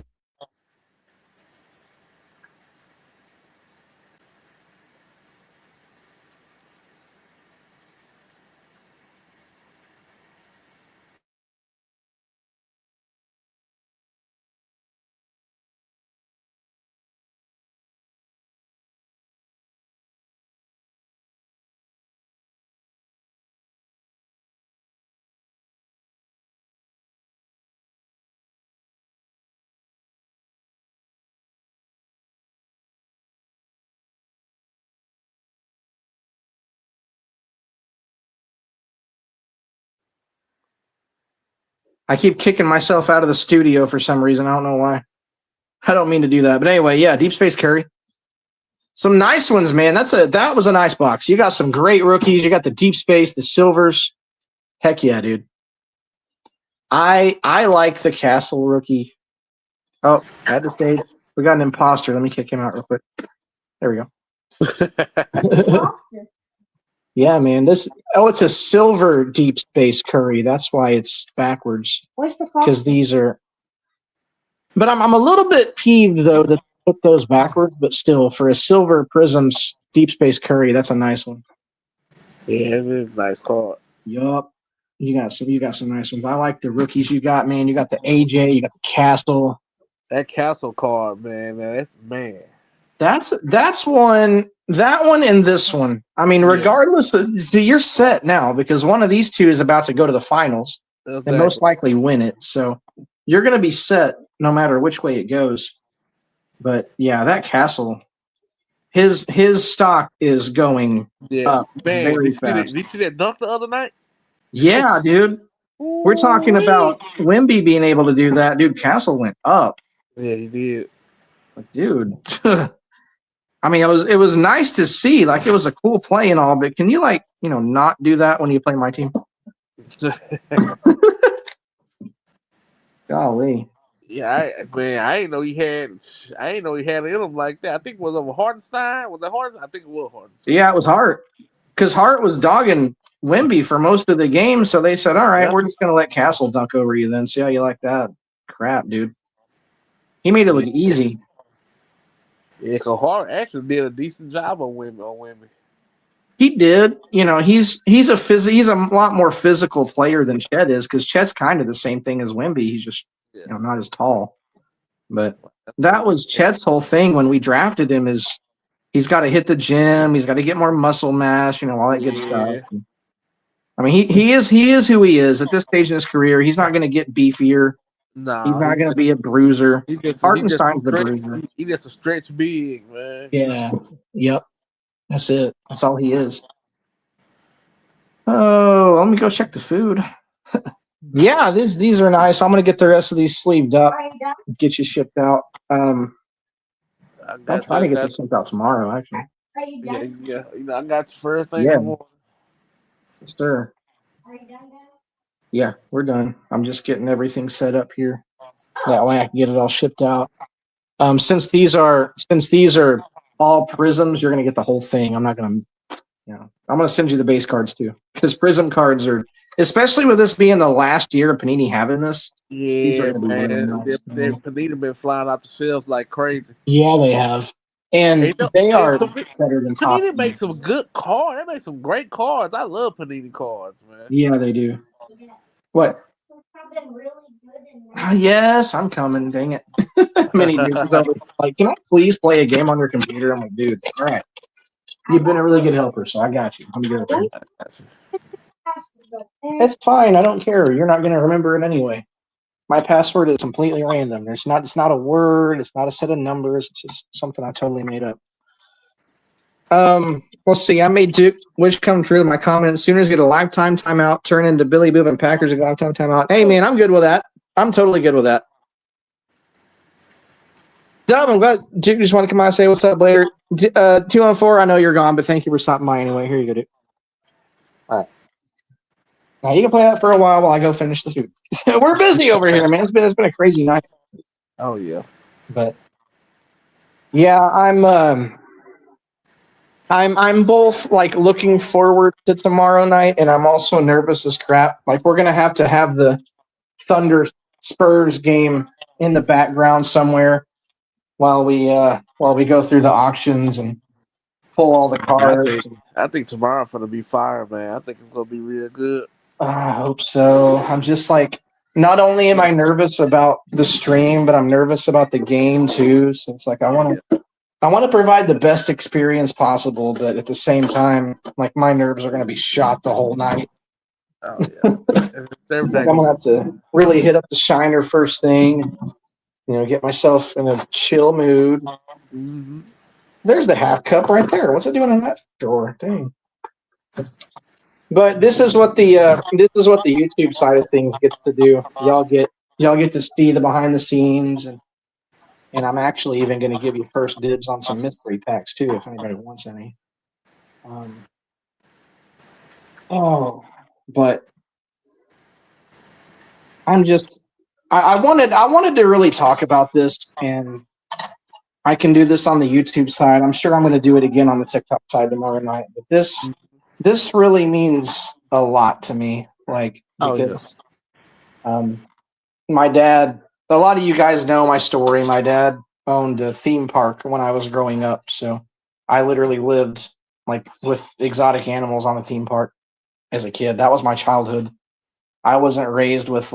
I keep kicking myself out of the studio for some reason. I don't know why. I don't mean to do that. But anyway, yeah, Deep Space Curry. Some nice ones, man. That was a nice box. You got some great rookies. You got the Deep Space, the Silvers. Heck yeah, dude. I like the Castle rookie. Oh, at the stage. We got an imposter. Let me kick him out real quick. There we go. Yeah, man. It's a silver Deep Space Curry. That's why it's backwards. Where's the cost? Because these are. But I'm a little bit peeved though that they put those backwards. But still, for a Silver Prisms Deep Space Curry, that's a nice one. Yeah, it's a nice card. Yup. You got some nice ones. I like the rookies you got, man. You got the AJ, you got the Castle. That Castle card, man. That's one. That one and this one. I mean, regardless, so you're set now because one of these two is about to go to the finals and most likely win it. So you're going to be set no matter which way it goes. But yeah, that Castle, his stock is going up man. very fast. Did you see that dunk the other night? Yeah, dude. We're talking about Wemby being able to do that. Dude, Castle went up. Yeah, he did. Like, dude. I mean, it was nice to see. Like, it was a cool play and all, but can you, like, not do that when you play my team? Golly. Yeah, I didn't know he had. I didn't know he had it in him like that. I think it was over Hardenstein. Was it Hardenstein? I think it was Hardenstein. Yeah, it was Hart. Because Hart was dogging Wemby for most of the game, so they said, all right, we're just going to let Castle dunk over you then. See how you like that? Crap, dude. He made it look easy. Yeah, because Hart actually did a decent job on Wemby. He did. He's a lot more physical player than Chet is, because Chet's kind of the same thing as Wemby. He's just not as tall. But that was Chet's whole thing when we drafted him, is he's got to hit the gym, he's got to get more muscle mass, all that good stuff. I mean, he is who he is at this stage in his career. He's not going to get beefier. Nah, he's not going to be a bruiser. Hartenstein's the bruiser. He just a stretch big, man. Yeah. Yep. That's it. That's all he is. Oh, let me go check the food. Yeah, these are nice. I'm going to get the rest of these sleeved up, get you shipped out. I'm trying to get this sent out tomorrow, actually. Yeah. I got you first thing in the morning. Yes, sir. Yeah, we're done. I'm just getting everything set up here. That way I can get it all shipped out. Since these are all prisms, you're going to get the whole thing. I'm not going to, I'm going to send you the base cards too, because prism cards are, especially with this being the last year of Panini having this. Yeah, man. Panini been flying off the shelves like crazy. Yeah, they have. And they are better than top. Panini makes some good cards. They make some great cards. I love Panini cards, man. Yeah, they do. What? Yes, I'm coming. Dang it. Many dudes are like, can I please play a game on your computer? I'm like, dude, all right. You've been a really good helper, so I got you. I'm good. It's fine. I don't care. You're not going to remember it anyway. My password is completely random. It's not a word. It's not a set of numbers. It's just something I totally made up. Let's see. I made Duke wish come true. My comments: Sooners get a lifetime timeout, turn into Billy Boob, and Packers get a lifetime timeout. Hey, man, I'm good with that. I'm totally good with that. Dub, I'm glad Duke just want to come out and say what's up later. 214, I know you're gone, but thank you for stopping by anyway. Here you go, Duke. All right. Now you can play that for a while I go finish the food. We're busy over here, man. It's been a crazy night. Oh yeah. But yeah, I'm both like looking forward to tomorrow night, and I'm also nervous as crap. Like, we're gonna have to have the Thunder Spurs game in the background somewhere while we go through the auctions and pull all the cards. I think tomorrow's gonna be fire, man. I think it's gonna be real good. I hope so. I'm just like, not only am I nervous about the stream, but I'm nervous about the game too. So it's like I want to provide the best experience possible, but at the same time, like, my nerves are going to be shot the whole night. Oh yeah. I'm gonna have to really hit up the Shiner first thing. Get myself in a chill mood. Mm-hmm. There's the half cup right there. What's it doing in that drawer? Dang. But this is what the YouTube side of things gets to do. Y'all get to see the behind the scenes, and I'm actually even going to give you first dibs on some mystery packs too, if anybody wants any. But I'm just I wanted to really talk about this, and I can do this on the YouTube side. I'm sure I'm going to do it again on the TikTok side tomorrow night. But this really means a lot to me, like, because my dad, a lot of you guys know my story. My dad owned a theme park when I was growing up, so I literally lived like with exotic animals on the theme park as a kid. That was my childhood. I wasn't raised with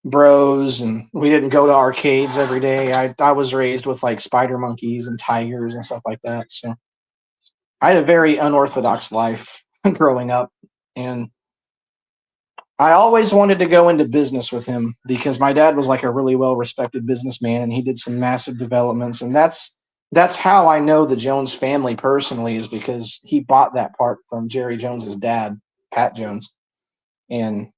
bros, and we didn't go to arcades every day. I was raised with like spider monkeys and tigers and stuff like that. So I had a very unorthodox life growing up, and I always wanted to go into business with him because my dad was like a really well-respected businessman, and he did some massive developments. And that's how I know the Jones family personally, is because he bought that part from Jerry Jones's dad, Pat Jones, and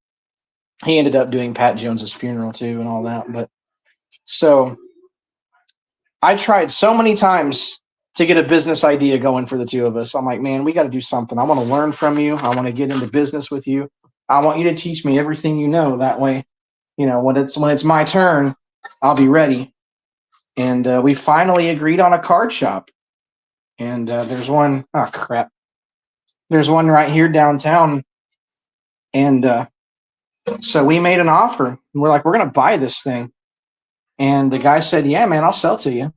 he ended up doing Pat Jones's funeral too and all that. But so I tried so many times to get a business idea going for the two of us. I'm like, man, we got to do something. I want to learn from you. I want to get into business with you. I want you to teach me everything you know. That way, when it's my turn, I'll be ready. And we finally agreed on a card shop. And there's one. Oh crap! There's one right here downtown. And so we made an offer. We're like, we're gonna buy this thing. And the guy said, yeah, man, I'll sell to you.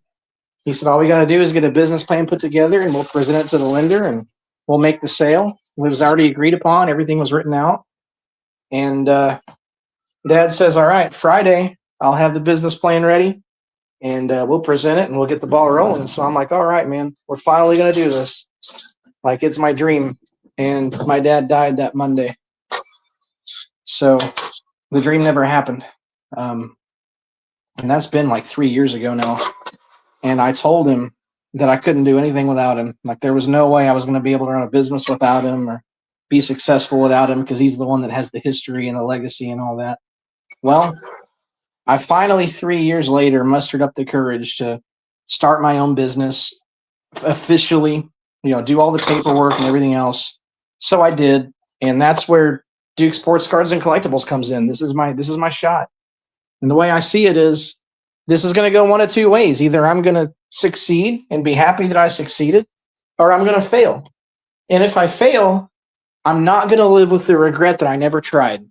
He said, all we got to do is get a business plan put together, and we'll present it to the lender, and we'll make the sale. It was already agreed upon. Everything was written out. And Dad says, all right, Friday, I'll have the business plan ready, and we'll present it, and we'll get the ball rolling. So I'm like, all right, man, we're finally going to do this. Like, it's my dream. And my dad died that Monday. So the dream never happened. And that's been like 3 years ago now. And I told him that I couldn't do anything without him. Like, there was no way I was going to be able to run a business without him or be successful without him, because he's the one that has the history and the legacy and all that. Well, I finally, 3 years later, mustered up the courage to start my own business officially, do all the paperwork and everything else. So I did. And that's where Duke Sports Cards and Collectibles comes in. This is my shot. And the way I see it is, this is going to go one of two ways. Either I'm going to succeed and be happy that I succeeded, or I'm going to fail. And if I fail, I'm not going to live with the regret that I never tried.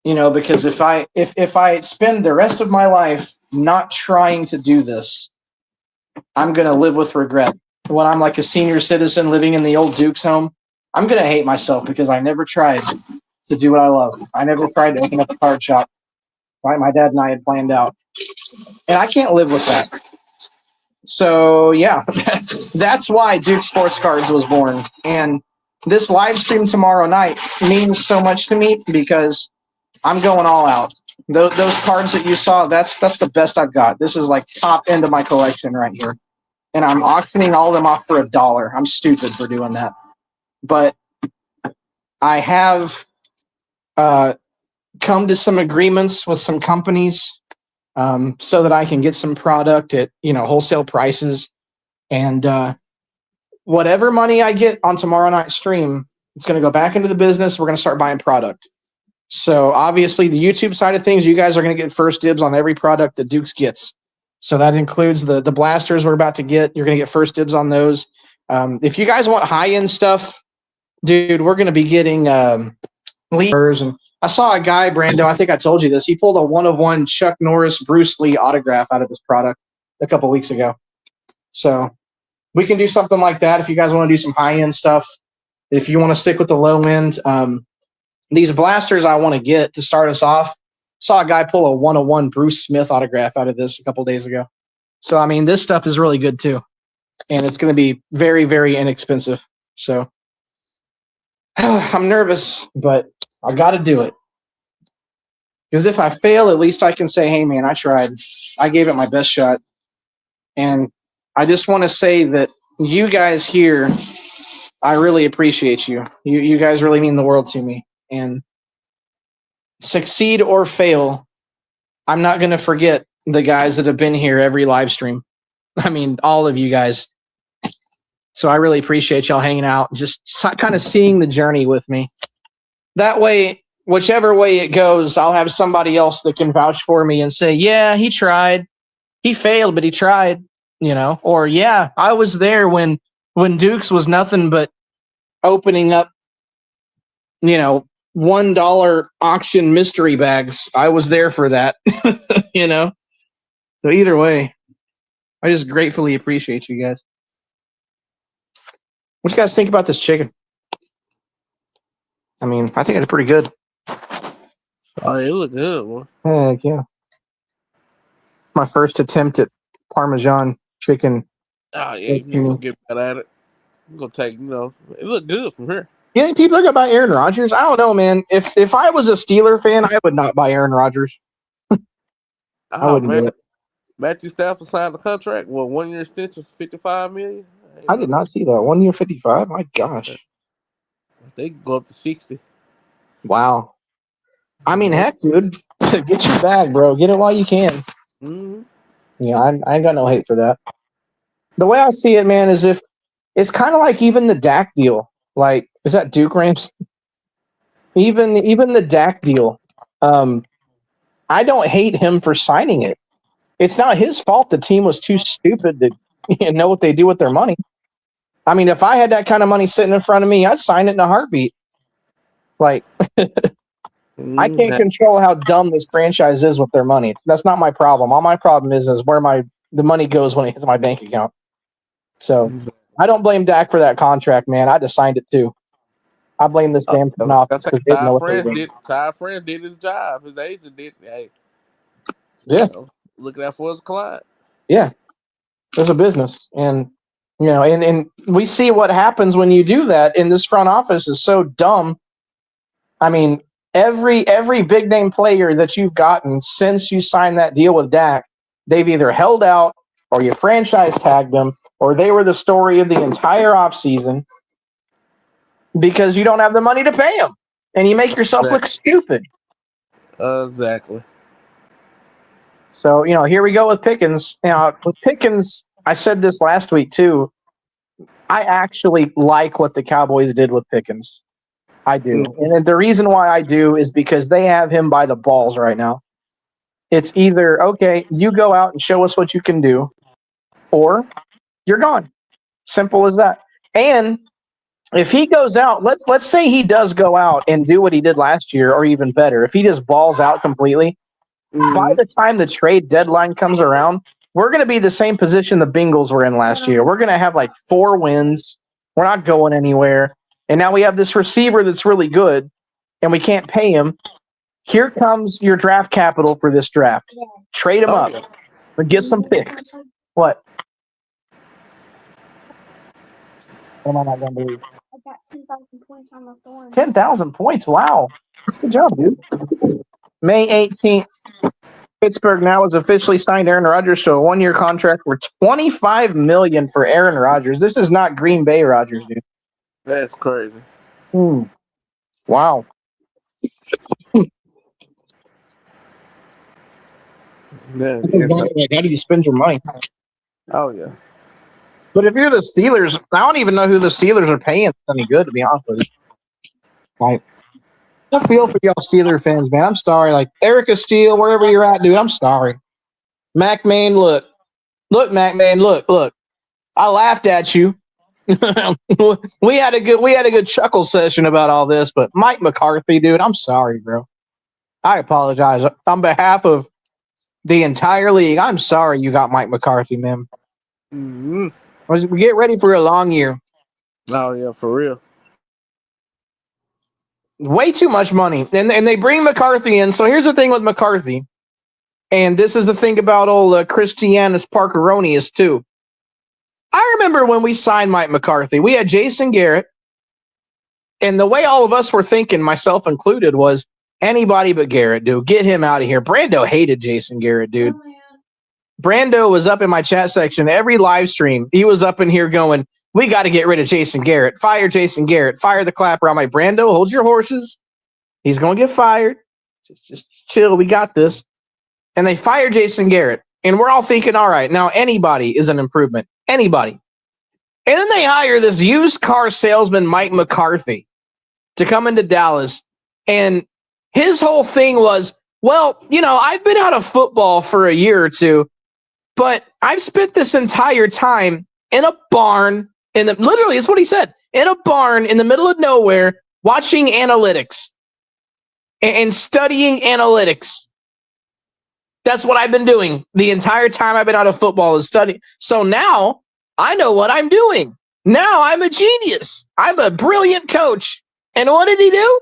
Because if I spend the rest of my life not trying to do this, I'm going to live with regret. When I'm like a senior citizen living in the old Duke's home, I'm going to hate myself because I never tried to do what I love. I never tried to open up a card shop. Right, my dad and I had planned out, and I can't live with that. So yeah, that's why Duke Sports Cards was born. And this live stream tomorrow night means so much to me because I'm going all out. Those cards that you saw, that's the best I've got. This is like top end of my collection right here, and I'm auctioning all of them off for $1. I'm stupid for doing that, but I have come to some agreements with some companies so that I can get some product at wholesale prices, and whatever money I get on tomorrow night's stream, it's going to go back into the business. We're going to start buying product. So obviously the YouTube side of things, you guys are going to get first dibs on every product that Dukes gets. So that includes the blasters we're about to get. You're going to get first dibs on those. If you guys want high-end stuff, dude, we're going to be getting leaders. And I saw a guy, Brando, I think I told you this. He pulled a 1-of-1 Chuck Norris, Bruce Lee autograph out of his product a couple weeks ago. So we can do something like that if you guys want to do some high-end stuff. If you want to stick with the low end, these blasters I want to get to start us off. Saw a guy pull a 1-of-1 Bruce Smith autograph out of this a couple days ago. So, I mean, this stuff is really good too. And it's going to be very, very inexpensive. So I'm nervous, but I got to do it. Because if I fail, at least I can say, hey, man, I tried. I gave it my best shot. And I just want to say that you guys here, I really appreciate you. You guys really mean the world to me. And succeed or fail, I'm not going to forget the guys that have been here every live stream. I mean, all of you guys. So I really appreciate y'all hanging out, just kind of seeing the journey with me. That way, whichever way it goes, I'll have somebody else that can vouch for me and say, yeah, he tried. He failed, but he tried, Or, yeah, I was there when Dukes was nothing but opening up, $1 auction mystery bags. I was there for that, So either way, I just gratefully appreciate you guys. What do you guys think about this chicken? I mean, I think it's pretty good. Oh, it look good, man. Heck yeah. My first attempt at Parmesan chicken. Oh, yeah, you're going to get better at it. I'm going to take, it look good from here. You think people are gonna buy Aaron Rodgers? I don't know, man. If I was a Steeler fan, I would not buy Aaron Rodgers. I Oh wouldn't do man, it. Matthew Stafford signed a contract. Well, 1 year extension, $55 million. You I did not see that. 1 year 55. My gosh. They can go up to 60. Wow. I mean, heck, dude, get your bag, bro. Get it while you can. Mm-hmm. Yeah, I ain't got no hate for that. The way I see it, man, is if it's kind of like even the Dak deal. Like, is that Duke Rams? Even the Dak deal. I don't hate him for signing it. It's not his fault the team was too stupid to know what they do with their money. I mean, if I had that kind of money sitting in front of me, I'd sign it in a heartbeat. Like, I can't control how dumb this franchise is with their money. That's not my problem. All my problem is where the money goes when it hits my bank account. So I don't blame Dak for that contract, man. I just signed it too. I blame this damn front office because they didn't know what they were doing. Ty France did his job. His agent did. Hey, Yeah, looking out for his client. yeah, it's a business, and and we see what happens when you do that. And this front office is so dumb. I mean, every big name player that you've gotten since you signed that deal with Dak, they've either held out or you franchise tagged them, or they were the story of the entire offseason because you don't have the money to pay them, and you make yourself look stupid. Exactly. So, here we go with Pickens. Now, with Pickens, I said this last week too. I actually like what the Cowboys did with Pickens. I do. And the reason why I do is because they have him by the balls right now. It's either, okay, you go out and show us what you can do, or you're gone. Simple as that. And if he goes out, let's say he does go out and do what he did last year, or even better, if he just balls out completely, by the time the trade deadline comes around, we're going to be the same position the Bengals were in last year. We're going to have like 4 wins. We're not going anywhere. And now we have this receiver that's really good, and we can't pay him. Here comes your draft capital for this draft. Trade him up and get some picks. What? What am I not going to believe? I got 10,000 points on the thorn. 10,000 points. Wow. Good job, dude. May 18th. Pittsburgh now has officially signed Aaron Rodgers to a 1-year contract for $25 million for Aaron Rodgers. This is not Green Bay Rodgers, dude. That's crazy. Wow. How do you spend your money? Oh yeah. But if you're the Steelers, I don't even know who the Steelers are paying any good, to be honest with you. Like, I feel for y'all Steeler fans, man. I'm sorry. Like, Erica Steele, wherever you're at, dude, I'm sorry. Mac Main, look, Mac Main, look. I laughed at you. we had a good chuckle session about all this, but Mike McCarthy, dude, I'm sorry, bro. I apologize on behalf of the entire league. I'm sorry you got Mike McCarthy, man. Mm-hmm. We get ready for a long year. Oh yeah, for real. Way too much money, and they bring McCarthy in. So here's the thing with McCarthy, and this is the thing about old Christianus Parkeronius too. I remember when we signed Mike McCarthy, we had Jason Garrett, and the way all of us were thinking, myself included, was anybody but Garrett, dude. Get him out of here. Brando hated Jason Garrett, dude. Brando was up in my chat section every live stream. He was up in here going, we got to get rid of Jason Garrett. Fire Jason Garrett. Fire the clapper. I'm like, Brando, hold your horses. He's going to get fired. Just chill. We got this. And they fired Jason Garrett. And we're all thinking, all right, now anybody is an improvement. Anybody. And then they hire this used car salesman, Mike McCarthy, to come into Dallas. And his whole thing was, well, I've been out of football for a year or two, but I've spent this entire time in a barn, literally, it's what he said, in a barn in the middle of nowhere, watching analytics and studying analytics. That's what I've been doing the entire time I've been out of football, is studying. So now I know what I'm doing. Now I'm a genius. I'm a brilliant coach. And what did he do?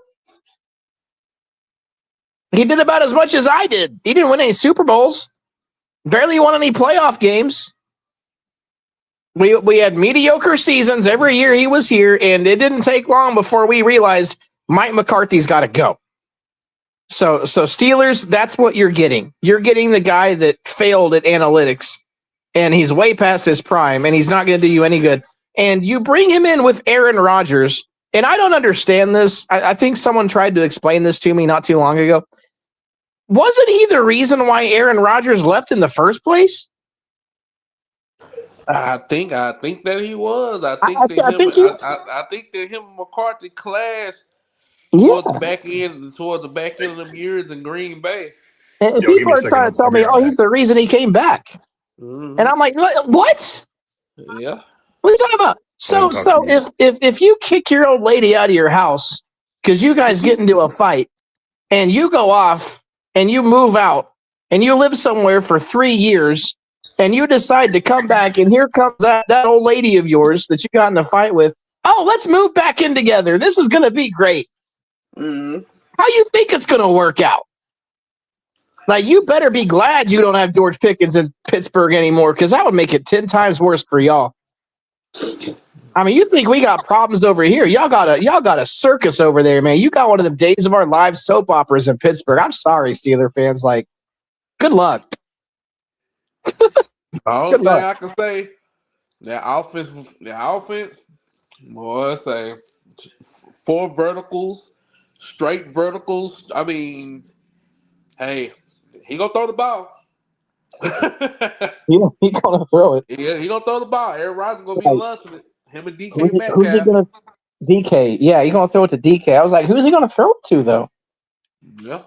He did about as much as I did. He didn't win any Super Bowls. Barely won any playoff games. We had mediocre seasons every year he was here, and it didn't take long before we realized Mike McCarthy's got to go. So Steelers, that's what you're getting. You're getting the guy that failed at analytics, and he's way past his prime, and he's not going to do you any good. And you bring him in with Aaron Rodgers, and I don't understand this. I think someone tried to explain this to me not too long ago. Wasn't he the reason why Aaron Rodgers left in the first place? I think that he was. I think that him and McCarthy clashed towards the back end of them years in Green Bay. And people are trying to tell me, he's the reason he came back. Mm-hmm. And I'm like, what? Yeah. What are you talking about? So if you kick your old lady out of your house because you guys get into a fight and you go off and you move out and you live somewhere for 3 years and you decide to come back and here comes that old lady of yours that you got in a fight with, let's move back in together. This is going to be great. Mm-hmm. How you think it's going to work out? Like, you better be glad you don't have George Pickens in Pittsburgh anymore because that would make it 10 times worse for y'all. I mean, you think we got problems over here? Y'all got a circus over there, man. You got one of the Days of Our Lives soap operas in Pittsburgh. I'm sorry, Steeler fans. Like, good luck. The only thing I can say, the offense, boy, I say 4 verticals, straight verticals. I mean, hey, he gonna throw the ball. He gonna throw it. Yeah, he gonna throw the ball. Aaron Rodgers gonna be launching it. Him and DK Metcalf. Who's he gonna? DK, yeah, he's gonna throw it to DK. I was like, who's he gonna throw it to though? Yeah.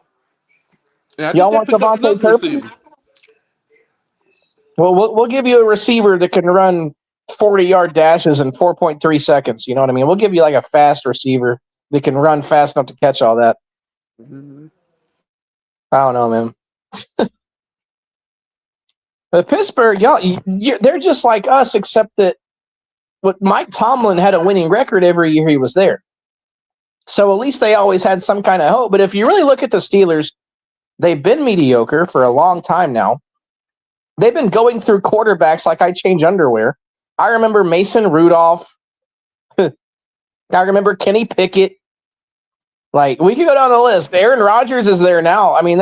Y'all want Devontae Turpin? Well, we'll give you a receiver that can run 40-yard dashes in 4.3 seconds. You know what I mean? We'll give you like a fast receiver that can run fast enough to catch all that. Mm-hmm. I don't know, man. But Pittsburgh, they're just like us, except that Mike Tomlin had a winning record every year he was there. So at least they always had some kind of hope. But if you really look at the Steelers, they've been mediocre for a long time now. They've been going through quarterbacks like I change underwear. I remember Mason Rudolph. I remember Kenny Pickett. Like, we could go down the list. Aaron Rodgers is there now. I mean,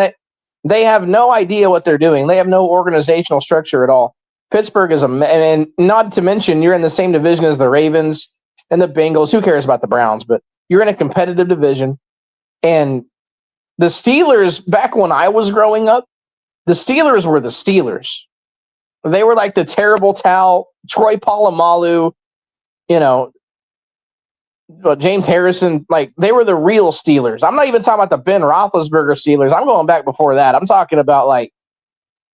they have no idea what they're doing. They have no organizational structure at all. Pittsburgh is and not to mention you're in the same division as the Ravens and the Bengals. Who cares about the Browns? But you're in a competitive division. And the Steelers, back when I was growing up, the Steelers were the Steelers. They were like the terrible Troy Polamalu, James Harrison. Like, they were the real Steelers. I'm not even talking about the Ben Roethlisberger Steelers. I'm going back before that. I'm talking about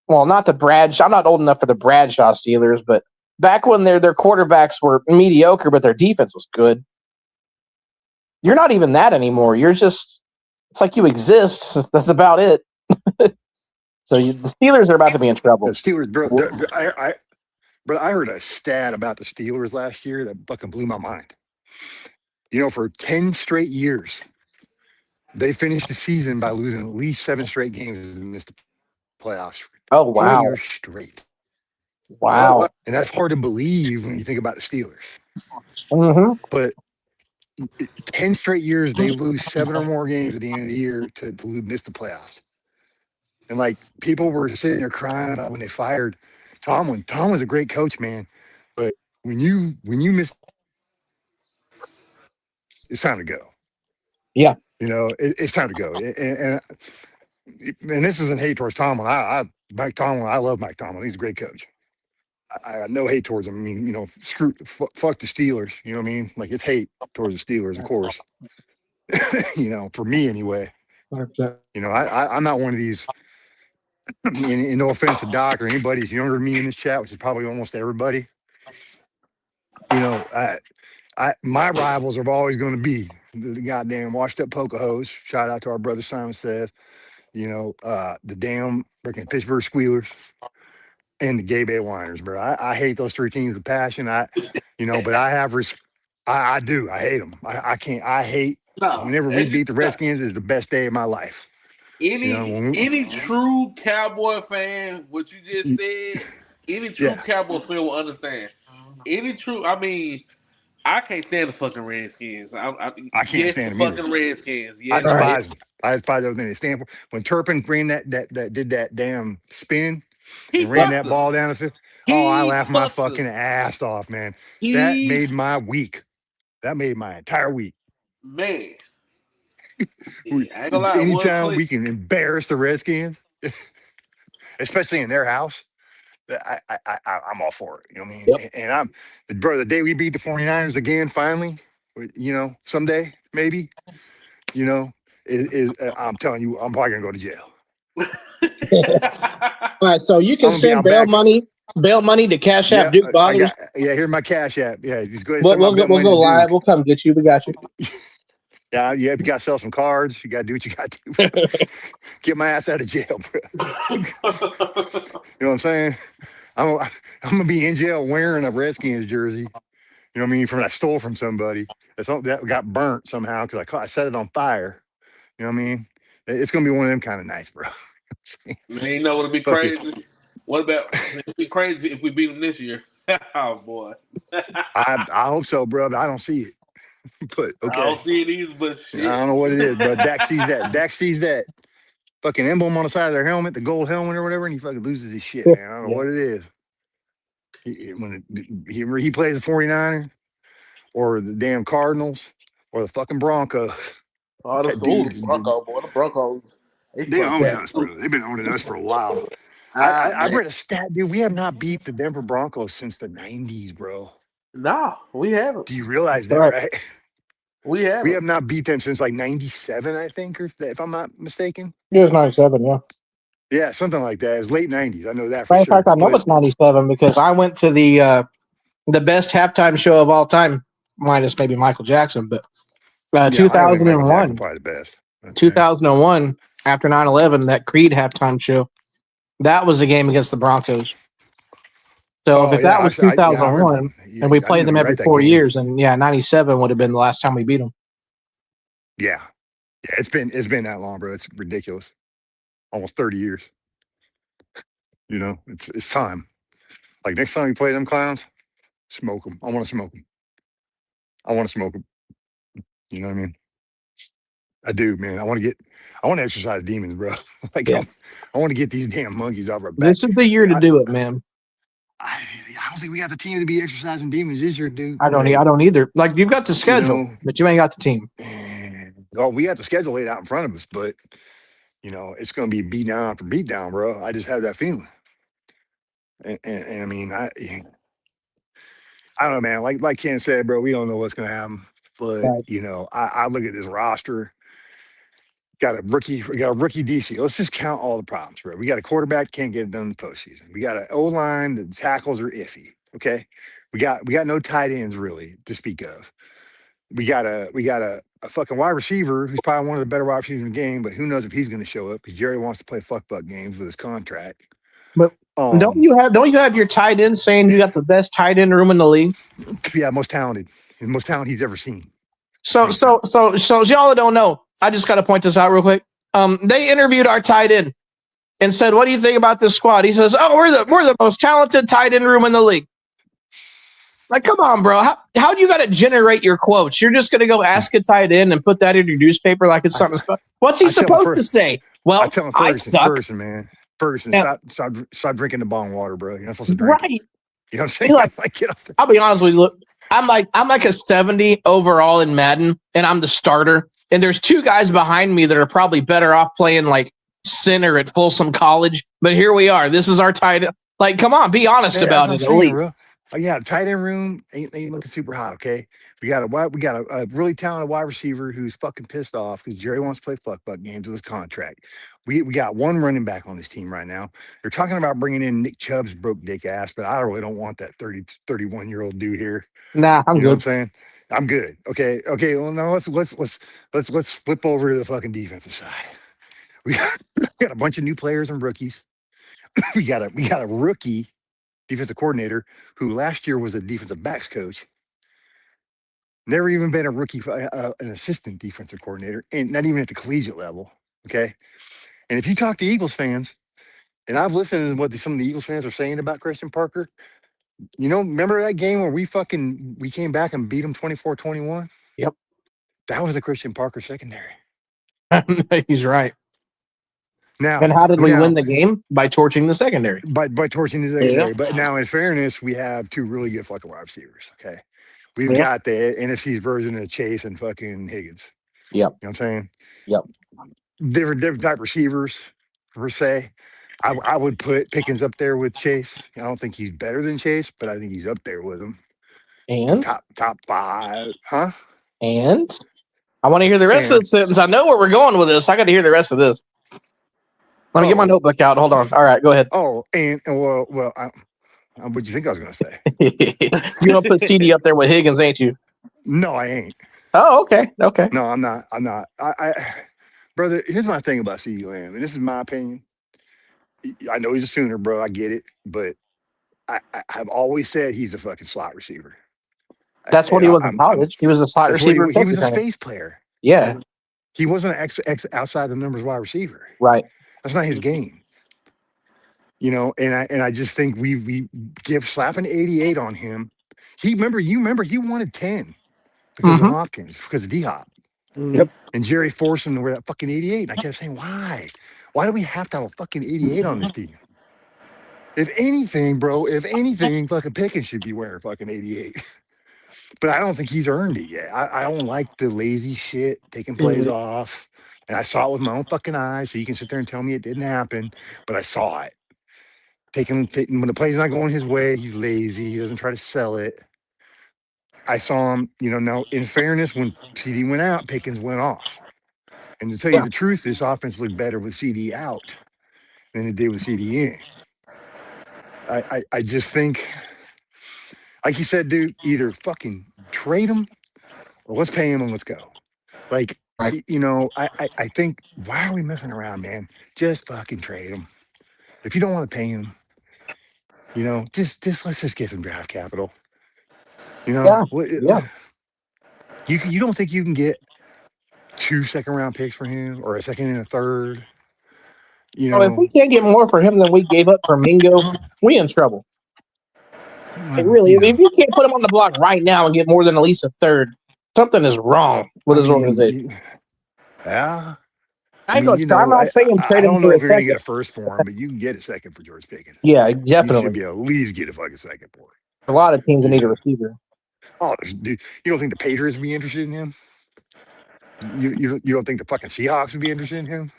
not the Bradshaw. I'm not old enough for the Bradshaw Steelers, but back when their quarterbacks were mediocre, but their defense was good. You're not even that anymore. You're just, it's like you exist. That's about it. So the Steelers are about to be in trouble. The Steelers, bro. I heard a stat about the Steelers last year that fucking blew my mind. For 10 straight years, they finished the season by losing at least 7 straight games and missed the playoffs. Oh, wow. 10 years straight. Wow. And that's hard to believe when you think about the Steelers. Mm-hmm. But 10 straight years, they lose 7 or more games at the end of the year to miss the playoffs. And people were sitting there crying about when they fired Tomlin. Tomlin's a great coach, man. But when you miss, it's time to go. Yeah. It's time to go. And this isn't hate towards Tomlin. Mike Tomlin, I love Mike Tomlin. He's a great coach. I got no hate towards him. I mean, fuck the Steelers. You know what I mean? Like, it's hate towards the Steelers, of course. For me anyway. Okay. I'm not one of these. And no offense to Doc or anybody who's younger than me in this chat, which is probably almost everybody. My rivals are always going to be the goddamn washed up Pocahontas. Shout out to our brother Simon says. The damn freaking Pittsburgh Squealers and the Gay Bay Whiners, bro. I hate those 3 teams with passion. But I have I do. I hate them. I can't. I hate whenever we beat the Redskins is the best day of my life. Any true Cowboy fan, what you just said, any true Cowboy fan will understand. any true. I mean, I can't stand the fucking Redskins. I can't yes, stand the them either. fucking Redskins. I Yes, despise them. I despise everything they stand for. When Turpin ran that did that damn spin he and ran fucked that us. ball down the field, I He laughed my fucked us. fucking ass off, man. That He made my week. That made my entire week. man. Yeah, I ain't gonna lie. It was Anytime clean. we can embarrass the Redskins, especially in their house, I'm all for it. You know what I mean? Yep. And I'm, bro, the day we beat the 49ers again, finally, someday, maybe, I'm telling you, I'm probably going to go to jail. All right, so you I'm can going to be send out back. bail money to Cash App Yeah, Duke Ballers. here's my Cash App. Yeah, just go ahead and We'll send my bill go money to live. Duke. We'll come get you. We got you. Yeah, if you got to sell some cards, you got to do what you got to do. Get my ass out of jail, bro. You know what I'm saying? I'm gonna be in jail wearing a Redskins jersey. You know what I mean? From I stole from somebody. That got burnt somehow because I set it on fire. You know what I mean? It's gonna be one of them kind of nights, bro. Man, you know what'd be Fuck it. crazy? What about it'd be crazy if we beat them this year? Oh boy. I hope so, bro. But I don't see it. But I okay, don't see it either, but shit. I don't know what it is, but Dak sees that. Dak sees that fucking emblem on the side of their helmet, the gold helmet or whatever, and he fucking loses his shit, man. I don't know what it is. When he plays the 49er or the damn Cardinals or the fucking Broncos. Oh, That dude the Broncos, boy. The Broncos. they own us, bro. They've been owning us for a while. I've read a stat, dude. We have not beat the Denver Broncos since the 90s, bro. No, we haven't. Do you realize that, right? We haven't. We have not beat them since like 97, I think, or if I'm not mistaken. It was 97, yeah. Yeah, something like that. It was late 90s. I know that for In sure. fact, I know it's 97 because I went to the best halftime show of all time, minus maybe Michael Jackson, but 2001. Probably the best. 2001, after 9/11, that Creed halftime show, that was a game against the Broncos. So if that was 2001, and we played them every 4 years, and 97 would have been the last time we beat them. Yeah, it's been that long, bro. It's ridiculous. Almost 30 years. You know, it's time. Like next time you play them clowns, smoke them. I want to smoke them. You know what I mean? I do, man. I want to exercise demons, bro. Like I want to get these damn monkeys off our back. This is the year to do it, man. I don't think we got the team to be exercising demons this year, dude. I don't either. Like you've got the schedule, but you ain't got the team. Well, we got the schedule laid out in front of us, but it's going to be beat down after beat down, bro. I just have that feeling. And I mean, I don't know, man. Like Ken said, bro, we don't know what's going to happen. But I look at this roster. We got a rookie DC. Let's just count all the problems, bro. We got a quarterback can't get it done in the postseason. We got an O line. The tackles are iffy. Okay, we got no tight ends really to speak of. We got a fucking wide receiver who's probably one of the better wide receivers in the game, but who knows if he's going to show up because Jerry wants to play fuck games with his contract. But don't you have your tight end saying you got the best tight end room in the league? Yeah, most talented he's ever seen. So y'all don't know. I just got to point this out real quick. They interviewed our tight end and said, "What do you think about this squad?" He says, "Oh, we're the most talented tight end room in the league." Like, come on, bro. How do you got to generate your quotes? You're just going to go ask a tight end and put that in your newspaper like it's something special. What's he supposed to say? Well, I tell him Ferguson, man. Ferguson, stop drinking the bong water, bro. You're not supposed to drink. Right. You know what I'm saying? Like, get off there. I'll be honest with you. Look, I'm like a 70 overall in Madden, and I'm the starter. And there's two guys behind me that are probably better off playing like center at Folsom College. But here we are. This is our tight end. Like, come on, be honest about it at least. Bro. Oh, yeah, tight end room ain't looking super hot. Okay, we got a really talented wide receiver who's fucking pissed off because Jerry wants to play fuck games with his contract. We got one running back on this team right now. They're talking about bringing in Nick Chubb's broke dick ass, but I really don't want that 31-year-old dude here. Nah, I'm good. You know what I'm saying? I'm good. Okay. Well, now let's flip over to the fucking defensive side. We got a bunch of new players and rookies. we got a rookie defensive coordinator who last year was a defensive backs coach. Never even been a rookie, an assistant defensive coordinator, and not even at the collegiate level. Okay. And if you talk to Eagles fans, and I've listened to what some of the Eagles fans are saying about Christian Parker, Remember that game where we came back and beat them 24-21? Yep. That was the Christian Parker secondary. He's right. Now, and how did we win the game? By torching the secondary. By torching the secondary. But now, in fairness, we have two really good fucking wide receivers. Okay, we've got the NFC's version of Chase and fucking Higgins. Yep. You know what I'm saying? Yep. Different type receivers per se. I would put Pickens up there with Chase. I don't think he's better than Chase, but I think he's up there with him. And top 5, huh? And I want to hear the rest of the sentence. I know where we're going with this. I got to hear the rest of this. Let me get my notebook out. Hold on. All right, go ahead. Oh, and well, what do you think I was going to say? You don't put CD up there with Higgins, ain't you? No, I ain't. Oh, okay. Okay. No, I'm not. Brother, here's my thing about CD Lamb, and this is my opinion. I know he's a Sooner, bro. I get it, but I've always said he's a fucking slot receiver. That's what he was in college. He was a slot receiver. He was a space player. Yeah. He wasn't an ex outside the numbers wide receiver. Right. That's not his game. And I just think we give slapping 88 on him. You remember he wanted 10 because of Hopkins, because of D-Hop. Yep. And Jerry forced him to wear that fucking 88. And I kept saying, why? Why do we have to have a fucking 88 on this team? If anything, fucking Pickens should be wearing fucking 88. But I don't think he's earned it yet. I don't like the lazy shit, taking plays off. And I saw it with my own fucking eyes, so you can sit there and tell me it didn't happen, but I saw it. Taking when the play's not going his way, he's lazy. He doesn't try to sell it. I saw him, now in fairness, when CD went out, Pickens went off. And to tell you the truth, this offense looked better with CD out than it did with CD in. I just think, like you said, dude, either fucking trade him or let's pay him and let's go. Like, I think, why are we messing around, man? Just fucking trade him. If you don't want to pay him, just let's just get some draft capital. You don't think you can get 2 second-round picks for him or a second and a third? If we can't get more for him than we gave up for Mingo, we in trouble. Really, if you can't put him on the block right now and get more than at least a third, something is wrong with his organization. Yeah. I'm not saying trade him. I don't know if you're going to get a first for him, but you can get a second for George Pickens. Yeah, definitely. You should be able to at least get a fucking second for him. A lot of teams need a receiver. Oh, dude, you don't think the Patriots would be interested in him? You don't think the fucking Seahawks would be interested in him?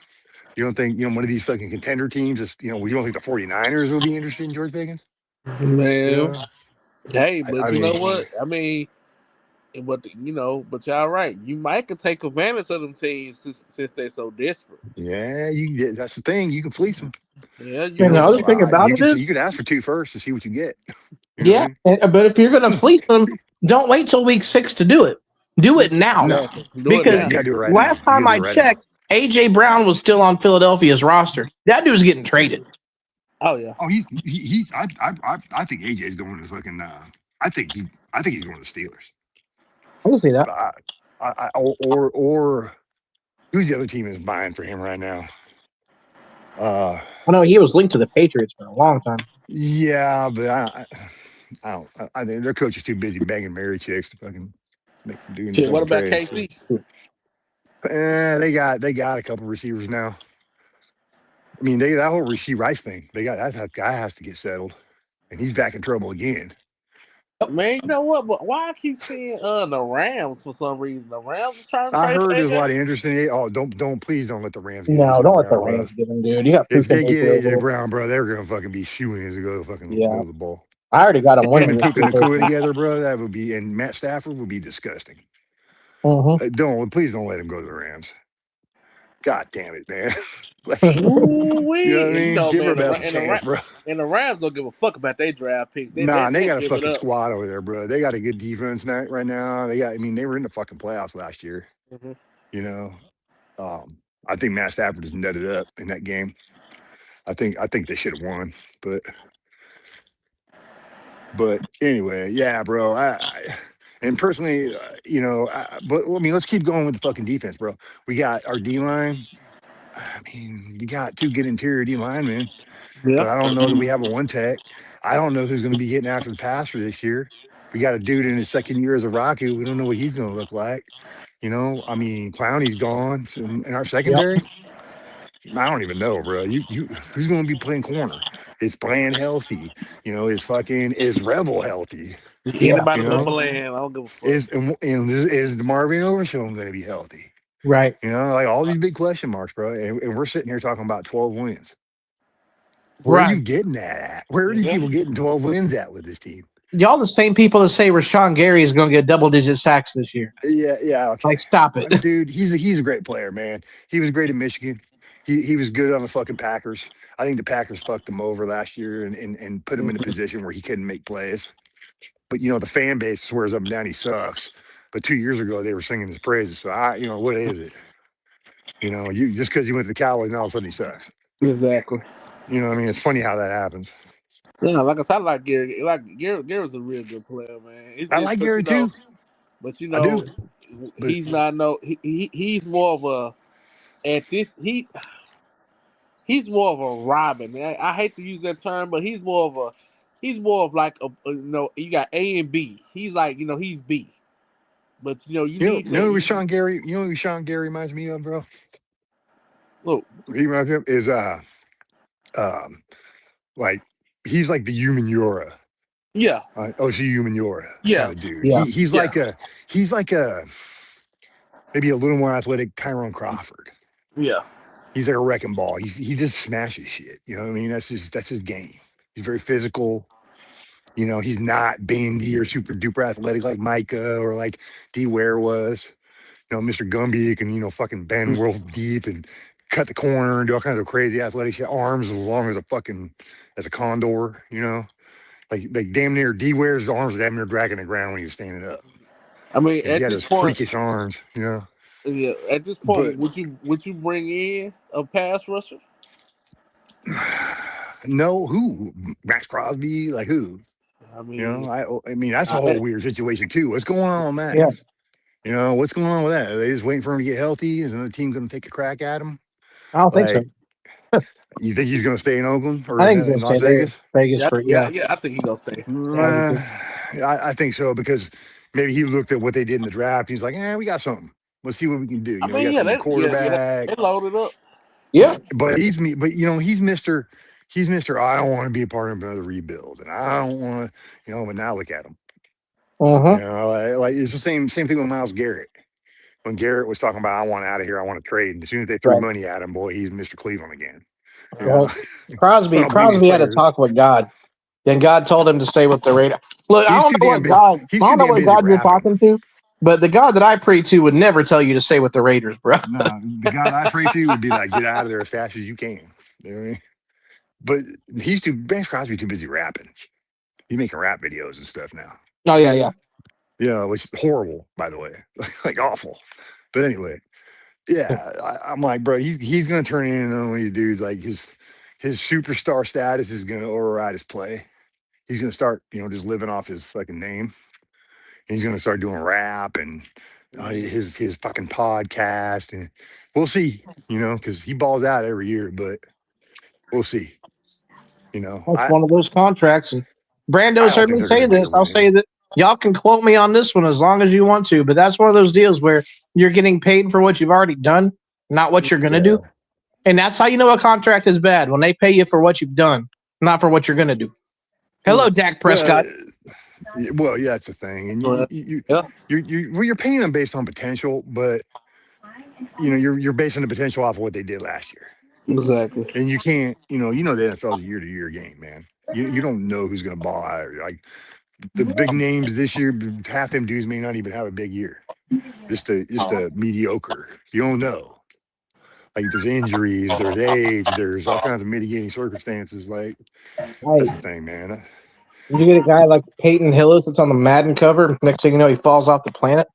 You don't think, one of these fucking contender teams is, you don't think the 49ers will be interested in George Pickens? Man. Hey, but know what? I mean, but y'all right. You might can take advantage of them teams since they're so desperate. Yeah, that's the thing. You can fleece them. Yeah, the other thing about it is you could ask for 2 first to see what you get. But if you're going to fleece them, don't wait till week 6 to do it. Do it now. Because last time I checked, AJ Brown was still on Philadelphia's roster. That dude's getting traded. Oh yeah. Oh, I think AJ's going to fucking. I think he's going to the Steelers. I can see that. Or who's the other team is buying for him right now? I know he was linked to the Patriots for a long time. Yeah, but I think their coach is too busy banging married chicks to fucking make them do anything. What about KC? They got a couple receivers now. I mean, that whole Rashee Rice thing, that guy has to get settled, and he's back in trouble again. Man, you know what? But why I keep seeing the Rams for some reason? The Rams are trying to. I heard there's a lot of interest in it. Oh, please don't let the Rams. No, don't let the Rams get him, dude. If they get AJ Brown, bro, they're gonna fucking be shoo-ins to go fucking go to the ball. I already got him winning. And Puka Nacua together, bro. That would be, and Matt Stafford would be disgusting. Please don't let him go to the Rams. God damn it, man. You know what I mean? Give her a chance, bro. And the Rams don't give a fuck about their draft picks. They got a fucking squad over there, bro. They got a good defense right now. They were in the fucking playoffs last year. I think Matt Stafford just nutted up in that game. I think they should have won, but anyway, yeah, bro. And personally, but I mean, let's keep going with the fucking defense, bro. We got our D line. I mean, you got two good interior D linemen, Yeah. but I don't know that we have a one tech. I don't know who's going to be getting after the pass for this year. We got a dude in his second year as a Rocky. We don't know what he's going to look like. You know, I mean, Clowney's gone. So in our Yep. secondary, I don't even know, bro. You who's going to be playing corner? Is Bland healthy? You know, is Revel healthy? Anybody You but know, Bland, I don't give a fuck. is the Marvin Overshown going to be healthy? Right. You know, like all these big question marks, bro. And we're sitting here talking about 12 wins. Where are Right. you getting that at? Where are these Yeah. people getting 12 wins at with this team? Y'all the same people that say Rashawn Gary is going to get double-digit sacks this year. Yeah, okay. Like, stop it. Dude, he's a great player, man. He was great in Michigan. He was good on the fucking Packers. I think the Packers fucked him over last year and put him in a position where he couldn't make plays. But you know, the fan base swears up and down he sucks. But 2 years ago they were singing his praises. So what is it? You know, you just because he went to the Cowboys, now all of a sudden he sucks. Exactly. You know what I mean? It's funny how that happens. Yeah, like I said, I like Gary. Like Gary's a real good player, man. It's I just, like Gary too. I do. But he's not he's more of a at this he's more of a Robin. I hate to use that term, but he's more of like you got A and B. He's like he's B, but you need you know who the Sean Gary, you know who Sean Gary reminds me of, bro? look. He reminds me of is um like he's like the human Yura. Yeah, OC Humaniora kind yeah, of dude. Yeah. He's yeah, like a maybe a little more athletic Tyrone Crawford. yeah. He's like a wrecking ball. He just smashes shit. You know what I mean? That's his game. He's very physical. You know, he's not bandy or super duper athletic like Micah or like D Ware was. You know, Mr. Gumby can, fucking bend world deep and cut the corner and do all kinds of crazy athletic shit. Arms as long as as a condor, you know. Like damn near D Ware's arms were damn near dragging the ground when he was standing up. I mean, He at had this those point, freakish arms, you know. yeah, at this But point, would you bring in a pass rusher? no, who? Max Crosby? Like who? I You know, mean, I mean that's a whole I, weird situation too. What's going on with Yeah. Max? You know, what's going on with that? Are they just waiting for him to get healthy? Is another team going to take a crack at him? I don't think so. Like, you think he's going to stay in Oakland or I think in, he's going in to stay Las there. Vegas? Vegas for, yeah. I think he gonna stay. Uh, I think so because maybe he looked at what they did in the draft. He's like, we got something. Let's see what we can do. I You know, we mean, got yeah, the young quarterback. they loaded up. Yeah. But he's Mr. I don't want to be a part of another rebuild, and I don't want to, But now look at him. Uh-huh. You know, like it's the same thing with Miles Garrett. When Garrett was talking about, I want out of here, I want to trade, and as soon as they threw Right. money at him, boy, he's Mr. Cleveland again. You Well, know? So Crosby I don't blame these had to players. talk with God. Then God told him to stay with the Raiders. Look, He's I too don't know damn what busy. God. He's I too don't know damn what busy God you're rapping. talking to, but the God that I pray to would never tell you to stay with the Raiders, bro. No, the God I pray to would be like, get out of there as fast as you can. You know what I mean? But Max Crosby too busy rapping. He's making rap videos and stuff now. Oh yeah, yeah. You know, which is horrible, by the way, like awful. But anyway, yeah, I'm like, bro, he's gonna turn into one of these dudes. Like his superstar status is gonna override his play. He's gonna start, just living off his fucking name. He's gonna start doing rap and his fucking podcast, and we'll see. Because he balls out every year, but we'll see. That's one of those contracts. And I Brando's don't heard think me they're say gonna make a this. I'll say run. that y'all can quote me on this one as long as you want to, but that's one of those deals where you're getting paid for what you've already done, not what you're gonna do. And that's how you know a contract is bad, when they pay you for what you've done, not for what you're gonna do. Hello, Dak Prescott. Well, yeah, that's the thing, and you're paying them based on potential, but you're basing the potential off of what they did last year. Exactly. And you can't, the NFL's a year-to-year game, man. You don't know who's going to ball out. Like the big names this year, half them dudes may not even have a big year. Just a mediocre. You don't know. Like there's injuries, there's age, there's all kinds of mitigating circumstances. Like that's the thing, man. You get a guy like Peyton Hillis that's on the Madden cover. Next thing you know, he falls off the planet.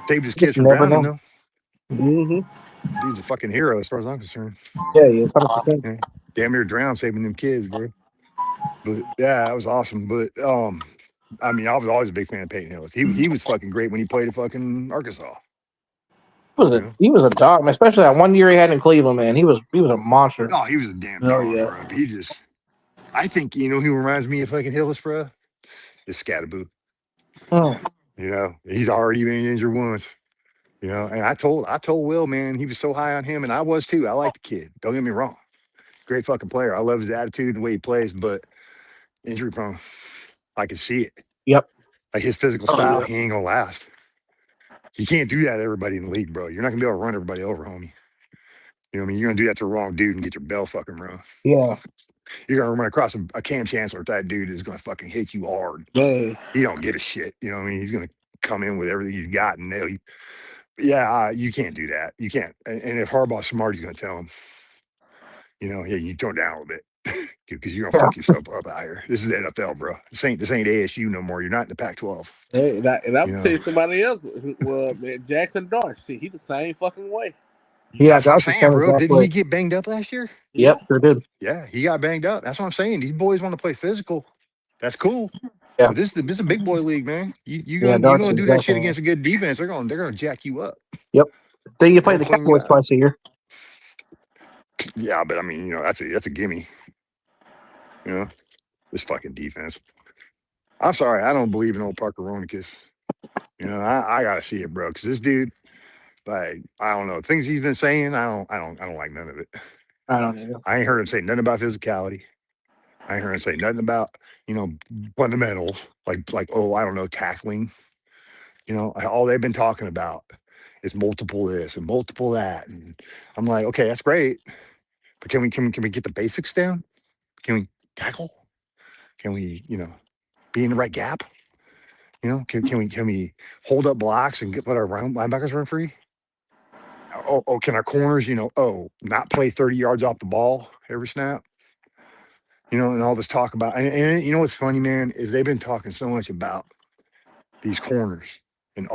Saved his You kids just from never drowning, know. though. Mm-hmm. Dude's a fucking hero as far as I'm concerned. Yeah, he is 100%. Yeah. Damn near drowned saving them kids, bro. But yeah, that was awesome. But I mean, I was always a big fan of Peyton Hillis. He was fucking great when he played at fucking Arkansas. He was a dog, man. Especially that one year he had in Cleveland, man. He was a monster. Oh, he was a damn Oh, dog, yeah. bro. But he just, I think, who reminds me of fucking Hillis, bro? Is Scatterboo. Mm. He's already been injured once. And I told Will, man, he was so high on him, and I was too. I like the kid. Don't get me wrong. Great fucking player. I love his attitude and the way he plays, but injury prone. I can see it. Yep. Like his physical style, he ain't gonna last. You can't do that to everybody in the league, bro. You're not gonna be able to run everybody over, homie. You know what I mean? You're gonna do that to the wrong dude and get your bell fucking run. Yeah. You're gonna run across a Cam Chancellor type dude is gonna fucking hit you hard. Yeah. He don't give a shit. You know what I mean? He's gonna come in with everything he's got and nail you. Yeah, you can't do that. You can't. And if Harbaugh's smart, he's gonna tell him, yeah, you tone down a little bit because you're gonna fuck yourself up out here. This is the NFL, bro. This ain't ASU no more. You're not in the Pac-12. Hey, and I'm gonna tell you somebody else. Well, man, Jackson Dart, shit, he the same fucking way. Yeah, that's what I'm saying, bro. Didn't he get banged up last year? Yep, sure did. Yeah, he got banged up. That's what I'm saying. These boys want to play physical. That's cool. Yeah, but this is a big boy league, man. You Yeah, gonna do that shit against a good defense? They're gonna jack you up. Yep. Then you play the Cowboys twice a year. Yeah, but I mean, that's a gimme. This fucking defense. I'm sorry, I don't believe in old Parker Ronicus. I gotta see it, bro. Because this dude, like, I don't know things he's been saying. I don't like none of it. I don't either. I ain't heard him say nothing about physicality. I ain't heard him say nothing about fundamentals like I don't know, tackling. All they've been talking about is multiple this and multiple that, and I'm like, okay, that's great, but can we get the basics down? Can we tackle? Can we be in the right gap? Can we hold up blocks and let our linebackers run free? Oh, can our corners, not play 30 yards off the ball every snap? And all this talk about, and what's funny, man, is they've been talking so much about these corners and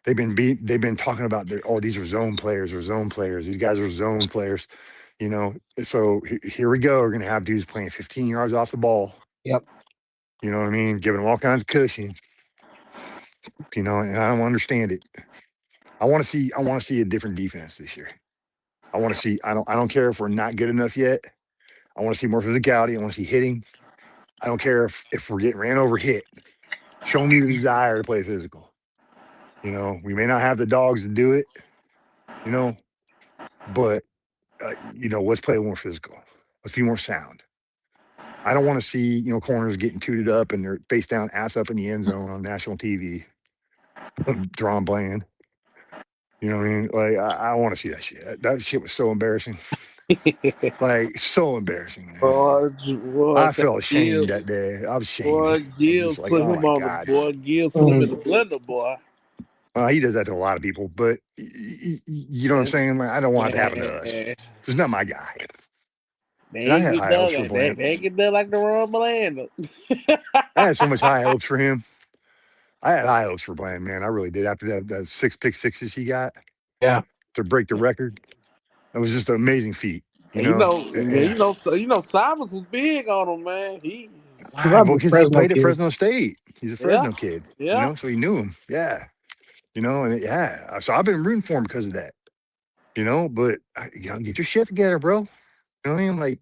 they've been talking about these are zone players or zone players. These guys are zone players, So here we go. We're gonna have dudes playing 15 yards off the ball. Yep. You know what I mean? Giving them all kinds of cushion. And I don't understand it. I want to see a different defense this year. I want to see. I don't care if we're not good enough yet. I want to see more physicality. I want to see hitting. I don't care if we're getting ran over, hit. Show me the desire to play physical. We may not have the dogs to do it. But let's play more physical. Let's be more sound. I don't want to see corners getting tooted up and they're face down, ass up in the end zone on national TV. Drawing bland. You know what I mean? Like, I want to see that shit. That shit was so embarrassing. Like, so embarrassing, man. I felt ashamed that day. I was ashamed. Boy, Gills put him on God. the boy. Gills put him in the blender, boy. He does that to a lot of people, but you know what I'm saying? Like, I don't want it to happen to us. He's not my guy. They ain't get done like the Ron Bland. I had so much high hopes for him. I had high hopes for Bland, man. I really did. After that 6 pick sixes he got, to break the record, it was just an amazing feat. Simons was big on him, man. Because he played at Fresno State. He's a Fresno kid. Yeah. So he knew him. Yeah. So I've been rooting for him because of that. But get your shit together, bro. You know what I mean? Like,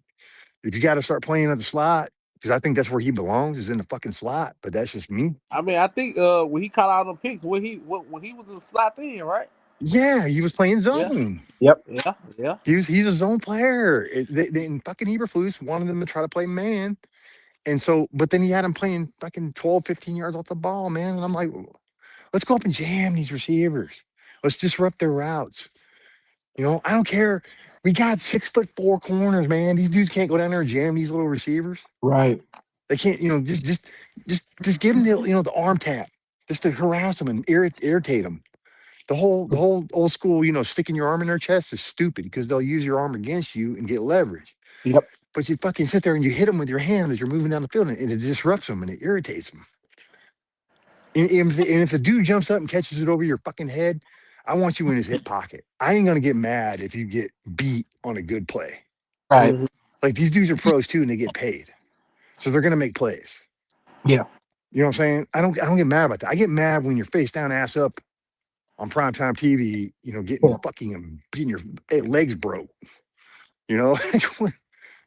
if you got to start playing at the slot, because I think that's where he belongs, is in the fucking slot. But that's just me. I mean, I think when he caught out them picks, when he was in the slot then, right? Yeah, he was playing zone. Yep. Yeah. He's a zone player. They fucking Eberflus wanted him to try to play man. And so, but then he had him playing fucking 12, 15 yards off the ball, man. And I'm like, let's go up and jam these receivers. Let's disrupt their routes. I don't care. We got 6'4" corners, man. These dudes can't go down there and jam these little receivers. Right. They can't, just give them the arm tap, just to harass them and irritate them. The whole old school, sticking your arm in their chest is stupid because they'll use your arm against you and get leverage. Yep. But you fucking sit there and you hit them with your hand as you're moving down the field, and it disrupts them and it irritates them. And if the dude jumps up and catches it over your fucking head, I want you in his hip pocket. I ain't gonna get mad if you get beat on a good play. Right. Like, these dudes are pros too, and they get paid, so they're gonna make plays. Yeah. You know what I'm saying? I don't get mad about that. I get mad when you're face down, ass up, on primetime TV, getting getting your legs broke. The thing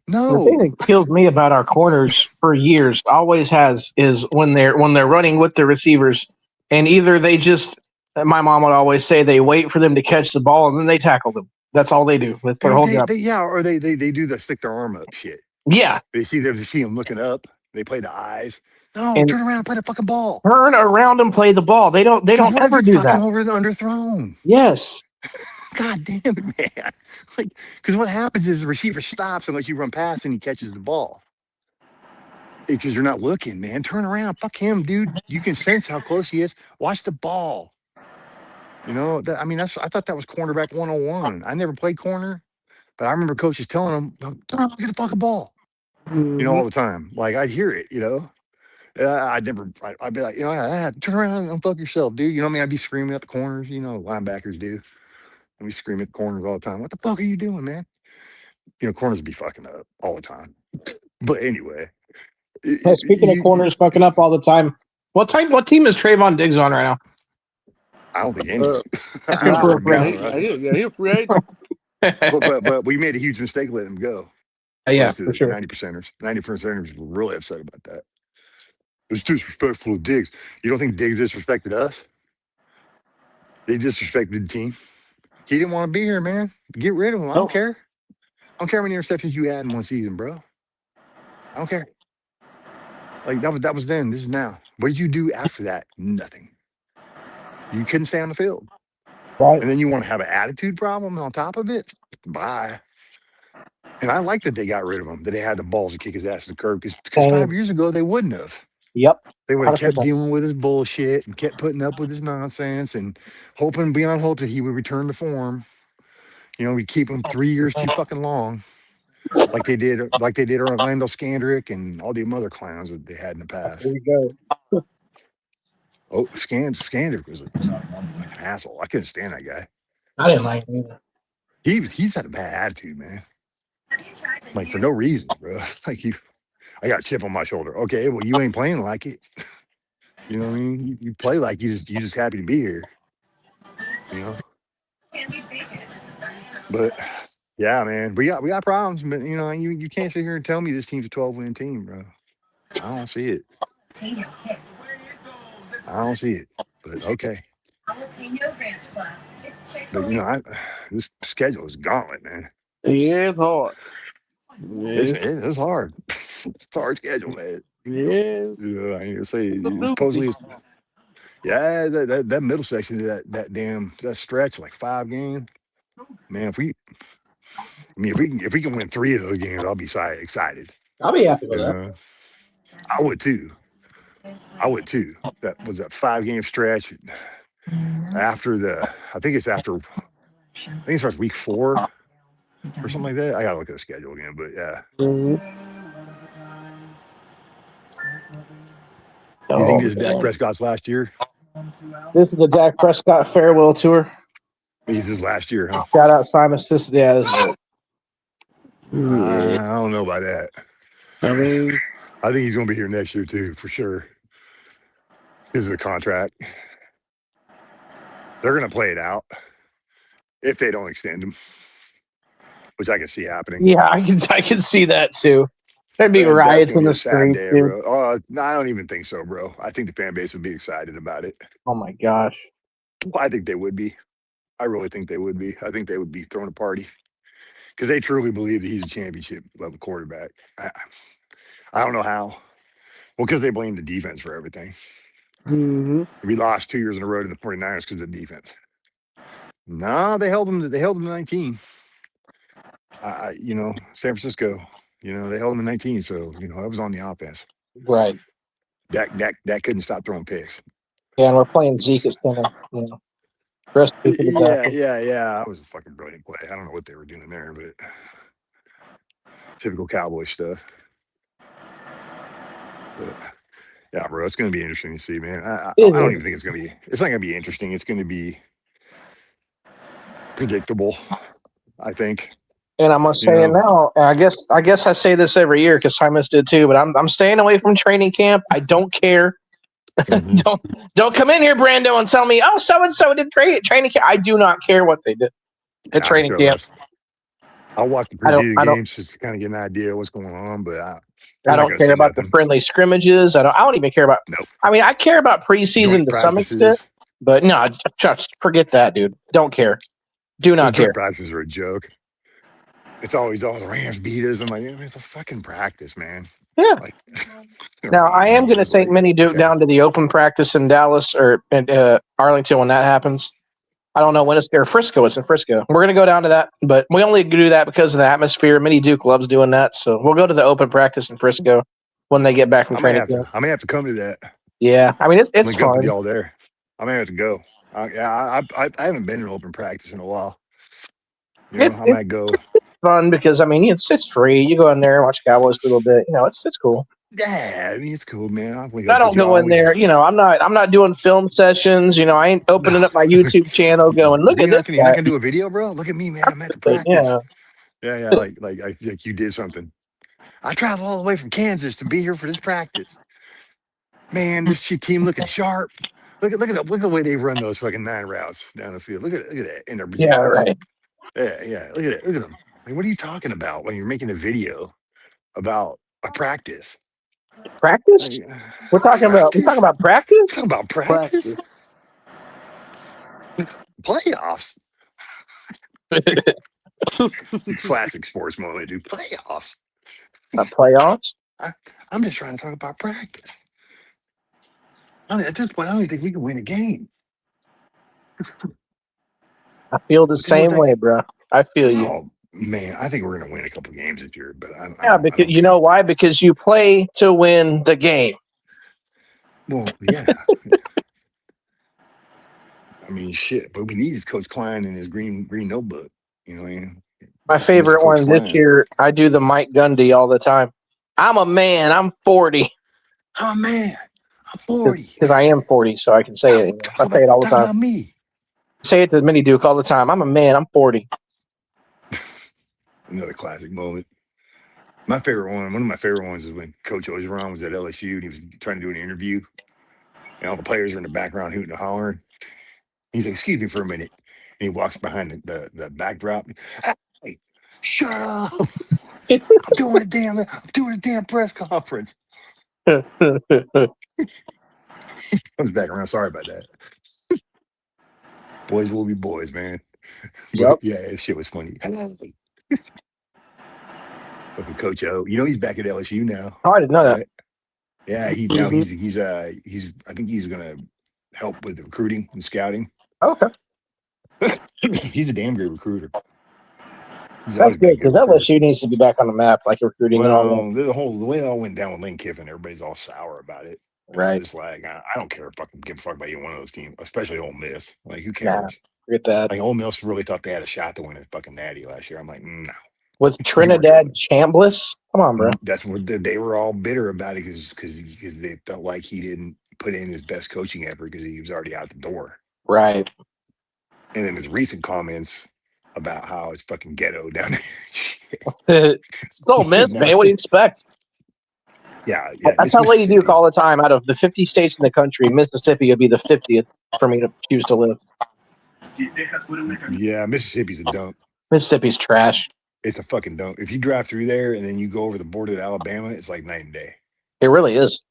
No. that kills me about our corners for years always has is when they're running with the receivers, and either they just my mom would always say they wait for them to catch the ball and then they tackle them. That's all they do with their whole job. Or they do the stick their arm up shit. Yeah, They see them looking up. They play the eyes. No, and turn around and play the fucking ball. turn around and play the ball. They don't ever do that. Over the underthrown. Yes. God damn it, man! Because what happens is the receiver stops unless you run past and he catches the ball. Because you're not looking, man. Turn around, fuck him, dude. You can sense how close he is. Watch the ball. I thought that was cornerback 101. I never played corner, but I remember coaches telling them, "Turn around, get the fucking ball." All the time. Like I'd hear it. I'd be like, turn around and fuck yourself, dude. I'd be screaming at the corners. Linebackers do. And we scream at corners all the time. What the fuck are you doing, man? Corners be fucking up all the time. But anyway. Speaking of corners fucking up all the time, what team is Trayvon Diggs on right now? I don't think any. That's good for a friend. Yeah, he's free agent. but we made a huge mistake letting him go. Yeah, for sure. 90%ers. 90%ers were really upset about that. It was disrespectful to Diggs. You don't think Diggs disrespected us? They disrespected the team. He didn't want to be here, man. Get rid of him. I don't care. I don't care how many interceptions you had in one season, bro. I don't care. Like that was then. This is now. What did you do after that? Nothing. You couldn't stay on the field. Right. And then you want to have an attitude problem on top of it? Bye. And I like that they got rid of him, that they had the balls to kick his ass to the curb, because 5 years ago they wouldn't have. Yep. They would have kept 100%. dealing with his bullshit and kept putting up with his nonsense and hoping beyond hope that he would return to form. We keep him 3 years too fucking long, like they did Orlando Scandrick and all the other clowns that they had in the past. There you go. Oh, Scandrick was like an asshole. I couldn't stand that guy. I didn't like him either. He's had a bad attitude, man. Like for no reason, bro. I got a chip on my shoulder. Okay, well, you ain't playing like it. You know what I mean? You play like you just happy to be here. But yeah, man, we got problems. But you can't sit here and tell me this team's a 12-win team, bro. I don't see it. But okay. But this schedule is gauntlet, man. Yeah, it's hard. It's hard. It's a hard schedule, man. Yeah. I ain't gonna say supposedly. That middle section, that stretch, like 5 games, man. If we can win 3 of those games, I'll be excited. I'll be happy with that. I would too. That was that 5-game stretch after I think it starts week 4 or something like that. I gotta look at the schedule again, but yeah. You think this is Dak Prescott's last year? This is the Dak Prescott farewell tour. This is last year, huh? Shout out Simon. This is I don't know about that. I mean, I think he's going to be here next year too, for sure. This is a contract. They're going to play it out if they don't extend him, which I can see happening. Yeah, I can see that too. There'd be riots in the streets, dude. No, I don't even think so, bro. I think the fan base would be excited about it. Oh my gosh. Well, I think they would be. I really think they would be. I think they would be throwing a party because they truly believe that he's a championship level quarterback. I don't know how. Well, because they blame the defense for everything. We lost 2 years in a row to the 49ers because of the defense. No, they held them to 19. San Francisco, they held them to 19. So, that was on the offense. Right. Dak couldn't stop throwing picks. Yeah, and we're playing Zeke at center. Yeah. That was a fucking brilliant play. I don't know what they were doing there, but typical Cowboy stuff. But, yeah, bro, it's going to be interesting to see, man. I don't even think it's going to be. It's not going to be interesting. It's going to be predictable, I think. And I'm gonna say it now. I guess I say this every year because Simons did too. But I'm staying away from training camp. I don't care. Don't come in here, Brando, and tell me, oh, so and so did great at training camp. I do not care what they did at training camp. I'll watch the Purdue games just to kind of get an idea of what's going on, but I don't care about the friendly scrimmages. I don't even care about. Nope. I mean, I care about preseason to some extent, but no, just forget that, dude. Don't care. Do not care. Practices are a joke. It's always all the Rams beat us. I'm like, it's a fucking practice, man. Yeah. Like, now I am going to take Mini Duke down to the open practice in Dallas or Arlington when that happens. I don't know when it's there. Frisco. It's in Frisco. We're going to go down to that, but we only do that because of the atmosphere. Mini Duke loves doing that, so we'll go to the open practice in Frisco when they get back from training camp. I may have to come to that. Yeah, I mean it's fun. Y'all there? I may have to go. I haven't been in open practice in a while. You know, I might go. It's fun because I mean it's free. You go in there and watch Cowboys a little bit. You know, it's cool. Yeah, I mean it's cool, man. I don't go in there. You know, I'm not doing film sessions. You know, I ain't opening up my YouTube channel going look at this. You're not gonna do a video, bro. Look at me, man. I'm at the practice. Yeah. Like you did something. I traveled all the way from Kansas to be here for this practice. Man, this shit team looking sharp. Look at the way they run those fucking 9 routes down the field. Look at that in their pajamas. Yeah, right. Yeah. Look at it. Look at them. I mean, what are you talking about when you're making a video about a practice? Practice? We're talking about practice? We're talking about practice. Playoffs. Classic sports moment, dude. Playoffs. Playoffs? I'm just trying to talk about practice. I mean, at this point, I don't even think we can win a game. I feel the same way, bro. I feel you. Oh, man, I think we're going to win a couple games this year. But because you know why? Because you play to win the game. Well, yeah. I mean, shit. But we need is Coach Klein and his green notebook. You know what I mean? My favorite one this year, I do the Mike Gundy all the time. I'm a man. I'm 40. I'm a man. I'm 40. Because I am 40, so I can say it. I say it all the time. About me. Say it to Mini Duke all the time. I'm a man. I'm 40. Another classic moment. My favorite one of my favorite ones is when Coach Ogeron was at LSU and he was trying to do an interview. And all the players are in the background hooting and hollering. He's like, excuse me for a minute. And he walks behind the backdrop. Hey, shut up. I'm doing a damn press conference. Comes back around. Sorry about that. Boys will be boys, man. Yep. Yeah, that shit was funny. Fucking Coach O. You know he's back at LSU now. Oh, I didn't know that. Right? Yeah, he's I think he's gonna help with the recruiting and scouting. Okay. He's a damn great recruiter. That's good because LSU needs to be back on the map, like recruiting and all that. The way it all went down with Lane Kiffin, everybody's all sour about it. Right. It's like I don't care if I can give a fuck about either one of those teams, especially Ole Miss. Like who cares? Nah, forget that. Like Ole Miss really thought they had a shot to win a fucking natty last year. I'm like, no. With Trinidad Chambliss? Come on, bro. That's what they were all bitter about it because they felt like he didn't put in his best coaching effort because he was already out the door. Right. And then his recent comments about how it's fucking ghetto down there. It's Ole Miss, man. What do you expect? Yeah. I tell Lady Duke all the time, out of the 50 states in the country, Mississippi would be the 50th for me to choose to live. Yeah, Mississippi's a dump. Mississippi's trash. It's a fucking dump. If you drive through there and then you go over the border to Alabama, it's like night and day. It really is.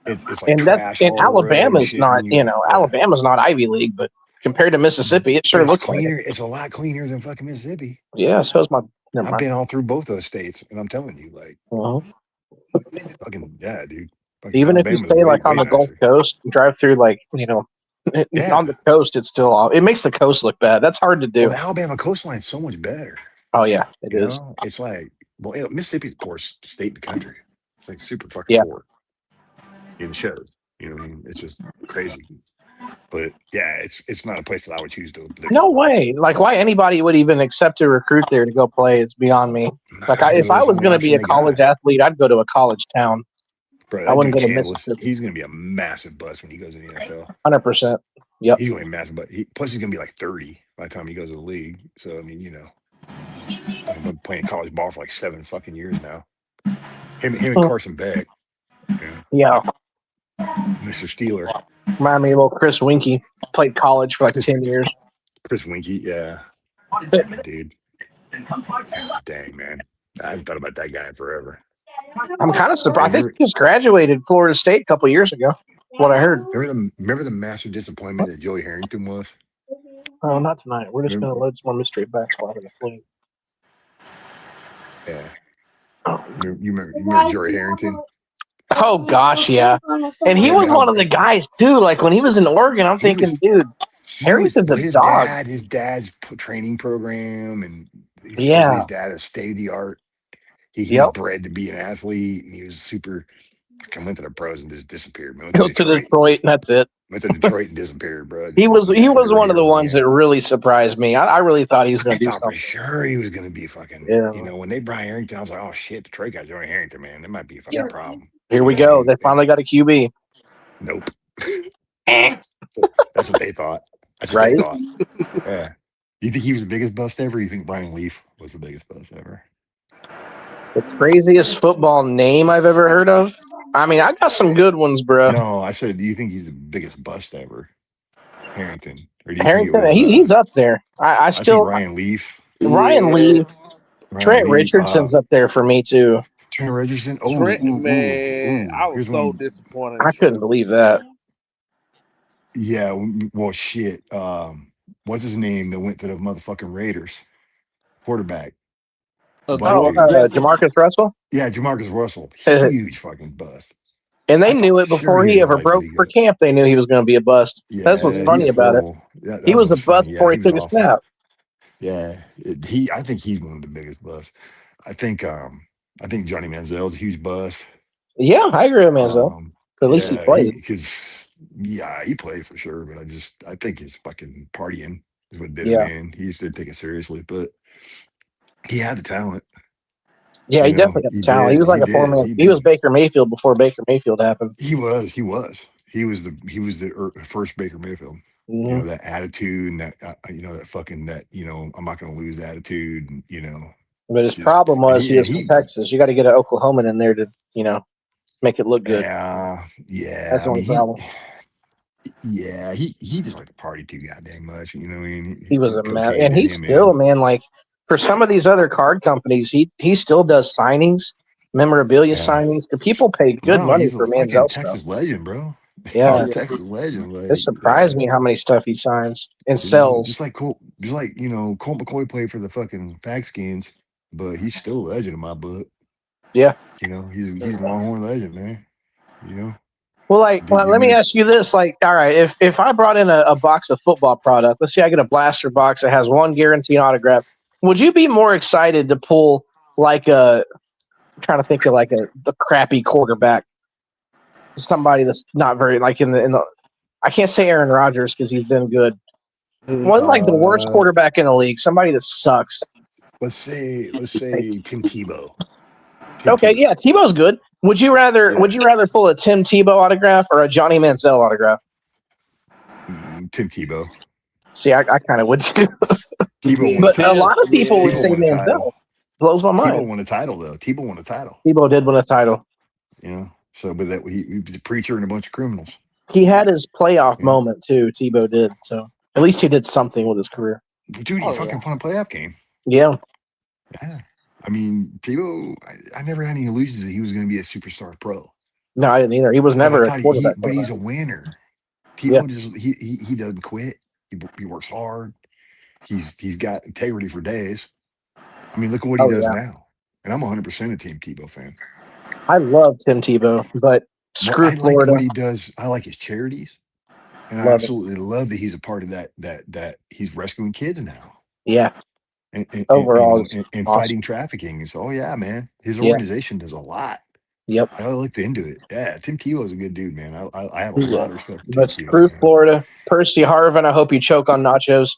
It's like trash. And Alabama's not, Alabama's not Ivy League, but compared to Mississippi, it sure looks cleaner. Like it's a lot cleaner than fucking Mississippi. Yeah, so is my. I've been all through both those states, and I'm telling you, like, fucking yeah, dude. Fucking even if you stay like on the Gulf Coast, and drive through like on the coast, it's still it makes the coast look bad. That's hard to do. Well, the Alabama coastline is so much better. Oh yeah, it is. It's like Mississippi's the poorest state in the country. It's like super fucking poor. In shows, you know what I mean? It's just crazy. But yeah, it's not a place that I would choose to live. No way. Like why anybody would even accept a recruit there to go play? It's beyond me. Like if I was going to be a college athlete, I'd go to a college town. Bro, I wouldn't go to Mississippi. He's going to be a massive bust when he goes in the NFL. 100%. Yep. He's going to be massive, but plus he's going to be like 30 by the time he goes to the league. So I mean, I've been playing college ball for like 7 fucking years now. Him and Carson Beck. Yeah. Mr. Steeler. Remind me of old Chris Winkie. Played college for like 10 years. Chris Winkie, yeah. Dude. Dang, man. I haven't thought about that guy in forever. I'm kind of surprised. I think he just graduated Florida State a couple years ago. What I heard. Remember the massive disappointment that Joey Harrington was? Oh, not tonight. We're just going to load some more mystery backs while I'm in the fleet. Yeah. You remember Joey Harrington? Oh gosh, yeah. And he was one of the guys too. Like when he was in Oregon, I'm thinking, dude, Harrington's a dog. His dad's training program, and yeah, his dad is state of the art. He was bred to be an athlete, and he was super. I went to the pros and just disappeared. Go to Detroit, and that's it. Went to Detroit and disappeared, bro. He was one of the ones that really surprised me. I really thought he was going to do something. For sure, he was going to be fucking. Yeah. You know, when they brought Harrington, I was like, oh shit, Detroit got Joey Harrington, man. That might be a fucking problem. Here we go. They finally got a QB. Nope. That's what they thought. That's what they thought. Yeah. You think he was the biggest bust ever? Or you think Brian Leaf was the biggest bust ever? The craziest football name I've ever heard of? I mean, I got some good ones, bro. No, I said, do you think he's the biggest bust ever? Harrington. Or do you Harrington, think it was, he's up there. I still Ryan Leaf. Ryan Leaf. Trent Richardson's up there for me too. Trent Richardson. Oh, man, I was so disappointed. I couldn't believe that. Yeah, well, shit. What's his name that went to the motherfucking Raiders? Quarterback. Jamarcus Russell? Yeah, Jamarcus Russell. Huge fucking bust. And they knew it before he ever broke for camp. They knew he was going to be a bust. Yeah, that's what's funny about it. Yeah, he was a bust before he took a snap. Yeah, I think he's one of the biggest busts. I think Johnny Manziel is a huge bust. Yeah, I agree with Manziel. At least he played. He played for sure. But I think his fucking partying is what did him in. He used to take it seriously, but he had the talent. Yeah, he definitely had the talent. He was like a four-man. He was Baker Mayfield before Baker Mayfield happened. He was the first Baker Mayfield. Mm-hmm. You know, that attitude and that that fucking I'm not going to lose attitude. And, but his problem was he was from Texas. You got to get an Oklahoman in there to make it look good. Yeah. That's the only problem. He just liked to party too goddamn much. He was a man, and he's still man. Like for some of these other card companies, he still does signings, memorabilia signings. The people pay good money for Manziel Texas stuff. Legend, bro. Yeah, Texas legend. It surprised me how many stuff he signs and sells. Just like Colt McCoy played for the fucking Fagskins, but he's still a legend in my book. Yeah, he's a Longhorn legend, man. Well, let me ask you this: all right, if I brought in a box of football product, let's say I get a blaster box that has one guaranteed autograph, would you be more excited to pull I'm trying to think of the crappy quarterback? Somebody that's not very in the I can't say Aaron Rodgers because he's been good. One the worst quarterback in the league, somebody that sucks. Let's say Tim Tebow. Yeah, Tebow's good. Would you rather pull a Tim Tebow autograph or a Johnny Manziel autograph? Tim Tebow. See, I kind of would too. But a lot of people would say Manziel. Blows my mind. Tebow won a title though. Tebow did win a title. So, but he was a preacher and a bunch of criminals. He had his playoff moment too. Tebow did. So at least he did something with his career. Dude, he fucking won a playoff game. Yeah. Yeah. I mean, Tebow, I never had any illusions that he was going to be a superstar pro. No, I didn't either. He was never a quarterback. But he's a winner. Tebow he doesn't quit. He works hard. He's got integrity for days. I mean, look at what he does now. And I'm 100% a Team Tebow fan. I love Tim Tebow, but screw Florida. I like what he does. I like his charities, and I absolutely love that he's a part of that he's rescuing kids now. Yeah, and overall, and awesome. Fighting trafficking. So, man, his organization does a lot. Yep, I looked into it. Yeah, Tim Tebow's a good dude, man. I have a lot of respect for Tim But screw Tebow, Florida, Percy Harvin. I hope you choke on nachos.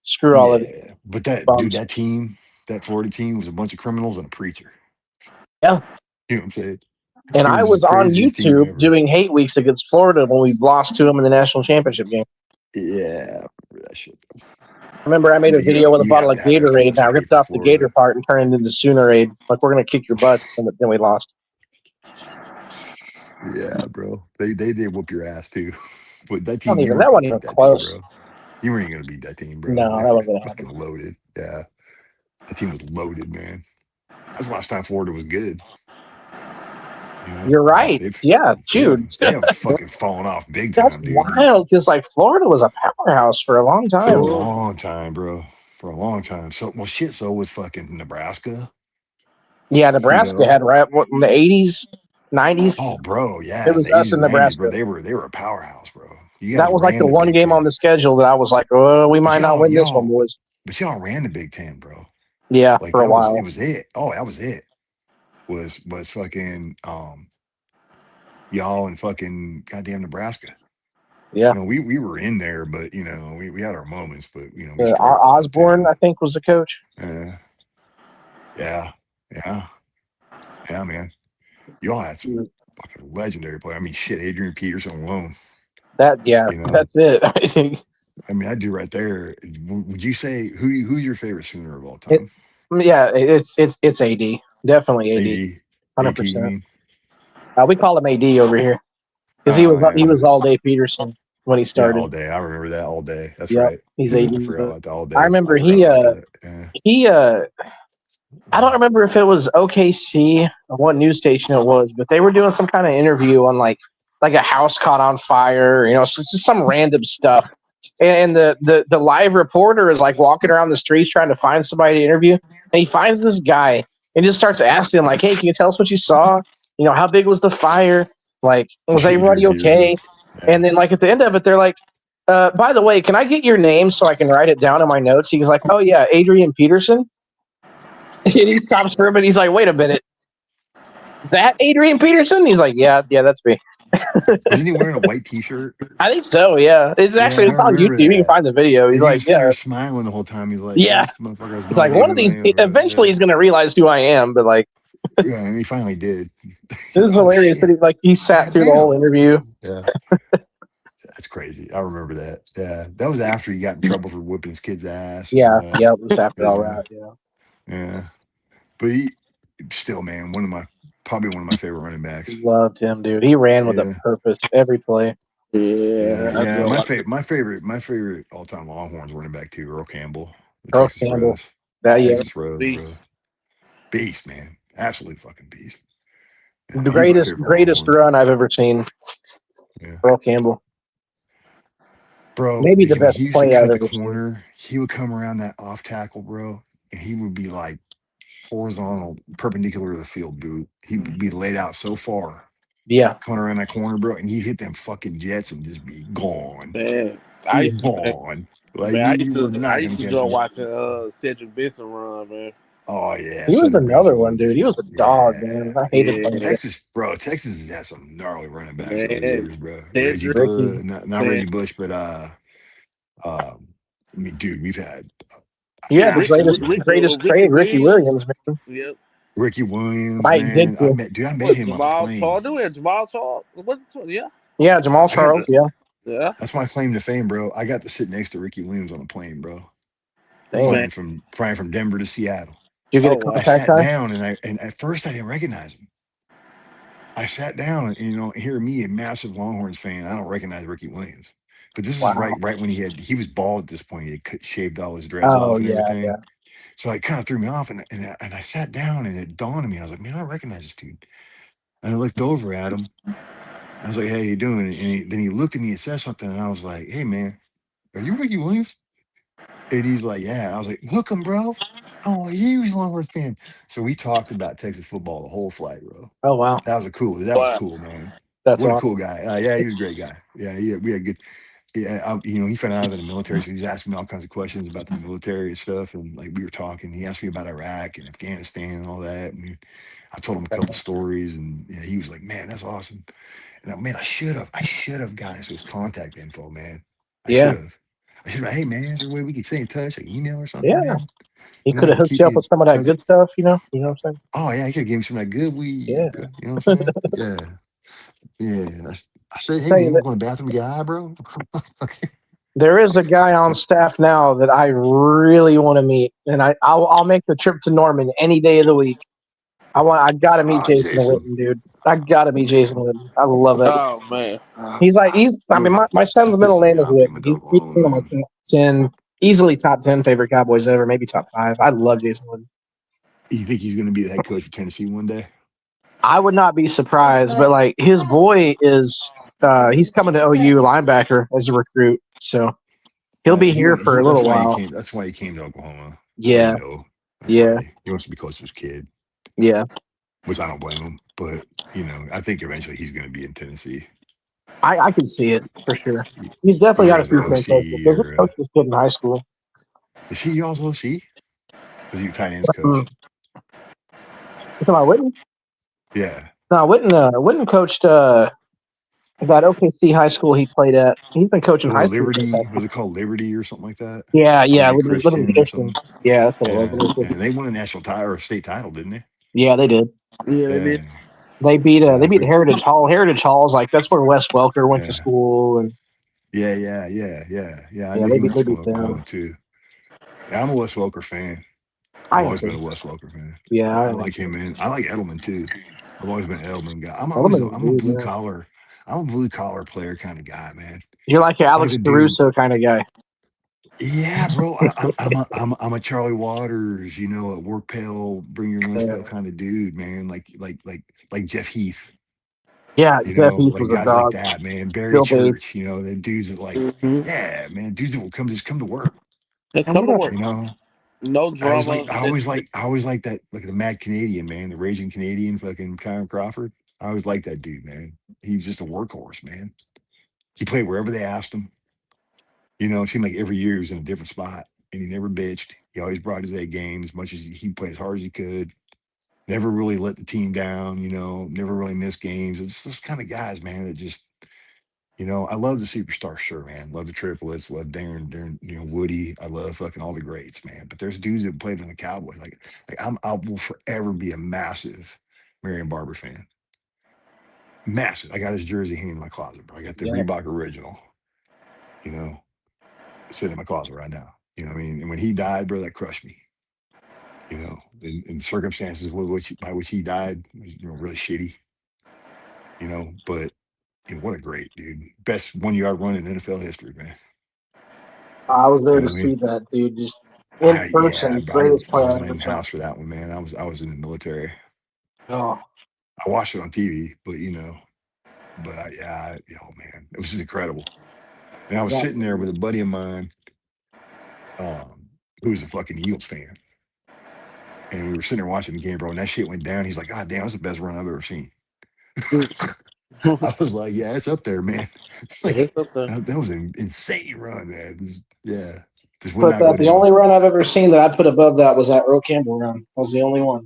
Screw all of it. But that team, that Florida team, was a bunch of criminals and a preacher. Yeah. You know what I'm saying? And I was on YouTube doing hate weeks against Florida when we lost to them in the national championship game. Yeah, that shit. Remember, I made a video with a bottle of Gatorade, and I ripped off the Gator part and turned it into Soonerade. Like, we're going to kick your butt, and then we lost. Yeah, bro. They did whoop your ass too. But that Not team, you even weren't that gonna wasn't even beat that team, close. bro. You weren't gonna beat that team, bro. No, They that were wasn't gonna fucking happen. loaded. Yeah. That team was loaded, man. That's the last time Florida was good. You know, You're right. they've Yeah, dude. they have fucking fallen off big That's time, dude. wild because like Florida was a powerhouse for a long For a time. long time, bro. For a long time. So well shit, so was fucking Nebraska. Yeah, You Nebraska know? had in the 80s, 90s. Oh, bro, It yeah, in was the us 80s in and 90s, bro. Nebraska. They were a powerhouse, bro. You guys That was like ran the the one Big game on Ten. the schedule that I was like, oh, we But might not win this one, boys. but y'all ran the Big Ten, bro. Yeah, Like for a it while. was it. Oh, that was it. Was fucking y'all and fucking goddamn Nebraska. Yeah. You know, we were in there, but you know, we had our moments, but you know, we struggled Osborne, I think, was the coach. Yeah, man. Y'all had some fucking legendary play. I mean, shit, Adrian Peterson alone. That's it. I mean, that dude right there. Would you say who's your favorite Sooner of all time? It's AD. Definitely AD. AP, you 100%. mean? We call him AD over here because he was all day Peterson when he started. Yeah, all day. I remember that all day. That's yep, right. He's AD. I forgot about that all day. I remember I don't remember if it was OKC or what news station it was, but they were doing some kind of interview on like a house caught on fire, so just some random stuff. And the live reporter is like walking around the streets trying to find somebody to interview, and he finds this guy and just starts asking him like, "Hey, can you tell us what you saw? How big was the fire? Like, was everybody okay?" Yeah. And then like at the end of it, they're like, "By the way, can I get your name so I can write it down in my notes?" He's like, "Oh yeah, Adrian Peterson." And he stops for a minute. He's like, "Wait a minute, that Adrian Peterson?" He's like, "Yeah, that's me." Wasn't he wearing a white T-shirt? I think so. Yeah, it's on YouTube. That. You can find the video. He's like, "Yeah," smiling the whole time. He's like, "Yeah." This motherfucker has it's like one of these. Eventually, he's gonna realize who I am. But like, yeah, and he finally did. This is hilarious. That he sat through the whole interview. Yeah. That's crazy. I remember that. Yeah, that was after he got in trouble for whipping his kid's ass. Yeah, it was after all that. Yeah, but he still, man, probably one of my favorite running backs. Loved him, dude. He ran with a purpose every play. Yeah. My favorite all-time Longhorns running back too, Earl Campbell. Texas Rose, bro. Beast, man. Absolutely fucking beast. Yeah, the greatest run I've ever seen. Yeah. Earl Campbell. Bro, maybe the best play I've ever seen. He would come around that off tackle, bro, and he would be like horizontal, perpendicular to the field, dude. He'd be laid out so far. Yeah. Coming around that corner, bro, and he'd hit them fucking jets and just be gone. Man, I used to go watching Cedric Benson run, man. Oh yeah, he was another one, dude. He was a dog, man. I hated playing Texas, bro. Texas has had some gnarly running backs over the years, bro. Reggie Bush, but I mean, dude, we've had the greatest trade, Ricky Williams, man. Yep. Ricky Williams, man. I met him on a plane. Jamal Charles. Yeah, Jamal Charles. Yeah. That's my claim to fame, bro. I got to sit next to Ricky Williams on a plane, bro. Flying from Denver to Seattle. Did you get a contact? I sat down and at first I didn't recognize him. I sat down and here me, a massive Longhorns fan, I don't recognize Ricky Williams. But this is right when he was bald at this point. He had shaved all his dreads off and everything. Yeah. So it kind of threw me off, and I sat down, and it dawned on me. I was like, man, I don't recognize this dude. And I looked over at him. I was like, hey, how you doing? And then he looked at me and said something, and I was like, hey, man, are you Ricky Williams? And he's like, yeah. I was like, hook him, bro. Oh, huge Longhorns fan. So we talked about Texas football the whole flight, bro. Oh, wow. That was cool, man. That's what a cool guy. Yeah, he was a great guy. Yeah, we had good. Yeah, he found out I was in the military, so he's asking me all kinds of questions about the military and stuff. And like we were talking, he asked me about Iraq and Afghanistan and all that. And I told him a couple stories, and he was like, "Man, that's awesome." And man, I should have gotten his contact info, man. I should have. Hey, man, is there a way we could stay in touch, like email or something? Yeah. Man? He could have hooked you up with some of that good stuff, You know what I'm saying? Oh yeah, he could have given me some of that good weed. Yeah. You know what I'm saying? Yeah. I said, hey, man, we're going to the bathroom guy, bro. There is a guy on staff now that I really want to meet, and I'll make the trip to Norman any day of the week. I gotta meet Jason Jason. Witten, dude. I gotta meet Jason Witten. I love it. Oh man, I mean, my son's middle name is Witten. He's one of my top 10, easily top 10 favorite Cowboys ever, maybe top 5. I love Jason Witten. You think he's going to be the head coach of Tennessee one day? I would not be surprised, but like his boy is, he's coming to OU linebacker as a recruit, so he'll be here for a little while. That's why he came to Oklahoma. Yeah, He wants to be close to his kid. Yeah, which I don't blame him. But I think eventually he's going to be in Tennessee. I can see it for sure. He's definitely got a future in coach because he coached this kid in high school. Is he y'all's OC? Was he tight ends coach? You talking about Witten? Yeah. No, Witten coached that OKC high school he played at. He's been coaching high school. Liberty, was it called Liberty or something like that? Yeah, Liberty Christian. Yeah, that's what it was. And they won a national title or a state title, didn't they? Yeah, they did. Yeah, they did. They beat Heritage Hall. Heritage Hall's like that's where Wes Welker went to school, and yeah. I know he went to Oklahoma too. Yeah, I'm a Wes Welker fan. I've always been a Wes Welker fan. Yeah, I like him, man. I like Edelman too. I've always been an Edelman guy. I'm a blue collar. I'm a blue collar player kind of guy, man. You're like an Alex Caruso kind of guy. Yeah, bro. I'm a Charlie Waters, a work pail, bring your lunch pail kind of dude, man. Like Jeff Heath. Yeah, Jeff Heath was guys a dog. like that, man. Barry Church, the dudes that yeah, man, dudes that will just come to work. Just come to work. No drama. I always like that, like the Mad Canadian, man, the raging Canadian, fucking Kyle Crawford. I always liked that dude, man. He was just a workhorse, man. He played wherever they asked him. It seemed like every year he was in a different spot, and he never bitched. He always brought his A game as much as he played as hard as he could. Never really let the team down, never really missed games. It's those kind of guys, man, that just, I love the superstar, sure, man. Love the triplets, love Darren, Woody. I love fucking all the greats, man. But there's dudes that played in the Cowboys. I will forever be a massive Marion Barber fan. Massive. I got his jersey hanging in my closet, bro. I got the Reebok original, sitting in my closet right now. You know what I mean? And when he died, bro, that crushed me. In circumstances by which he died, was, really shitty. But what a great dude. Best 1 yard run in NFL history, man. I was there to see that, dude. Just in person, greatest player I was in the house for that one, man. I was in the military. Oh. I watched it on TV, but man, it was just incredible. And I was sitting there with a buddy of mine, who was a fucking Eagles fan. And we were sitting there watching the game, bro, and that shit went down. He's like, God damn, that's the best run I've ever seen. I was like, yeah, it's up there, man. That was an insane run, man. The only run I've ever seen that I put above that was that Earl Campbell run. That was the only one.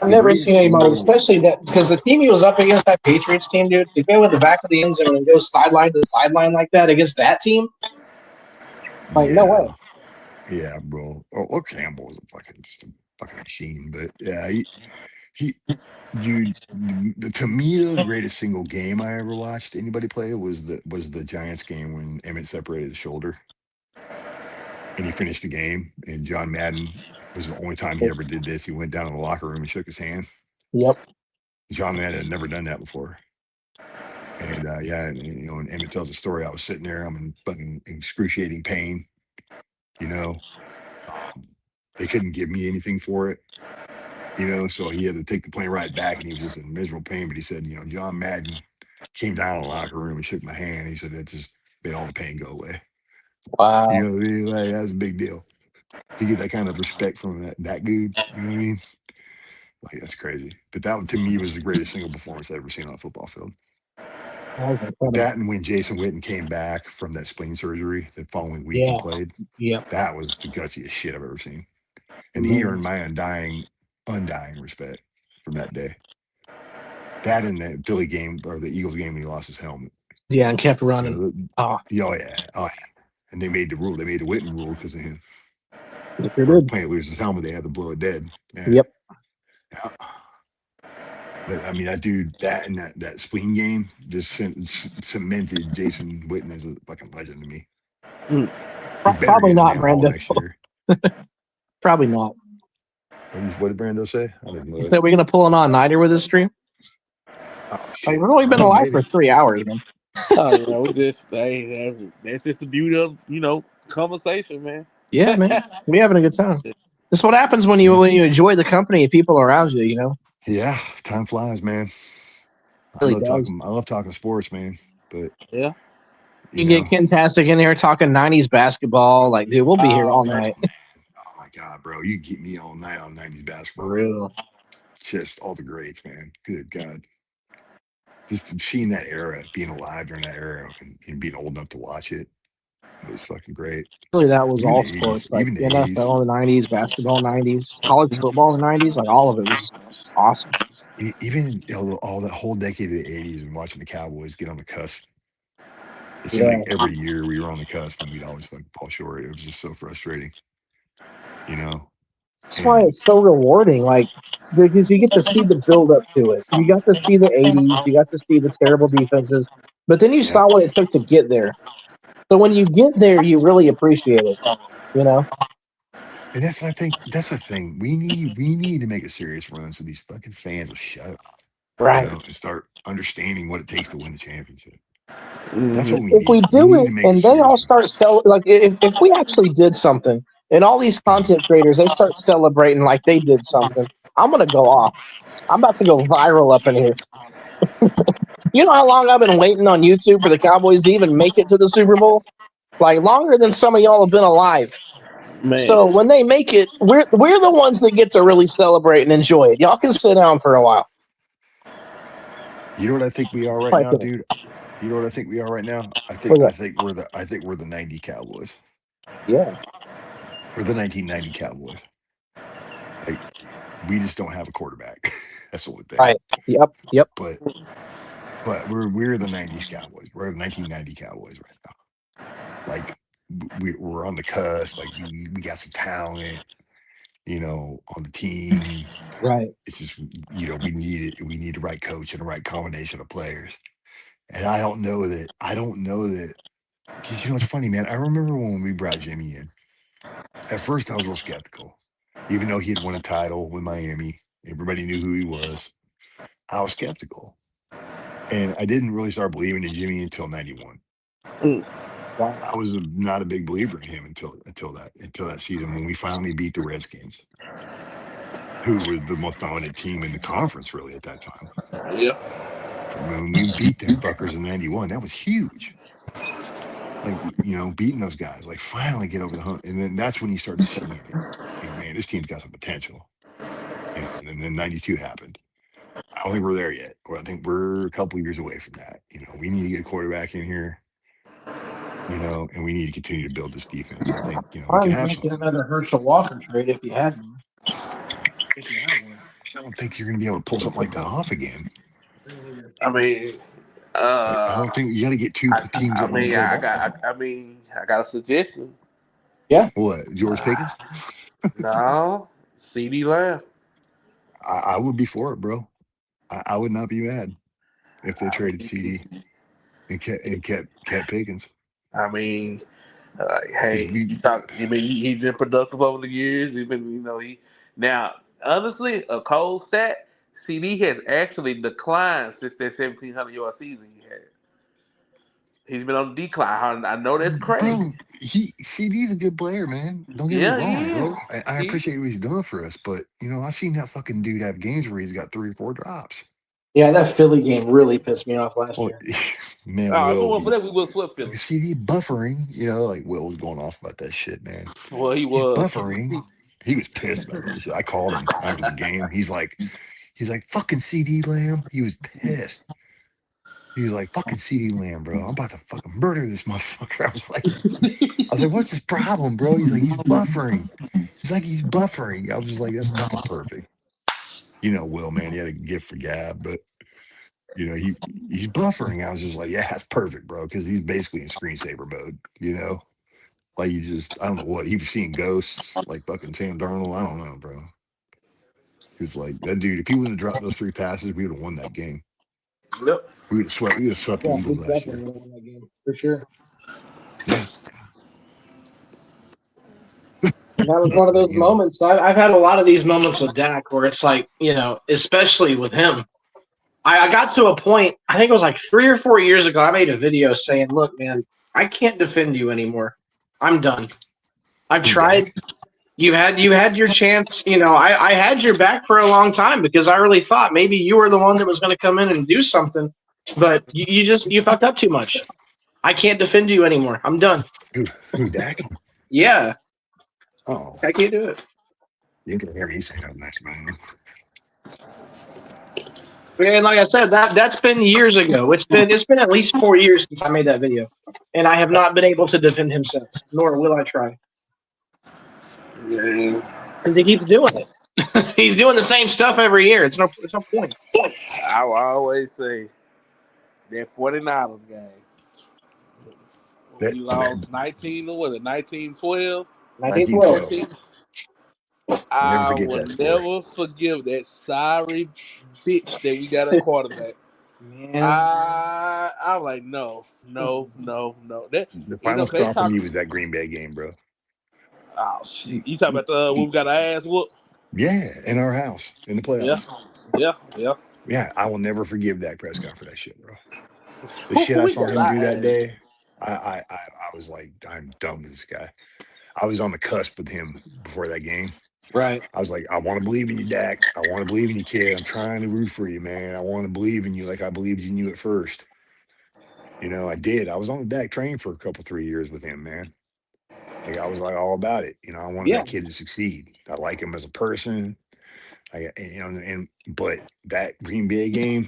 I've never seen anybody, especially that, because the team he was up against, that Patriots team, dude, to go in the back of the end zone and go sideline to sideline like that against that team, no way. Yeah, bro. Earl Campbell was just a fucking machine, but yeah, he dude, to me, the greatest single game I ever watched anybody play was the Giants game when Emmett separated his shoulder and he finished the game. And John Madden was the only time he ever did this. He went down in the locker room and shook his hand. Yep. John Madden had never done that before. And and Emmett tells a story. I was sitting there. I'm in fucking excruciating pain. They couldn't give me anything for it. So he had to take the plane right back, and he was just in miserable pain. But he said, John Madden came down in the locker room and shook my hand. He said that just made all the pain go away. Wow. That's a big deal. To get that kind of respect from that dude, you know what I mean? That's crazy. But that, to me, was the greatest single performance I've ever seen on a football field. That, and when Jason Witten came back from that spleen surgery the following week and played, that was the gutsiest shit I've ever seen. And he earned my undying respect from that day. That and the Philly game or the Eagles game when he lost his helmet. Yeah, and kept running. Oh yeah. And they made the rule. They made the Witten rule because of him. If you did. Playing lose his helmet, they had to blow it dead. Yeah. Yep. Yeah. But I mean, that dude, that and that spleen game just cemented Jason Witten as a fucking legend to me. Probably not, Brandon. Probably not. What did Brando say? I didn't know. He said we're gonna pull an all-nighter with this stream. Oh shit! We've only been alive for 3 hours, man. Just that's just the beauty of conversation, man. Yeah, man, we having a good time. This is what happens when you enjoy the company of people around you. You know. Yeah, time flies, man. I love talking sports, man. But yeah, you get Kentastic in there talking 90s basketball. Like, dude, we'll be here all night. Oh my god, bro, you keep me all night on 90s basketball. For real. Just all the greats, man. Good God. Just seeing that era, being alive during that era, and being old enough to watch it was fucking great. Really, that was even all sports. 80s, like even the NFL in the 90s, basketball in the 90s, college football in the 90s. Like, all of it was just awesome. Even all that whole decade of the 80s and watching the Cowboys get on the cusp. It seemed like every year we were on the cusp and we'd always fucking fall short. It was just so frustrating. You know? That's why it's so rewarding. Like, because you get to see the build up to it. You got to see the 80s. You got to see the terrible defenses. But then you saw what it took to get there. So when you get there, you really appreciate it. You know? And that's what I think. That's the thing. We need to make a serious run so these fucking fans will shut up. Right. You know, and start understanding what it takes to win the championship. Mm-hmm. That's what we need. If we do it and they all start like if we actually did something and all these content creators, they start celebrating like they did something, I'm going to go off. I'm about to go viral up in here. You know how long I've been waiting on YouTube for the Cowboys to even make it to the Super Bowl? Like, longer than some of y'all have been alive. Man. So when they make it, we're the ones that get to really celebrate and enjoy it. Y'all can sit down for a while. You know what I think we are right now, dude? You know what I think we are right now? I think we're the 90 Cowboys. Yeah. We're the 1990 Cowboys. Like, we just don't have a quarterback. That's the only thing. Right. Yep. But we're the 90s Cowboys. We're the 1990 Cowboys right now. Like, we're on the cusp. Like, we got some talent, you know, on the team. Right. It's just, you know, we need the right coach and the right combination of players. And I don't know that. Because, you know, it's funny, man. I remember when we brought Jimmy in. At first, I was real skeptical. Even though he had won a title with Miami, everybody knew who he was. I was skeptical. And I didn't really start believing in Jimmy until 91. Wow. I was not a big believer in him until that season when we finally beat the Redskins, who were the most dominant team in the conference, really, at that time. Yeah. When we beat them fuckers in 91, that was huge. Like, you know, beating those guys, like, finally get over the hump. And then that's when you started seeing it. Like, man, this team's got some potential. You know, and then 92 happened. I don't think we're there yet. Or I think we're a couple of years away from that. You know, we need to get a quarterback in here, you know, and we need to continue to build this defense. I think, you know, we can have another Herschel Walker trade if you had one. I don't think you're going to be able to pull something like that off again. I mean, I don't think you got to get two teams that want to play ball. I got a suggestion. Yeah. What, George Pickens? No, CD Lamb. I would be for it, bro. I would not be mad if they traded CD and kept Pickens. I mean, hey, he's been productive over the years. He's been, you know, now honestly, a cold stat, CD has actually declined since that 1,700-yard season he had. He's been on the decline. I know that's crazy. Bro, CD's a good player, man. Don't get me wrong, bro. I appreciate what he's done for us, but, you know, I've seen that fucking dude have games where he's got 3 or 4 drops. Yeah, that Philly game really pissed me off last year. Man, for that, we will sweat Philly. CD buffering, you know, like Will was going off about that shit, man. Well, he's buffering. He was pissed about that shit. I called him after the game. He's like, fucking CD Lamb. He was pissed. He was like, fucking CD Lamb, bro. I'm about to fucking murder this motherfucker. I was like, what's his problem, bro? He's like, he's buffering. He's buffering. I was just like, that's fucking perfect. You know, Will, man, he had a gift for gab, but, you know, he's buffering. I was just like, yeah, that's perfect, bro, because he's basically in screensaver mode, you know? Like, I don't know what, he was seeing ghosts, like fucking Sam Darnold. I don't know, bro. Because, like, that dude, if he wouldn't have dropped those 3 passes, we would have won that game. Yep. We would have swept the Eagles last year. Won that game, for sure. Yeah. That was one of those moments. I've had a lot of these moments with Dak where it's like, especially with him. I got to a point, I think it was like 3 or 4 years ago, I made a video saying, look, man, I can't defend you anymore. I'm done. I've tried. You had your chance. I had your back for a long time because I really thought maybe you were the one that was going to come in and do something, but you fucked up too much. I can't defend you anymore. I'm done. Who, Dak? Yeah. Oh. I can't do it. You can hear me say that next man. And like I said, that's been years ago. It's been at least 4 years since I made that video, and I have not been able to defend him since. Nor will I try. Because he keeps doing it. He's doing the same stuff every year. It's no point. I always say that 49ers game. We lost 1912? 1912. I will never forgive that sorry bitch that we got a quarterback. Man. I'm like, no. The final straw for me was that Green Bay game, bro. Oh shit! You talking about when we got our ass whooped? Yeah, in our house in the playoffs. Yeah. I will never forgive Dak Prescott for that shit, bro. The shit I saw him do that day, I was like, I'm done with this guy. I was on the cusp with him before that game. Right. I was like, I want to believe in you, Dak. I want to believe in you, kid. I'm trying to root for you, man. I want to believe in you like I believed in you at first. I did. I was on the Dak train for a couple, 3 years with him, man. Like I was like all about it. I wanted that kid to succeed. I like him as a person. But that Green Bay game,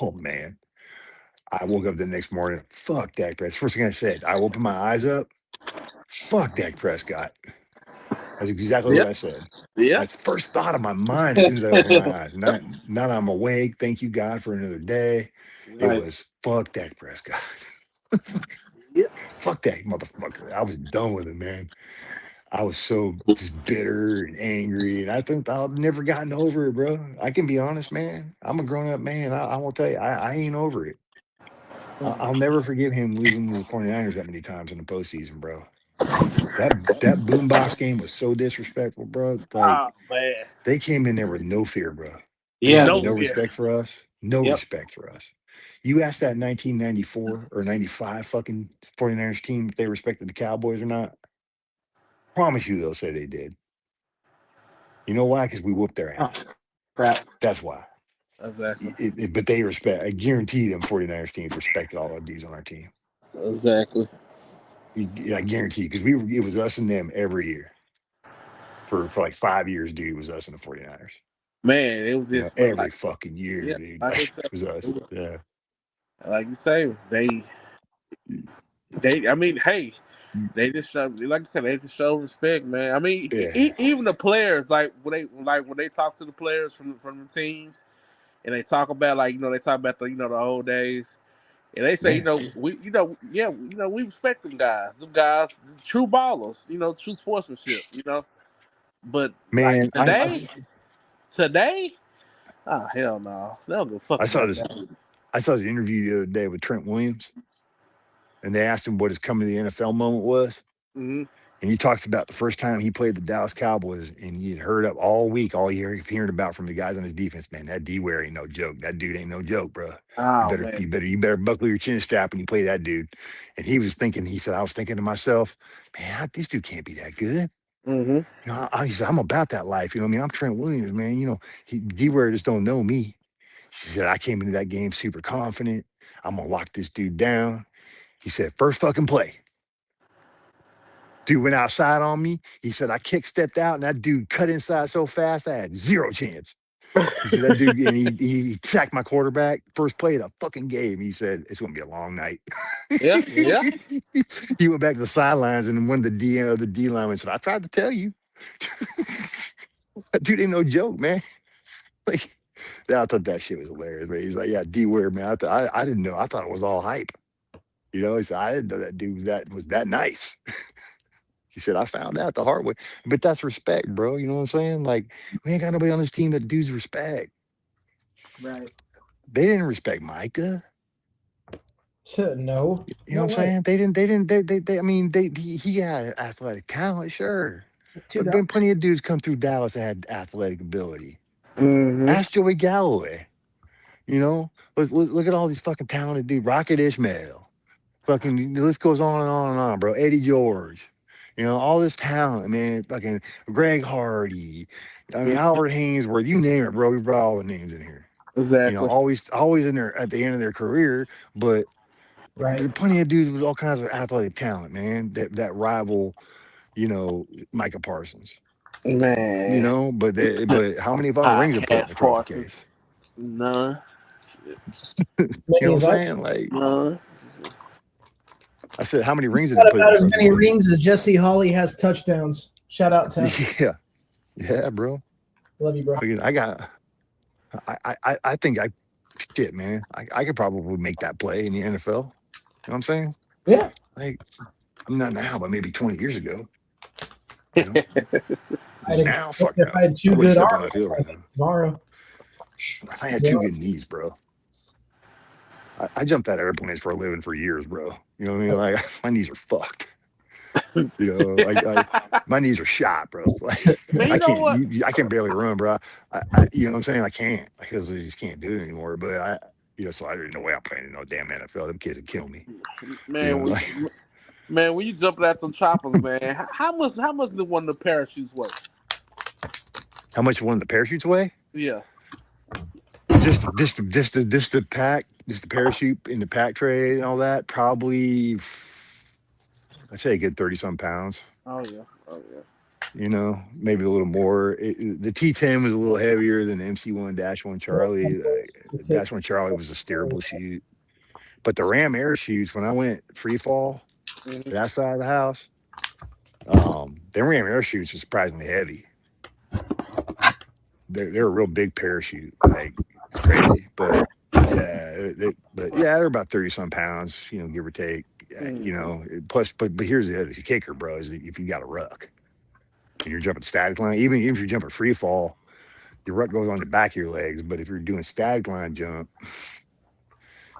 oh man. I woke up the next morning, fuck Dak Prescott. First thing I said, I opened my eyes up, fuck Dak Prescott. That's exactly what I said. Yeah. That's the first thought of my mind as soon as I opened my eyes. Not I'm awake. Thank you, God, for another day. Right. It was fuck Dak Prescott. Fuck that motherfucker. I was done with him, man. I was so just bitter and angry, and I think I've never gotten over it, bro. I can be honest, man. I'm a grown-up man. I won't tell you, I ain't over it. I'll never forgive him losing to the 49ers that many times in the postseason, bro. That boombox game was so disrespectful, bro. Like, they came in there with no fear, bro. They had no respect for us. No respect for us. You asked that 1994 or 95 fucking 49ers team if they respected the Cowboys or not. Promise you they'll say they did. You know why? Because we whooped their ass. Crap. That's why. Exactly. But they respect. I guarantee them 49ers teams respected all of these on our team. Exactly. I guarantee because it was us and them every year. For like 5 years, dude, it was us and the 49ers. Man, it was just every fucking year, dude. It was us. Yeah. Like you say, they I mean, hey, they just show, like I said, they just show respect, man. I mean, even the players, like when they talk to the players from the teams, and they talk about they talk about the the old days, and they say we respect them guys, true ballers, true sportsmanship, but man, like today, oh hell no, they don't go fuck. I saw this interview the other day with Trent Williams. And they asked him what his coming to the NFL moment was. Mm-hmm. And he talks about the first time he played the Dallas Cowboys, and he had heard up all week, all year, hearing about from the guys on his defense. Man, that D-Ware ain't no joke. That dude ain't no joke, bro. Oh, you better buckle your chin strap when you play that dude. And he said, I was thinking to myself, man, this dude can't be that good. Mm-hmm. He said, I'm about that life. You know what I mean? I'm Trent Williams, man. D-Ware just don't know me. He said, I came into that game super confident. I'm going to lock this dude down. He said, first fucking play. Dude went outside on me. He said, I stepped out, and that dude cut inside so fast, I had zero chance. He said, that dude, and he sacked my quarterback. First play of the fucking game. He said, it's going to be a long night. Yeah. He went back to the sidelines, and one of the D linemen said, I tried to tell you. That dude ain't no joke, man. Like, I thought that shit was hilarious, man. He's like, yeah, D-Ware, man. I didn't know. I thought it was all hype. He said, I didn't know that dude was that nice. He said, I found out the hard way. But that's respect, bro. You know what I'm saying? Like, we ain't got nobody on this team that does respect. Right. They didn't respect Micah. No. You know what I'm saying? They didn't. I mean, he had athletic talent, sure. There've been plenty of dudes come through Dallas that had athletic ability. Mm-hmm. Ask Joey Galloway. You know, look at all these fucking talented dudes. Rocket Ishmael. Fucking, the list goes on and on and on, bro. Eddie George. You know, all this talent, man. Fucking Greg Hardy. I mean, Albert Hainsworth. You name it, bro. We brought all the names in here. Exactly. You know, always in there at the end of their career, but there are plenty of dudes with all kinds of athletic talent, man, that rival, you know, Micah Parsons. Man. You know, but how many fucking rings are put in the trophy case? None. You know what I'm saying? Like, none. I said, how many rings did Got they put about in as the many rings as Jesse Holly has touchdowns. Shout out to Yeah, bro. Love you, bro. I think shit, man. I could probably make that play in the NFL. You know what I'm saying? Yeah. Like, I'm not now, but maybe 20 years ago. You know? Now, fuck no. I had two good arms right now. tomorrow. If I had two good knees, bro. I jumped out of airplanes for a living for years, bro. You know what I mean? Like, my knees are fucked. You know, like my knees are shot, bro. Like, Man, I can't barely run, bro. You know what I'm saying? I can't, because I just can't do it anymore. But so I didn't know way I'm playing in no damn NFL. Them kids would kill me. Man, man, when you jumping out some choppers, man, how much did one of the parachutes weigh? How much one of the parachutes weigh? Yeah. Just the pack, just the parachute in the pack tray and all that. Probably, I'd say a good 30-some pounds. Oh yeah. You know, maybe a little more. The T10 was a little heavier than the MC1-1 Charlie. -1 Charlie was a steerable chute. But the Ram Air chutes, when I went free fall to that side of the house, them Ram Air chutes are surprisingly heavy. They're a real big parachute. Like, it's crazy. But they're about 30-some pounds, you know, give or take. You know, plus, but here's the other kicker, bro, is that if you got a ruck and you're jumping static line, even if you're jumping free fall, your ruck goes on the back of your legs. But if you're doing static line jump,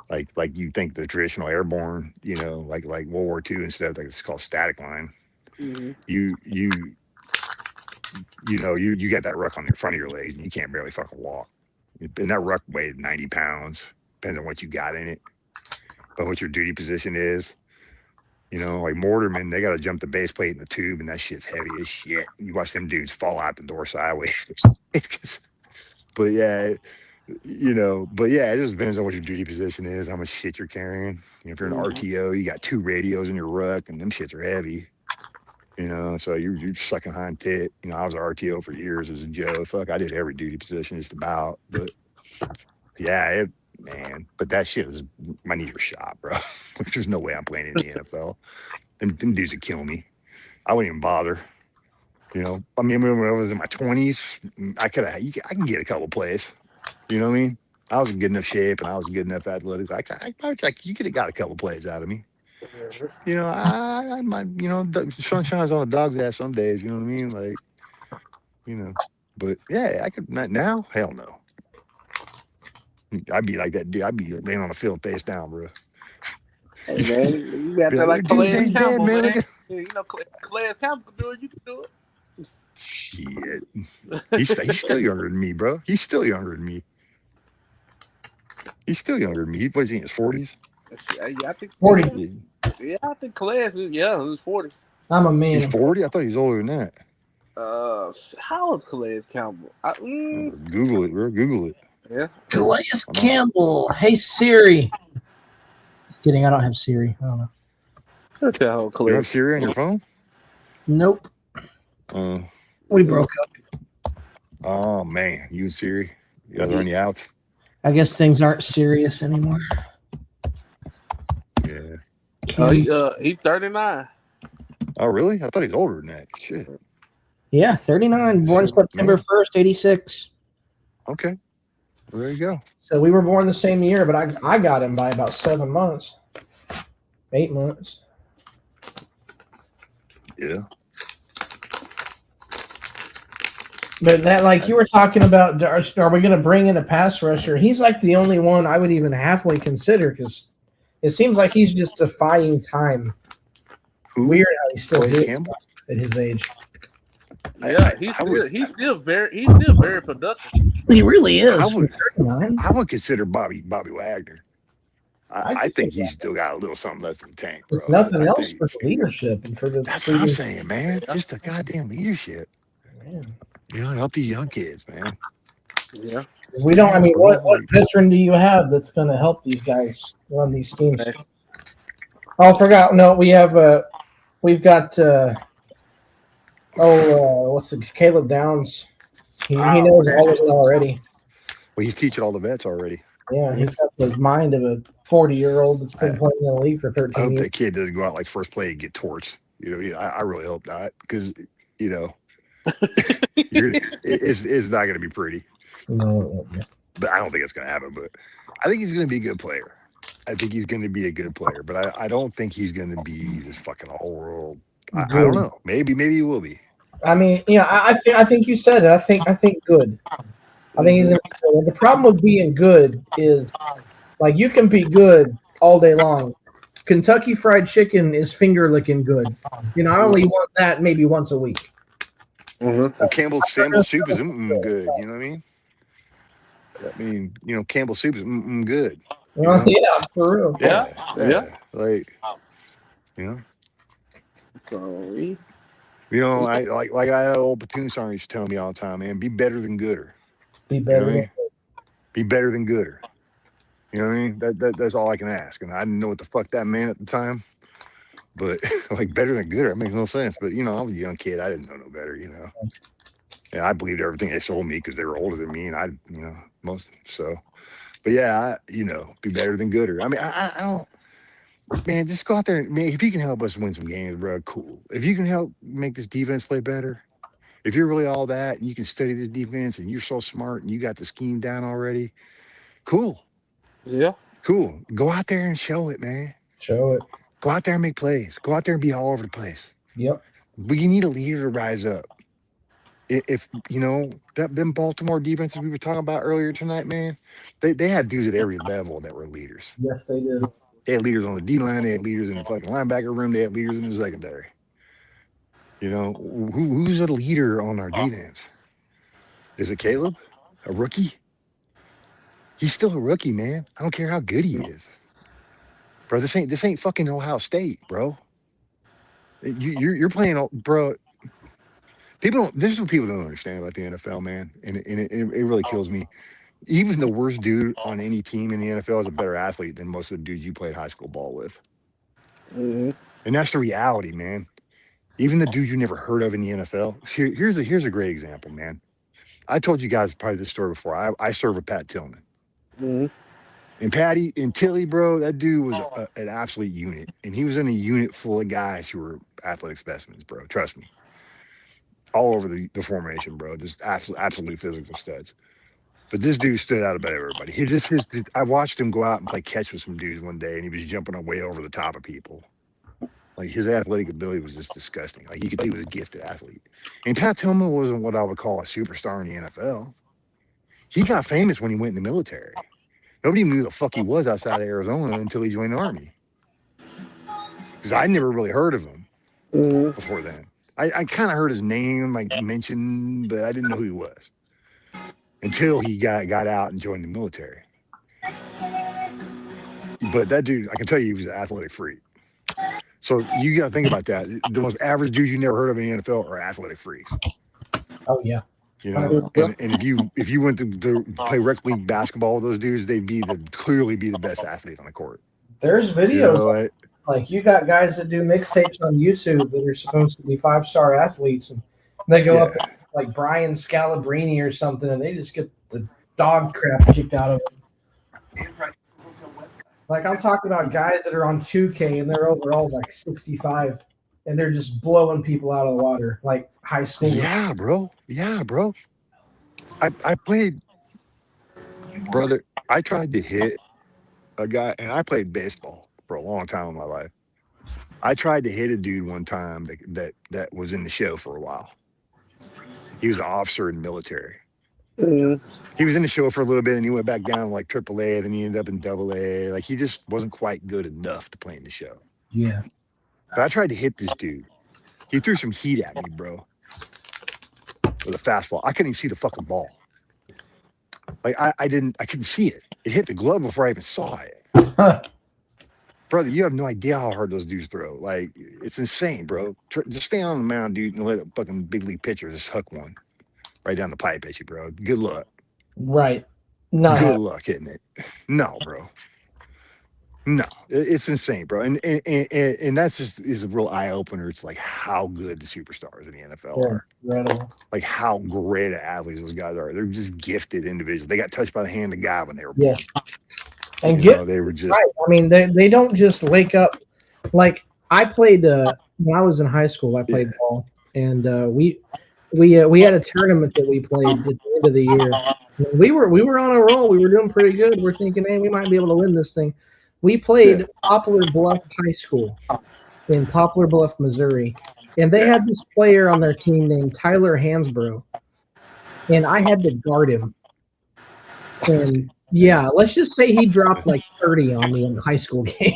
like you think the traditional airborne, you know, like World War II and stuff, like it's called static line. You got that ruck on the front of your legs and you can't barely fucking walk. And that ruck weighed 90 pounds, depends on what you got in it, but what your duty position is. You know, like Mortarman, they got to jump the base plate in the tube, and that shit's heavy as shit. You watch them dudes fall out the door sideways. But yeah, it just depends on what your duty position is, how much shit you're carrying. You know, if you're an RTO, you got 2 radios in your ruck, and them shits are heavy. You know, so you're sucking hind tit. You know, I was an RTO for years as a Joe. Fuck, I did every duty position just about. But yeah, man, but that shit is, my knees are shot, bro. There's no way I'm playing in the NFL. Them dudes would kill me. I wouldn't even bother. You know, I mean, when I was in my 20s, I can get a couple plays. You know what I mean? I was in good enough shape and I was in good enough athletic. You could have got a couple plays out of me. You know, I might, you know, sun shines on a dog's ass some days. You know what I mean? Like, you know, but yeah, I could not now. Hell no. I'd be like that dude. I'd be laying on the field face down, bro. Hey, man, you got that like Calais Campbell, man. You know, Calais Campbell can do it. You can do it. Shit. He's still younger than me, bro. He's still younger than me. What is he in his 40s? Yeah, I think 40. Yeah, I think Calais is in his 40s. I'm a man. He's 40? I thought he was older than that. How is Calais Campbell? Google it, bro. Google it. Yeah. Calais Campbell. Hey Siri. Just kidding. I don't have Siri. I don't know. You don't have Siri on your phone? Nope. We broke up. Oh man, you and Siri. You guys are on the outs. I guess things aren't serious anymore. Yeah. He's 39. Oh really? I thought he was older than that. Shit. Yeah, 39. Born September 1st, 86. Okay. Well, there you go. So we were born the same year, but I got him by about 7 months. 8 months. Yeah. But that, like you were talking about, are we going to bring in a pass rusher? He's like the only one I would even halfway consider because it seems like he's just defying time. Who? Weird how he's still doing Campbell at his age. Yeah, he's still very productive. He really is. I would consider Bobby Wagner. I think he's still got a little something left in the tank, bro. If nothing else for the leadership and for the. That's what I'm saying, man. Just a goddamn leadership. Man. You know, help these young kids, man. Yeah. We don't. I mean, what veteran do you have that's going to help these guys run these teams? Oh, I forgot. No, we have. We've got. What's the Caleb Downs? He knows all of it already. Well, he's teaching all the vets already. Yeah, he's got the mind of a 40-year-old that's been playing in the league for 13 years. I hope that kid doesn't go out like first play and get torched. You know, I really hope not, because you know, it's not going to be pretty. No, but I don't think it's going to happen. But I think he's going to be a good player. I think he's going to be a good player, but I don't think he's going to be this fucking all world. I don't know. Maybe he will be. I mean, yeah, I think you said it. I think good. I think he's gonna be good. The problem with being good is, like, you can be good all day long. Kentucky Fried Chicken is finger licking good. You know, I only want that maybe once a week. Well, Campbell's soup is good. You know what I mean? I mean, you know, Campbell's soup is good. Well, yeah, for real. Yeah. Like, you know. Sorry. You know, I had old platoon sergeant used to tell me all the time, man, be better than gooder. Be better. You know be better than gooder. You know what I mean? That's all I can ask. And I didn't know what the fuck that meant at the time. But like better than gooder, it makes no sense. But you know, I was a young kid. I didn't know no better, you know. Yeah, I believed everything they sold me because they were older than me, and but yeah, be better than gooder. I mean, I don't. Man, just go out there. Man, if you can help us win some games, bro, cool. If you can help make this defense play better, if you're really all that, and you can study this defense, and you're so smart, and you got the scheme down already, cool. Yeah. Cool. Go out there and show it, man. Show it. Go out there and make plays. Go out there and be all over the place. Yep. But you need a leader to rise up. If you know them Baltimore defenses we were talking about earlier tonight, man, they had dudes at every level that were leaders. Yes, they did. They had leaders on the D line. They had leaders in the fucking linebacker room. They had leaders in the secondary. You know, who's a leader on our defense? Is it Caleb, a rookie? He's still a rookie, man. I don't care how good he is, bro. This ain't fucking Ohio State, bro. You're playing, bro. This is what people don't understand about the NFL, man, and it really kills me. Even the worst dude on any team in the NFL is a better athlete than most of the dudes you played high school ball with. Mm-hmm. And that's the reality, man. Even the dude you never heard of in the NFL. Here's a great example, man. I told you guys probably this story before. I served with Pat Tillman. Mm-hmm. And Tilly, bro, that dude was an absolute unit. And he was in a unit full of guys who were athletic specimens, bro. Trust me. All over the formation, bro. Just absolute physical studs. But this dude stood out about everybody. I watched him go out and play catch with some dudes one day, and he was jumping way over the top of people. Like, his athletic ability was just disgusting. Like, you could tell he was a gifted athlete. And Pat Tillman wasn't what I would call a superstar in the NFL. He got famous when he went in the military. Nobody knew who the fuck he was outside of Arizona until he joined the Army. Because I never really heard of him before then. I kind of heard his name like mentioned, but I didn't know who he was until he got out and joined the military. But that dude, I can tell you, he was an athletic freak. So you got to think about that. The most average dudes you never heard of in the NFL are athletic freaks. Oh yeah. You know, and if you went to play rec league basketball with those dudes, they'd clearly be the best athlete on the court. There's videos like you got guys that do mixtapes on YouTube that are supposed to be 5-star athletes, and they go up like Brian Scalabrine or something, and they just get the dog crap kicked out of them. Like, I'm talking about guys that are on 2K and their overall's like 65, and they're just blowing people out of the water, like high school. Yeah, bro. I played, brother. I tried to hit a guy, and I played baseball for a long time in my life. I tried to hit a dude one time that was in the show for a while. He was an officer in the military. He was in the show for a little bit, and he went back down to like AAA, then he ended up in AA. Like, he just wasn't quite good enough to play in the show. Yeah. But I tried to hit this dude. He threw some heat at me, bro. with a fastball. I couldn't even see the fucking ball. Like I couldn't see it. It hit the glove before I even saw it. Brother, you have no idea how hard those dudes throw. Like, it's insane, bro. Just stay on the mound, dude, and let a fucking big league pitcher just hook one right down the pipe at you, bro. Good luck. Right. Not Good luck hitting it. No, bro. No, it's insane, bro. And that's just is a real eye opener. It's like how good the superstars in the NFL are. Incredible. Like how great athletes those guys are. They're just gifted individuals. They got touched by the hand of God when they were born. Yes. And they were just. Right. I mean, they don't just wake up. Like I played when I was in high school. I played ball, and we had a tournament that we played at the end of the year. And we were on a roll. We were doing pretty good. We're thinking, hey, we might be able to win this thing. We played Poplar Bluff High School in Poplar Bluff, Missouri, and they had this player on their team named Tyler Hansbrough, and I had to guard him. And yeah, let's just say he dropped like 30 on me in the high school game.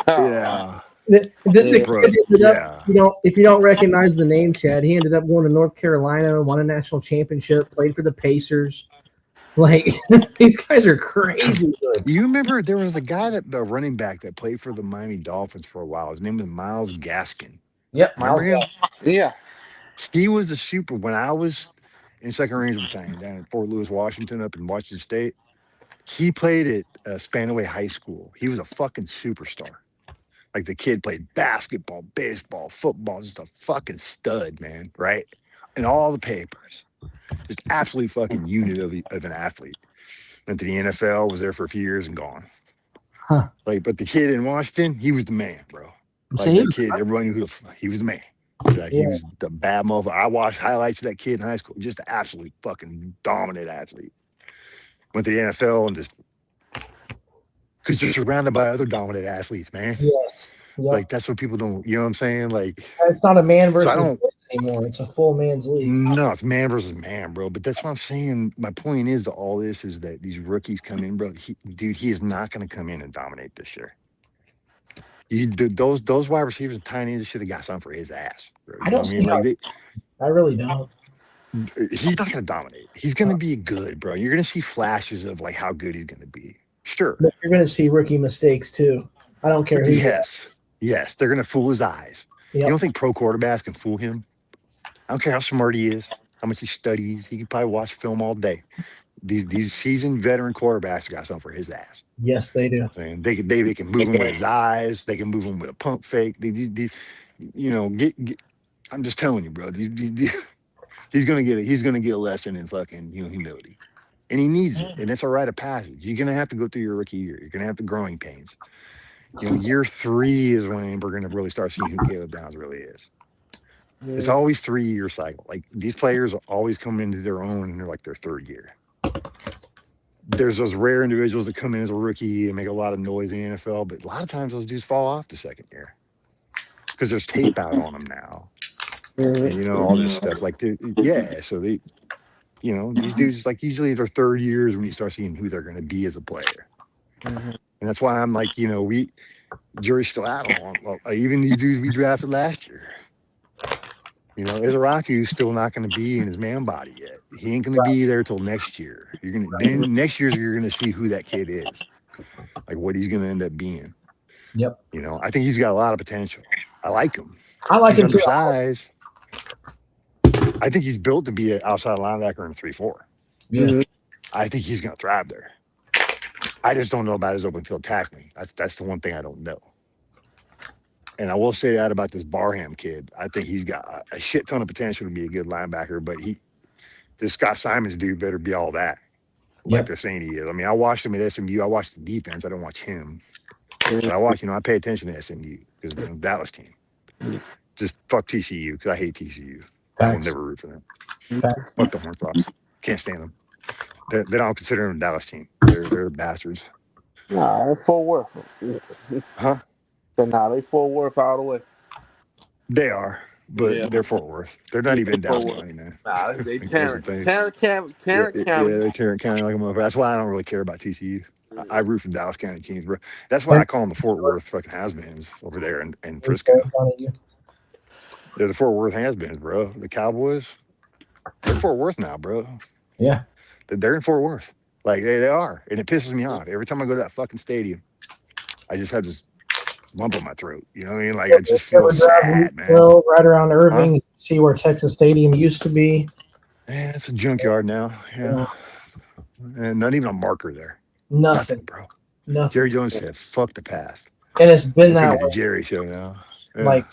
Yeah. The kid ended up, if you don't recognize the name, Chad, he ended up going to North Carolina, won a national championship, played for the Pacers. Like, these guys are crazy good. You remember there was the running back that played for the Miami Dolphins for a while. His name was Myles Gaskin. Yep, Myles. Yeah. He was the super when I was in Second Ranger Battalion down in Fort Lewis, Washington, up in Washington State. He played at Spanaway High School. He was a fucking superstar. Like the kid played basketball, baseball, football, just a fucking stud, man, right? In all the papers. Just absolute fucking unit of an athlete. Went to the NFL, was there for a few years and gone. Huh. Like, but the kid in Washington, he was the man, bro. Like that kid, everyone knew he was the man. Like, he was the bad motherfucker. I watched highlights of that kid in high school. Just an absolute fucking dominant athlete. Went to the NFL and just because you're surrounded by other dominant athletes, man. Yes. Yep. Like that's what people don't. You know what I'm saying? Like it's not a man versus anymore. It's a full man's league. No, it's man versus man, bro. But that's what I'm saying. My point is to all this is that these rookies come in, bro. He is not going to come in and dominate this year. Those wide receivers and tiny ends should have got something for his ass. Bro. I don't see how. I really don't. He's not going to dominate. He's going to be good, bro. You're going to see flashes of like how good he's going to be. Sure. But you're going to see rookie mistakes too. I don't care who. Yes, they're going to fool his eyes. Yep. You don't think pro quarterbacks can fool him? I don't care how smart he is, how much he studies. He can probably watch film all day. These seasoned veteran quarterbacks got something for his ass. Yes, they do. They can move him with his eyes. They can move him with a pump fake. I'm just telling you, bro. He's gonna get a lesson in fucking humility, and he needs it. And it's a rite of passage. You're gonna have to go through your rookie year. You're gonna have the growing pains. Year 3 is when we're gonna really start seeing who Caleb Downs really is. Yeah. It's always 3-year cycle. Like these players always come into their own, and they're like their 3rd year. There's those rare individuals that come in as a rookie and make a lot of noise in the NFL, but a lot of times those dudes fall off the 2nd year because there's tape out on them now. And, all this stuff. Like, so they, these dudes, like, usually their 3rd year is when you start seeing who they're going to be as a player. Mm-hmm. And that's why I'm like, jury's still out on even these dudes we drafted last year. Izaraku's still not going to be in his man body yet. He ain't going to be there till next year. Next year you're going to see who that kid is, like what he's going to end up being. Yep. I think he's got a lot of potential. I like him. I like him undersized. I think he's built to be an outside linebacker in 3-4. Yeah. I think he's going to thrive there. I just don't know about his open field tackling. That's the one thing I don't know. And I will say that about this Barham kid. I think he's got a shit ton of potential to be a good linebacker, but this Scott Simons dude better be all that. Like they're saying he is. I mean, I watched him at SMU. I watched the defense. I don't watch him. But I pay attention to SMU because Dallas team. Just fuck TCU because I hate TCU. I will never root for them. Fuck the Horned Frogs. Can't stand them. They don't consider them a Dallas team. They're bastards. Nah, they're Fort Worth. Huh? Nah, they Fort Worth all the way. They are, but they're Fort Worth. They're not even in Dallas County, man. Nah, they Tarrant County. Yeah, they're Tarrant County like a motherfucker. That's why I don't really care about TCU. I root for Dallas County teams, bro. That's why I call them the Fort Worth fucking has-beens over there in Frisco. They're the Fort Worth has-beens, bro. The Cowboys, They're Fort Worth now, bro. Yeah. They're in Fort Worth. Like they are. And it pisses me off. Every time I go to that fucking stadium, I just have this lump in my throat. You know what I mean? Like I just feel sad, man. Right around Irving, see where Texas Stadium used to be. Yeah, it's a junkyard now. Yeah. And not even a marker there. Nothing, bro. Nothing. Jerry Jones said, "Fuck the past." And it's been It's that gonna be way. the Jerry show now. Yeah. Like,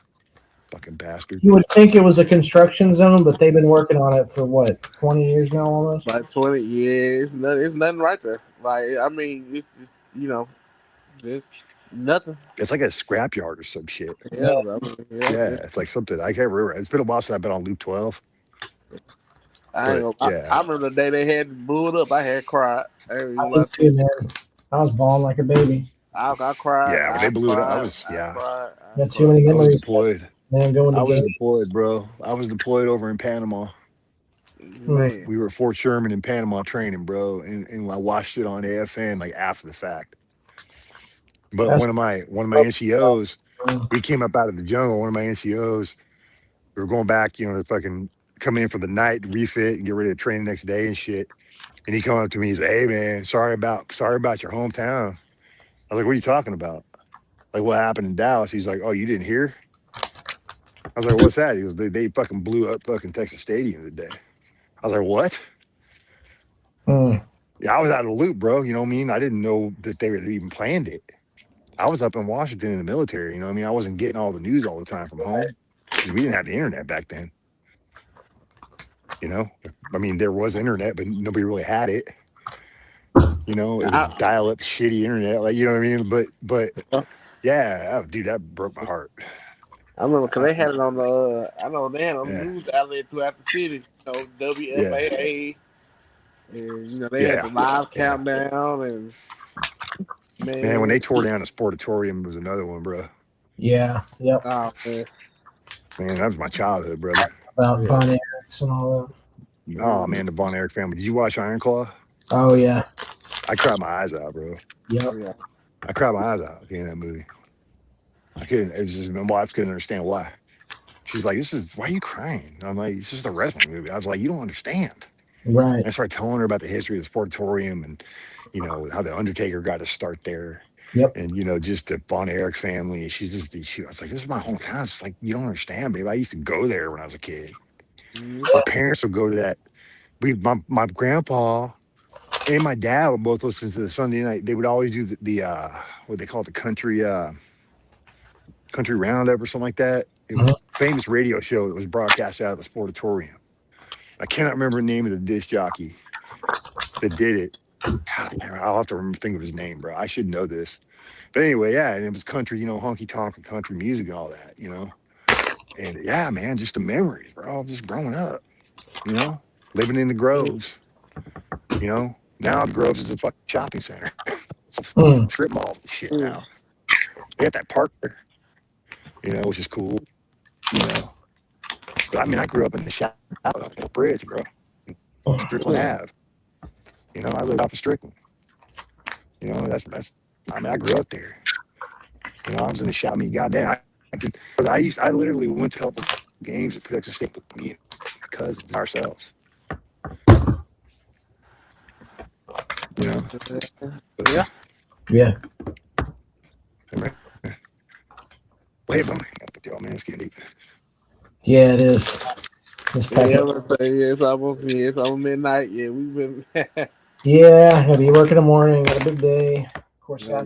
fucking bastard. you would think it was a construction zone, but they've been working on it for what, 20 years now almost? Like 20 years. It's nothing right there. Like, I mean, it's just, just nothing. It's like a scrapyard or some shit. Yeah, I mean, yeah, it's like something I can't remember. It's been a while since I've been on Loop 12. I remember the day they had blew it up. I had cried. I did too, man. I was bawling like a baby. I cried. Yeah, when they blew it up, I was Got too many memories. I was deployed. Man, I was deployed, bro. I was deployed over in Panama. Man. We were at Fort Sherman in Panama training, bro, and I watched it on AFN like after the fact. But one of my NCOs, we came up out of the jungle. One of my NCOs, we were going back, to fucking come in for the night, refit, and get ready to train the next day and shit. And he come up to me, he's like, "Hey man, sorry about your hometown." I was like, "What are you talking about? Like what happened in Dallas?" He's like, "Oh, you didn't hear?" I was like, "What's that?" He goes, they fucking blew up fucking Texas Stadium today. I was like, "What?" Yeah, I was out of the loop, bro. You know what I mean? I didn't know that they had even planned it. I was up in Washington in the military. You know what I mean? I wasn't getting all the news all the time from home because we didn't have the internet back then. I mean, there was internet, but nobody really had it. It was dial-up shitty internet, like, you know what I mean? But yeah, dude, that broke my heart. I remember because they had it on the, I know they had it on the news outlet throughout the city, WFAA, and they had the live countdown, and man, when they tore down the Sportatorium was another one, bro. Yeah, yep. Oh man, that was my childhood, brother. About Von Erichs and all that. Oh man, the Von Erich family. Did you watch Iron Claw? Oh yeah. I cried my eyes out, bro. Yep. I cried my eyes out in that movie. I couldn't. It was just my wife couldn't understand why. She's like, "Why are you crying?" I'm like, "It's just a wrestling movie." I was like, "You don't understand." Right. And I started telling her about the history of the Sportatorium and how the Undertaker got to start there. Yep. And just the Von Erich family. And I was like, "This is my hometown." It's like, you don't understand, babe. I used to go there when I was a kid. My parents would go to that. My grandpa and my dad would both listen to the Sunday night. They would always do the what they call it, the country roundup or something like that. It was a famous radio show that was broadcast out of the Sportatorium. I cannot remember the name of the disc jockey that did it. God, I'll have to think of his name, bro. I should know this. But anyway, yeah, and it was country, honky tonk and country music and all that, And yeah, man, just the memories, bro. Just growing up, living in the Groves, Now the Groves is a fucking shopping center. It's a strip mall and shit now. They got that park there, which is cool, But I mean, I grew up in the shop out on the bridge, bro. Strickland Ave. I lived off of Strickland. I grew up there. I was in the shop. I mean, goddamn, I literally went to a couple games at Texas State with me and cousins ourselves. Yeah. Wait, I'm hang up with y'all, man. It's getting deep. Yeah, it is. It's almost midnight. Yeah, we've been. Yeah, gonna be working in the morning. Got a big day. Of course, got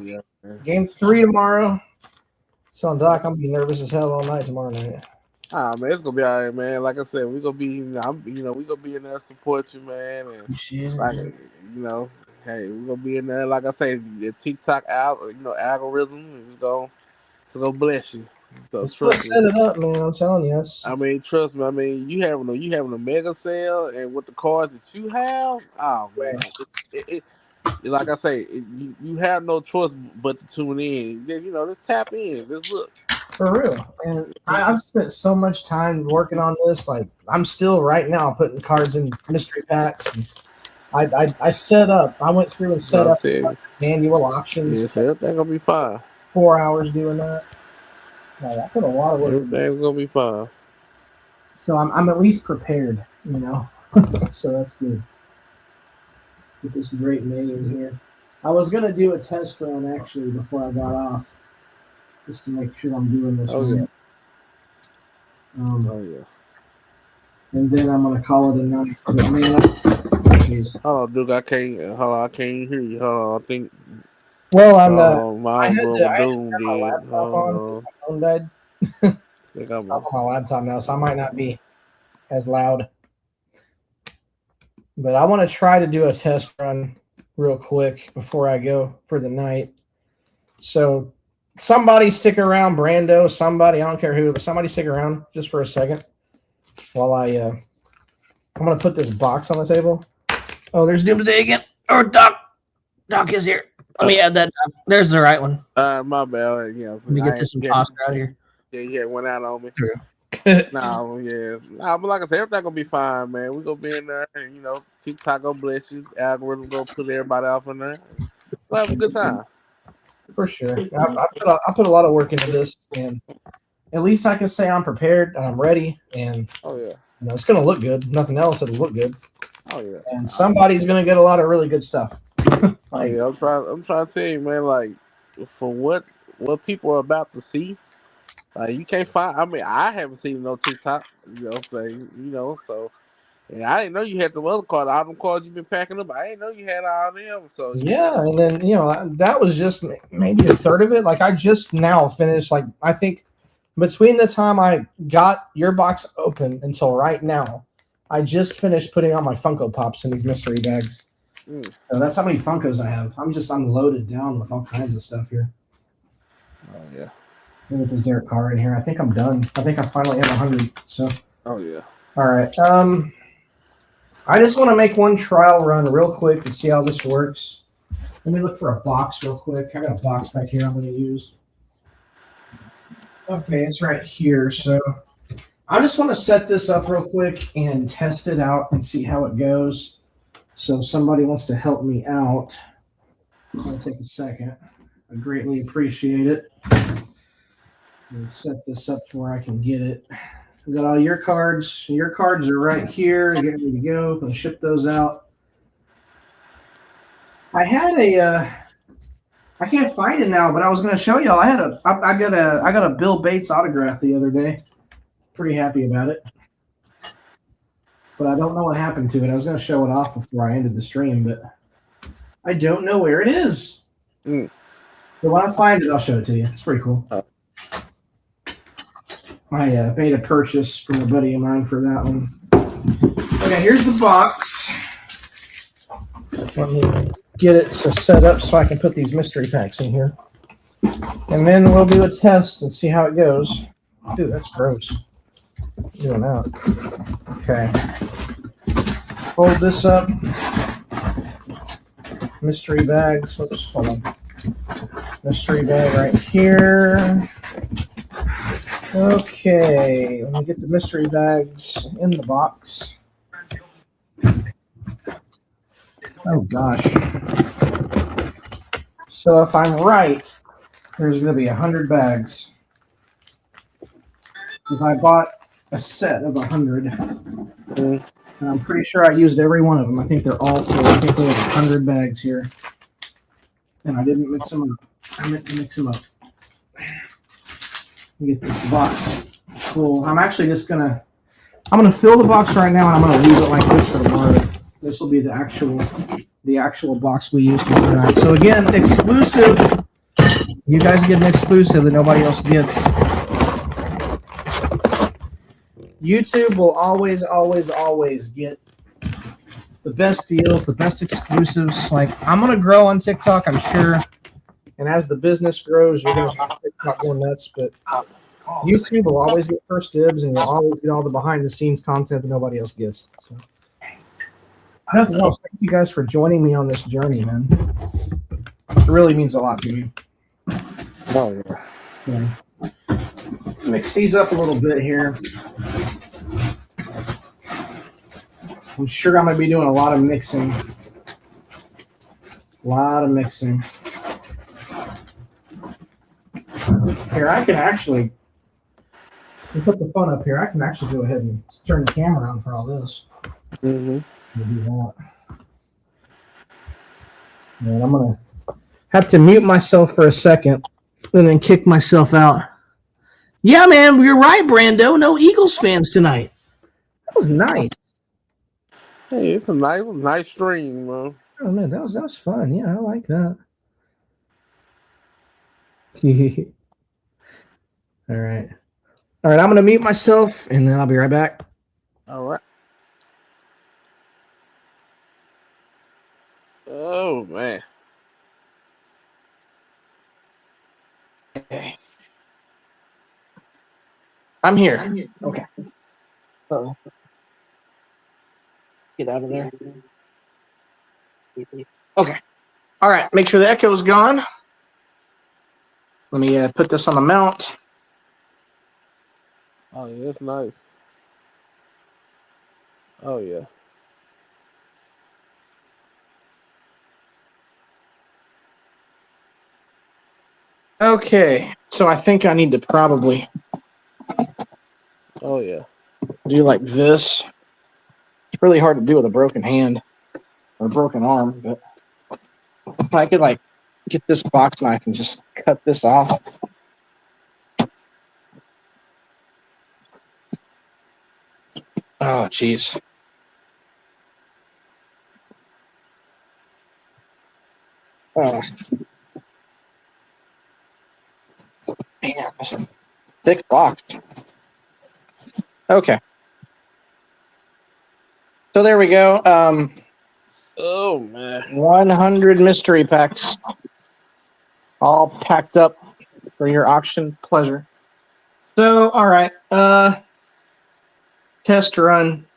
game 3 tomorrow. So, Doc, I'm gonna be nervous as hell all night tomorrow night. Man, it's gonna be all right, man. Like I said, we're gonna be, we gonna be in there to support you, man. And hey, we're gonna be in there. Like I say, the TikTok algorithm is gonna bless you. So trust me. Set it up, man. I'm telling you. I mean, trust me. I mean, you having a mega sale, and with the cards that you have, oh man, like I say, you have no choice but to tune in. Just tap in. Just look. For real, and I've spent so much time working on this. Like, I'm still right now putting cards in mystery packs. And I set up. I went through and set up manual options. Yes, everything gonna be fine. 4 hours doing that. I put a lot of work. Everything's gonna be fine. So I'm at least prepared. So that's good. Get this great May in here. I was gonna do a test run actually before I got off, just to make sure I'm doing this right. Oh yeah. And then I'm gonna call it a night. But man, hold on, Duke. I can't hear you. Hold on. I think. Well, I'm my Doom my laptop on. My phone died. I'm on my laptop now, so I might not be as loud. But I want to try to do a test run real quick before I go for the night. So somebody stick around, Brando, somebody, I don't care who, but somebody stick around just for a second while I'm going to put this box on the table. Oh, there's Doomsday again. Or Doc. Doc is here. Let me add that. There's the right one. My bad. Yeah. Let me get this imposter out of here. Yeah, went out on me. True. But like I said, everything gonna be fine, man. We gonna be in there, and TikTok gonna bless you. Algorithm gonna put everybody off in there. We'll have a good time. For sure. I put a lot of work into this, and at least I can say I'm prepared and I'm ready. And it's gonna look good. Nothing else, it'll look good. Oh yeah. And somebody's gonna get a lot of really good stuff. I'm trying to tell you, man. Like, for what people are about to see. Like, you can't find. I mean, I haven't seen no TikTok. So, and I didn't know you had the other card. All them cards you've been packing up. I didn't know you had all them. So yeah, and then that was just maybe a third of it. Like, I just now finished. Like, I think between the time I got your box open until right now, I just finished putting on my Funko Pops in these mystery bags. So that's how many Funkos I have. I'm loaded down with all kinds of stuff here. Oh yeah. With this Derek Carr in here, I think I'm done. I think I finally have 100. So. Oh yeah. All right. I just want to make one trial run real quick to see how this works. Let me look for a box real quick. I got a box back here I'm going to use. Okay, it's right here. So I just want to set this up real quick and test it out and see how it goes. So if somebody wants to help me out, it's going to take a second. I greatly appreciate it. Set this up to where I can get it. We got all your cards. Your cards are right here. Get ready to go. I'm gonna ship those out. I had I can't find it now, but I was gonna show y'all. I got a Bill Bates autograph the other day. Pretty happy about it. But I don't know what happened to it. I was gonna show it off before I ended the stream, but I don't know where it is. But when I find it, I'll show it to you. It's pretty cool. I made a purchase from a buddy of mine for that one. Okay, here's the box. Let me get it set up so I can put these mystery packs in here. And then we'll do a test and see how it goes. Dude, that's gross. Doing that. Okay. Fold this up. Mystery bags. Whoops, hold on. Mystery bag right here. Okay, let me get the mystery bags in the box. Oh gosh. So if I'm right, there's going to be 100 bags. Because I bought a set of 100. And I'm pretty sure I used every one of them. I think they're all full. I think there's 100 bags here. And I didn't mix them up. I meant to mix them up. Get this box full. I'm actually just gonna fill the box right now, and I'm gonna leave it like this for tomorrow. This will be the actual box we use for tonight. So again, exclusive. You guys get an exclusive that nobody else gets. YouTube will always get the best deals, the best exclusives. Like, I'm gonna grow on TikTok, I'm sure. And as the business grows, you're going to see TikTok going nuts. But YouTube will always get first dibs, and you'll always get all the behind-the-scenes content that nobody else gets. So, nothing else. Thank you guys for joining me on this journey, man. It really means a lot to me. Oh, yeah. Mix these up a little bit here. I'm sure I'm going to be doing a lot of mixing. Here, I can actually put the phone up here. I can actually go ahead and turn the camera on for all this. Mm-hmm. Man, I'm gonna have to mute myself for a second and then kick myself out. Yeah, man, you're right, Brando. No Eagles fans tonight. That was nice. Hey, it's a nice stream, man. Oh man, that was fun. Yeah, I like that. All right. I'm gonna mute myself and then I'll be right back. All right. Oh man. Okay. I'm here. Okay. Uh-oh. Get out of there. Okay. All right. Make sure the echo is gone. Let me put this on the mount. Oh yeah, that's nice. Oh yeah. Okay. So I think I need to probably Oh yeah. do like this. It's really hard to do with a broken hand or a broken arm, but if I could like get this box knife and just cut this off. Oh, jeez. Oh. Man, that's a thick box. Okay. So there we go. Oh man. 100 mystery packs. All packed up for your auction pleasure. So, all right. Test run.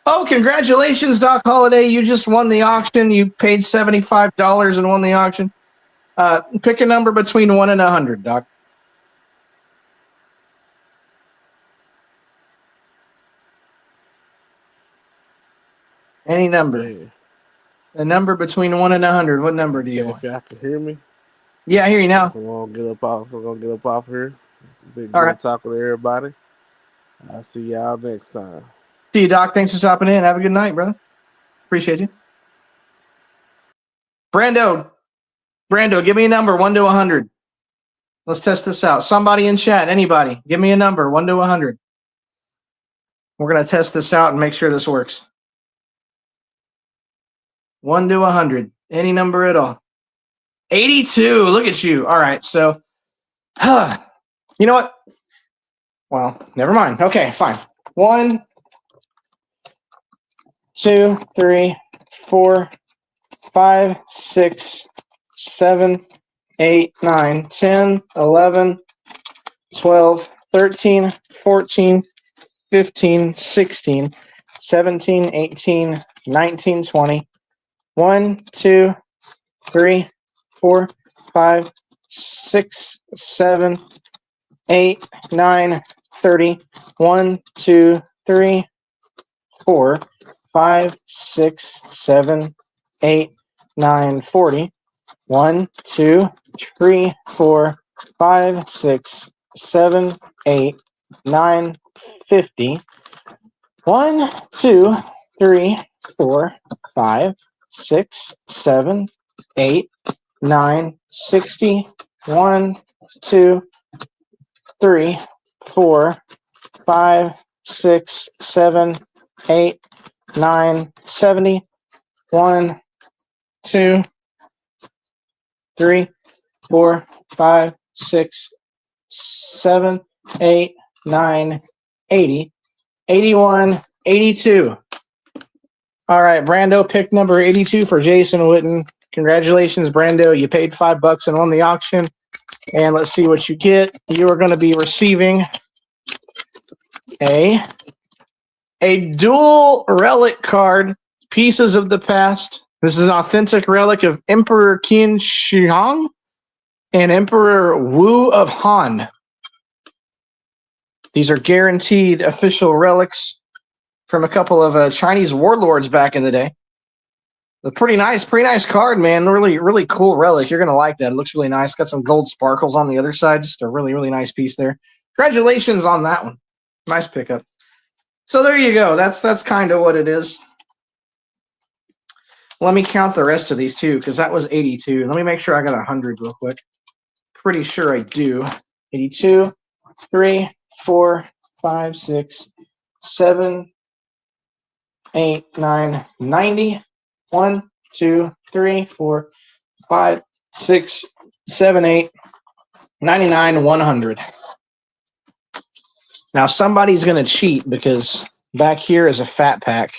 Oh, congratulations, Doc Holiday. You just won the auction. You paid $75 and won the auction. Pick a number between 1 and 100, Doc. Any number. Hey. A number between 1 and 100. What number do you want? If y'all can hear me. Yeah, I hear you now. We're gonna get up off here. Been All good right. talking to everybody. I'll see y'all next time. See you, Doc. Thanks for stopping in. Have a good night, brother. Appreciate you. Brando, give me a number, 1 to 100. Let's test this out. Somebody in chat, anybody, give me a number, 1 to 100. We're going to test this out and make sure this works. 1 to 100. Any number at all. 82. Look at you. All right. So, you know what? Well, never mind. Okay, fine. 1, 2, 3, 4, 5, 6, 7, 8, 9, 10, 11, 12, 13, 14, 15, 16, 17, 18, 19, 20. 1, 2, 3, 4, 5, 6, 7, 8, 9, 30. 1, 2, 3, 4, 5, 6, 7, 8, 9, 40. 1, 2, 3, 4, 5, 6, 7, 8, 9, 50. 1, 2, 3, 4, 5, 6, 7, 8, 9, 60. 1, 2, 3, 4, 5, 6, 7, 8, 9, 70. 1, 2, 3, 4, 5, 6, 7, 8, 9, 80, 81, 82. All right, Brando picked number 82 for Jason Witten. Congratulations, Brando. You paid $5 and won the auction. And let's see what you get. You are going to be receiving a dual relic card, Pieces of the Past. This is an authentic relic of Emperor Qin Shi Huang and Emperor Wu of Han. These are guaranteed official relics from a couple of Chinese warlords back in the day. A pretty nice card, man. Really cool relic. You're going to like that. It looks really nice. Got some gold sparkles on the other side. Just a really nice piece there. Congratulations on that one. Nice pickup. So there you go. That's kind of what it is. Let me count the rest of these too, because that was 82. Let me make sure I got 100 real quick. Pretty sure I do. 82, 3, 4, 5, 6, 7, 8, 9, 90. 1, 2, 3, 4, 5, 6, 7, 8, 99, 100. Now somebody's going to cheat because back here is a fat pack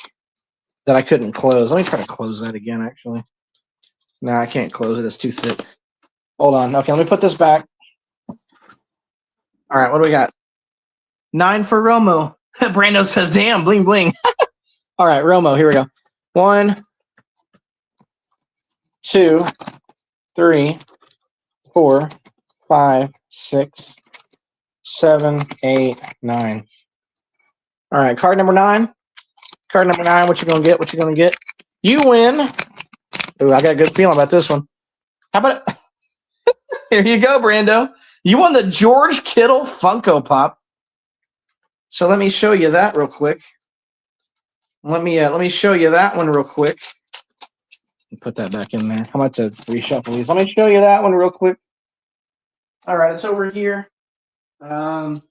that I couldn't close. Let me try to close that again, actually. No, I can't close it. It's too thick. Hold on. Okay, let me put this back. All right, what do we got? 9 for Romo. Brando says, damn, bling, bling. All right, Romo, here we go. 1, 2, 3, 4, 5, 6, 7, 8, 9. All right, card number 9. Card number 9, what you gonna get? What you gonna get? You win. Ooh, I got a good feeling about this one. How about it? Here you go, Brando. You won the George Kittle Funko Pop. So let me show you that real quick. Let me show you that one real quick. Put that back in there. I'm about to reshuffle these. Let me show you that one real quick. All right, it's over here. Oh,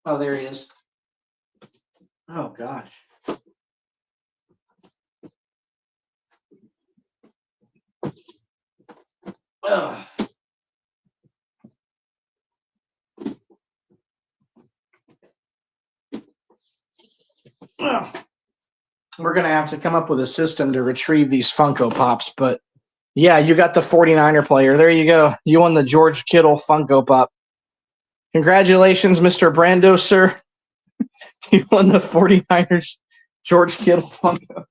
there he is. Oh, gosh. Ugh. We're going to have to come up with a system to retrieve these Funko Pops, but yeah, you got the 49er player. There you go. You won the George Kittle Funko Pop. Congratulations, Mr. Brando, sir. You won the 49ers George Kittle Funko.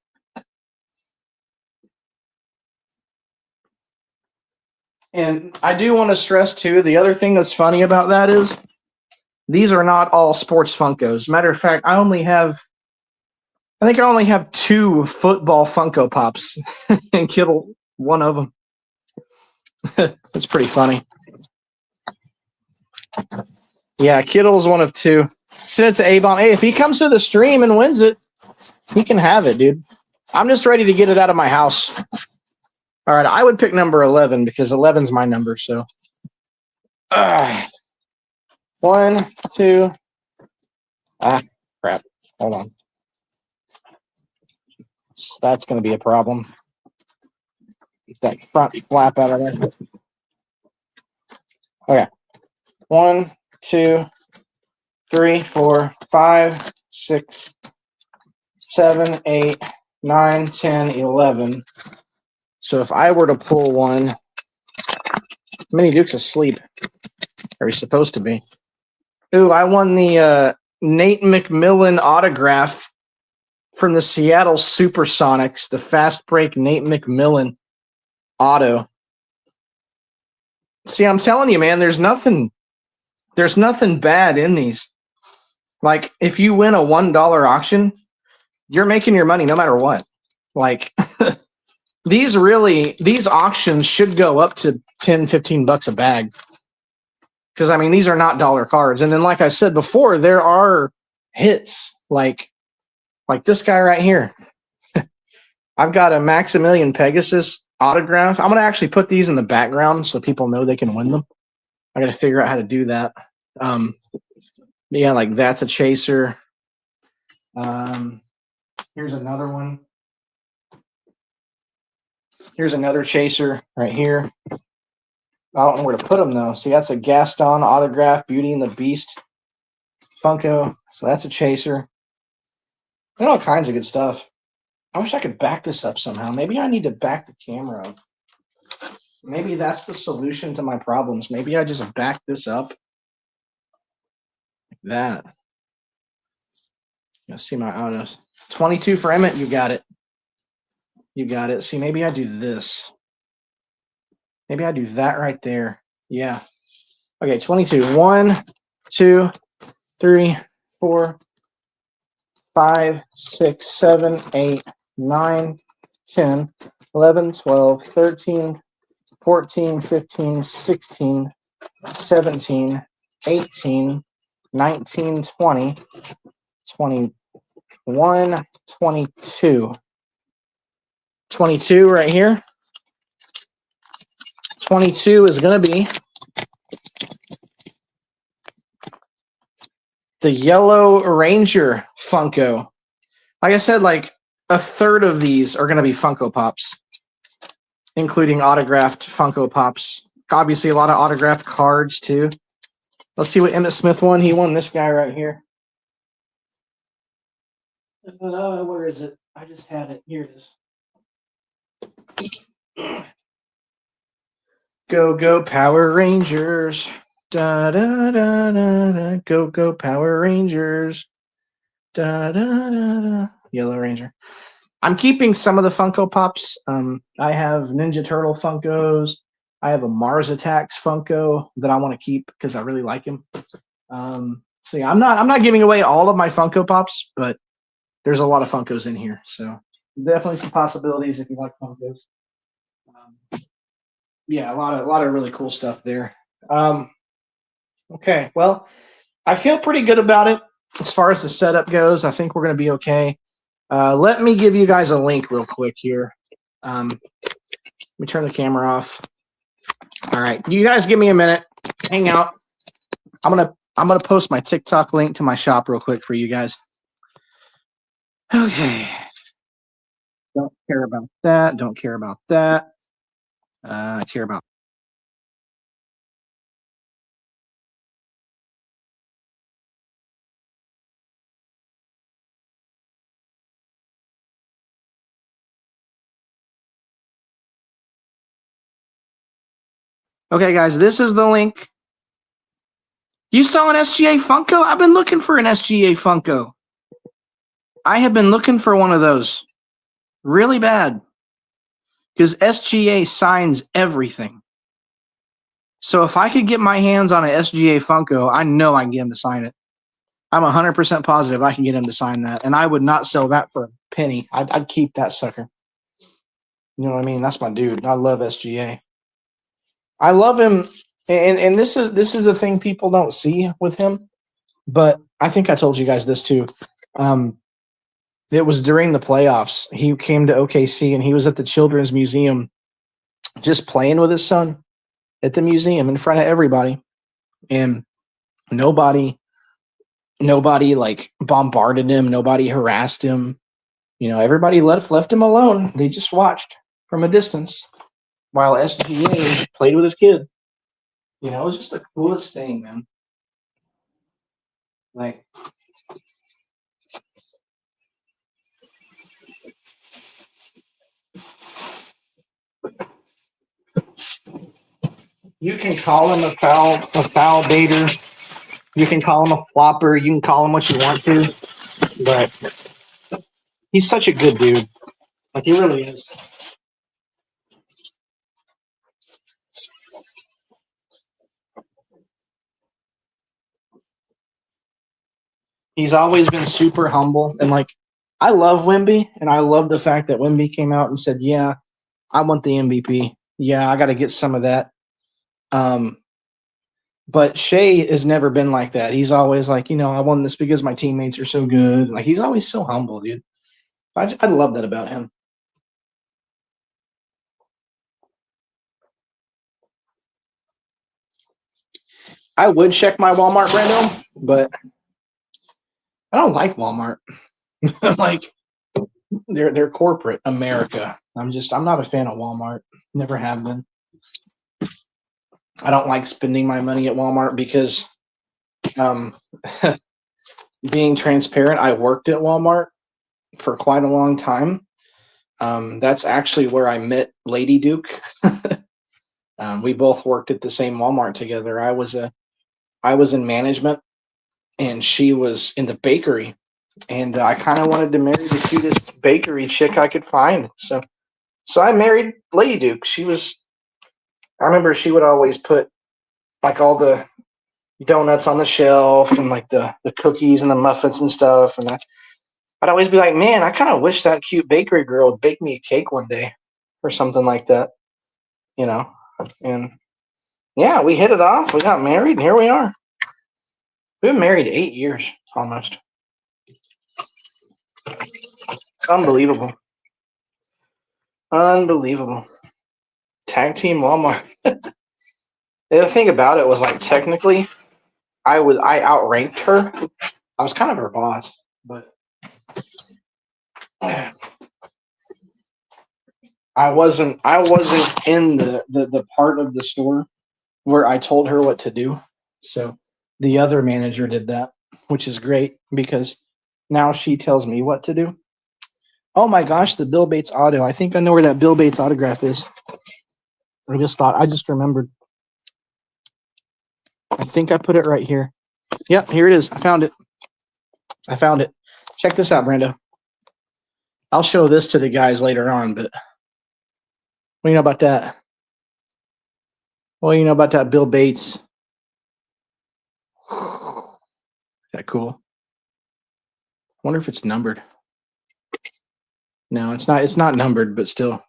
And I do want to stress, too, the other thing that's funny about that is these are not all sports Funkos. Matter of fact, I only have 2 football Funko Pops and Kittle one of them. That's pretty funny. Yeah, Kittle's one of 2. Send it to A-Bomb. Hey, if he comes to the stream and wins it, he can have it, dude. I'm just ready to get it out of my house. All right, I would pick number 11 because 11's my number, so. 1, 2. Crap. Hold on. That's going to be a problem. Get that front flap out of there. Okay. 1, 2, 3, 4, 5, 6, 7, 8, 9, 10, 11. So if I were to pull one, Mini Duke's asleep. Or he's supposed to be. Ooh, I won the Nate McMillan autograph from the Seattle Supersonics, the fast break Nate McMillan auto. See, I'm telling you, man, there's nothing bad in these. Like, if you win a $1 auction, you're making your money no matter what. Like, these auctions should go up to $10-15 a bag. Because, I mean, these are not dollar cards. And then, like I said before, there are hits. Like this guy right here. I've got a Maximilian Pegasus autograph. I'm going to actually put these in the background so people know they can win them. I got to figure out how to do that. Yeah, like that's a chaser. Here's another one. Here's another chaser right here. I don't know where to put them, though. See, that's a Gaston autograph, Beauty and the Beast Funko. So that's a chaser. And all kinds of good stuff. I wish I could back this up somehow. Maybe I need to back the camera up. Maybe that's the solution to my problems. Maybe I just back this up. Like that. You'll see my autos. 22 for Emmett. You got it. You got it. See, maybe I do this. Maybe I do that right there. Yeah. Okay, 22. 1, 2, 3, 4, 5, 6, 7, 8, 9, 10, 11, 12, 13, 14, 15, 16, 17, 18, 19, 20, 21, 22. 22 right here. 22 is going to be the Yellow Ranger Funko. Like I said, like a third of these are going to be Funko Pops, including autographed Funko Pops. Obviously, a lot of autographed cards, too. Let's see what Emmitt Smith won. He won this guy right here. Where is it? I just had it. Here it is. Go Power Rangers. Da da da da da. Go Power Rangers. Da da da da. Yellow Ranger. I'm keeping some of the Funko Pops. I have Ninja Turtle Funkos. I have a Mars Attacks Funko that I want to keep because I really like him. So yeah, I'm not giving away all of my Funko Pops, but there's a lot of Funkos in here. So definitely some possibilities if you like Funkos. Yeah, a lot of really cool stuff there. Okay, well, I feel pretty good about it as far as the setup goes. I think we're going to be okay. Let me give you guys a link real quick here. Let me turn the camera off. All right, you guys give me a minute. Hang out. I'm gonna post my TikTok link to my shop real quick for you guys. Okay. Don't care about that. Don't care about that. Care about. Okay, guys, this is the link. You saw an SGA Funko? I've been looking for an SGA Funko. I have been looking for one of those really bad because SGA signs everything. So if I could get my hands on an SGA Funko, I know I can get him to sign it. I'm 100% positive I can get him to sign that, and I would not sell that for a penny. I'd keep that sucker. You know what I mean? That's my dude. I love SGA. I love him, and this is the thing people don't see with him. But I think I told you guys this too. It was during the playoffs. He came to OKC, and he was at the Children's Museum just playing with his son at the museum in front of everybody. And nobody like bombarded him. Nobody harassed him. You know, everybody left him alone. They just watched from a distance while SGA played with his kid. You know, it was just the coolest thing, man. Like, you can call him a foul baiter. You can call him a flopper. You can call him what you want to, but he's such a good dude. Like, he really is. He's always been super humble, and like, I love Wemby, and I love the fact that Wemby came out and said, "Yeah, I want the MVP. Yeah, I got to get some of that." But Shea has never been like that. He's always like, you know, I won this because my teammates are so good. Like, he's always so humble, dude. I love that about him. I would check my Walmart, Brando, but I don't like Walmart. Like, they're corporate America. I'm not a fan of Walmart. Never have been. I don't like spending my money at Walmart because, being transparent, I worked at Walmart for quite a long time. That's actually where I met Lady Duke. We both worked at the same Walmart together. I was in management, and she was in the bakery. And I kind of wanted to marry the cutest bakery chick I could find. So I married Lady Duke. I remember she would always put like all the donuts on the shelf and like the cookies and the muffins and stuff. And I'd always be like, man, I kind of wish that cute bakery girl would bake me a cake one day or something like that, you know? And Yeah, we hit it off. We got married, and here we are. We've been married 8 years almost. It's unbelievable. Unbelievable. Tag team Walmart. The thing about it was, like, technically, I outranked her. I was kind of her boss, but I wasn't in the part of the store where I told her what to do. So the other manager did that, which is great because now she tells me what to do. Oh my gosh, the Bill Bates auto. I think I know where that Bill Bates autograph is. I just remembered. I think I put it right here. Yep, here it is. I found it. Check this out, Brando. I'll show this to the guys later on, but what do you know about that? What do you know about that Bill Bates? Is that cool? I wonder if it's numbered. No, it's not. It's not numbered, but still.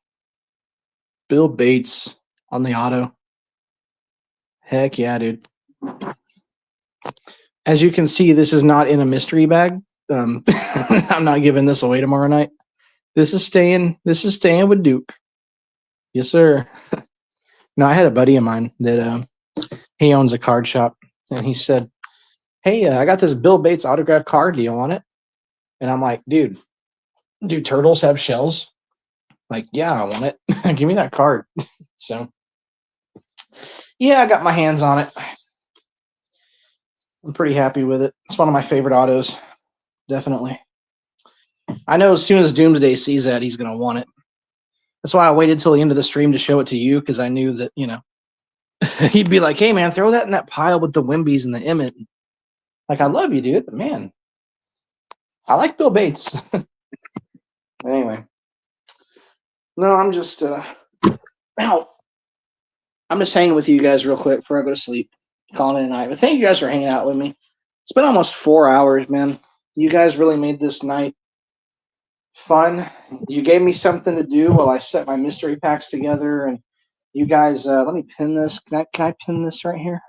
Bill Bates on the auto. Heck yeah, dude. As you can see, this is not in a mystery bag. I'm not giving this away tomorrow night. This is staying with Duke. Yes, sir. No, I had a buddy of mine that he owns a card shop, and he said, "Hey, I got this Bill Bates autographed card. Do you want it?" And I'm like, "Dude, do turtles have shells?" Like, yeah, I want it. Give me that card. So, yeah, I got my hands on it. I'm pretty happy with it. It's one of my favorite autos. Definitely. I know as soon as Doomsday sees that, he's going to want it. That's why I waited till the end of the stream to show it to you, because I knew that, he'd be like, "Hey, man, throw that in that pile with the Wimbies and the Emmett." Like, I love you, dude, but man, I like Bill Bates. Anyway. No, I'm just I'm just hanging with you guys real quick before I go to sleep. Calling it a night. But thank you guys for hanging out with me. It's been almost 4 hours, man. You guys really made this night fun. You gave me something to do while I set my mystery packs together. And you guys, let me pin this. Can I pin this right here?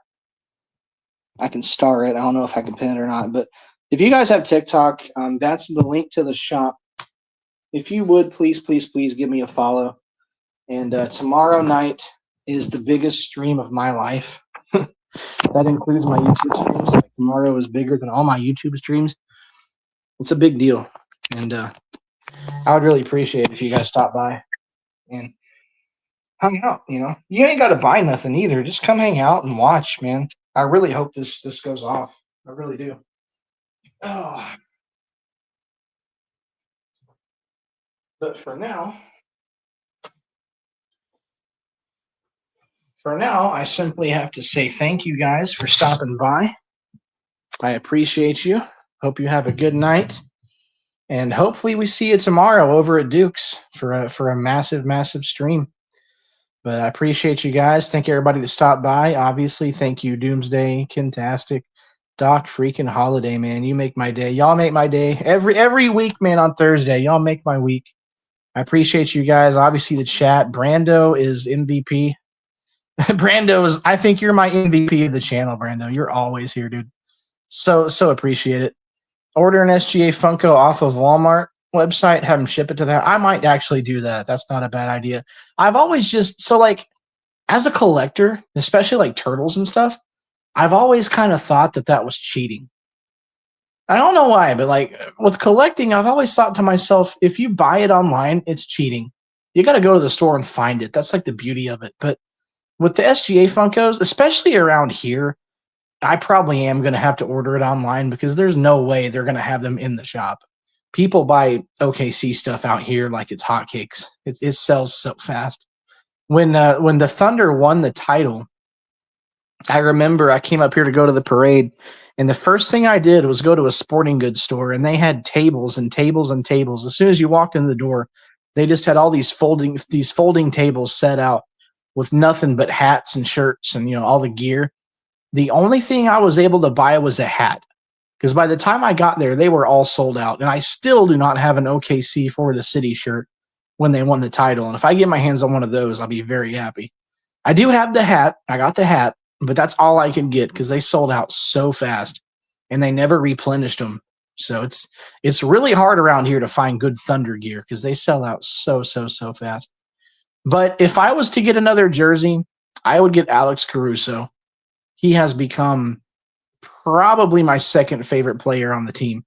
I can star it. I don't know if I can pin it or not. But if you guys have TikTok, that's the link to the shop. If you would, please give me a follow. And tomorrow night is the biggest stream of my life. That includes my YouTube streams. Like, tomorrow is bigger than all my YouTube streams. It's a big deal. And I would really appreciate it if you guys stop by and hang out. You ain't got to buy nothing either. Just come hang out and watch, man. I really hope this goes off. I really do. Oh. But for now, I simply have to say thank you guys for stopping by. I appreciate you. Hope you have a good night. And hopefully we see you tomorrow over at Duke's for a massive stream. But I appreciate you guys. Thank everybody that stopped by. Obviously, thank you, Doomsday, Kintastic, Doc freaking Holiday, man. You make my day. Y'all make my day. Every week, man, on Thursday. Y'all make my week. I appreciate you guys. Obviously, the chat. Brando is MVP. I think you're my MVP of the channel, Brando. You're always here, dude. So appreciate it. Order an SGA Funko off of Walmart website, have them ship it to that. I might actually do that. That's not a bad idea. I've always as a collector, especially like turtles and stuff, I've always kind of thought that was cheating. I don't know why, but like with collecting, I've always thought to myself, if you buy it online, it's cheating. You got to go to the store and find it. That's like the beauty of it. But with the SGA Funkos, especially around here, I probably am going to have to order it online because there's no way they're going to have them in the shop. People buy OKC stuff out here like it's hotcakes. It sells so fast. When the Thunder won the title, I remember I came up here to go to the parade, and the first thing I did was go to a sporting goods store, and they had tables and tables and tables. As soon as you walked in the door, they just had all these folding tables set out with nothing but hats and shirts and all the gear. The only thing I was able to buy was a hat, because by the time I got there, they were all sold out, and I still do not have an OKC for the city shirt when they won the title. And if I get my hands on one of those, I'll be very happy. I do have the hat. I got the hat, but that's all I could get because they sold out so fast, and they never replenished them. So it's really hard around here to find good Thunder gear because they sell out so fast. But if I was to get another jersey, I would get Alex Caruso. He has become probably my second favorite player on the team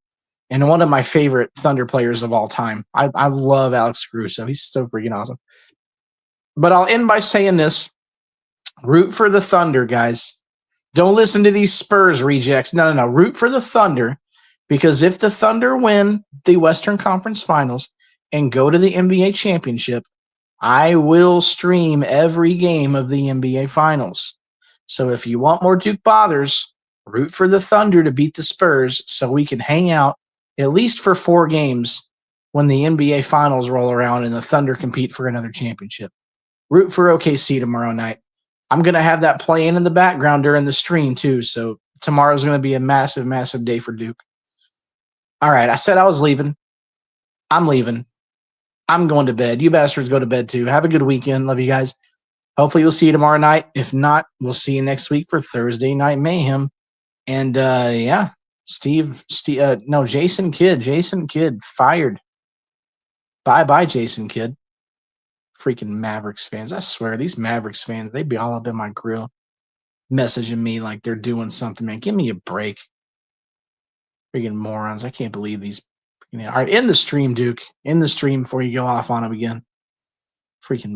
and one of my favorite Thunder players of all time. I love Alex Caruso. He's so freaking awesome. But I'll end by saying this. Root for the Thunder, guys. Don't listen to these Spurs rejects. No. Root for the Thunder, because if the Thunder win the Western Conference Finals and go to the NBA championship, I will stream every game of the NBA Finals. So if you want more Duke Bothers, root for the Thunder to beat the Spurs so we can hang out at least for 4 games when the NBA Finals roll around and the Thunder compete for another championship. Root for OKC tomorrow night. I'm going to have that playing in the background during the stream too, so tomorrow's going to be a massive day for Duke. All right, I said I was leaving. I'm leaving. I'm going to bed. You bastards go to bed too. Have a good weekend. Love you guys. Hopefully we'll see you tomorrow night. If not, we'll see you next week for Thursday Night Mayhem. And yeah, Jason Kidd fired. Bye, Jason Kidd. Freaking Mavericks fans. I swear, these Mavericks fans, they be all up in my grill messaging me like they're doing something, man. Give me a break. Freaking morons. I can't believe these. All right, end the stream, Duke. End the stream before you go off on them again. Freaking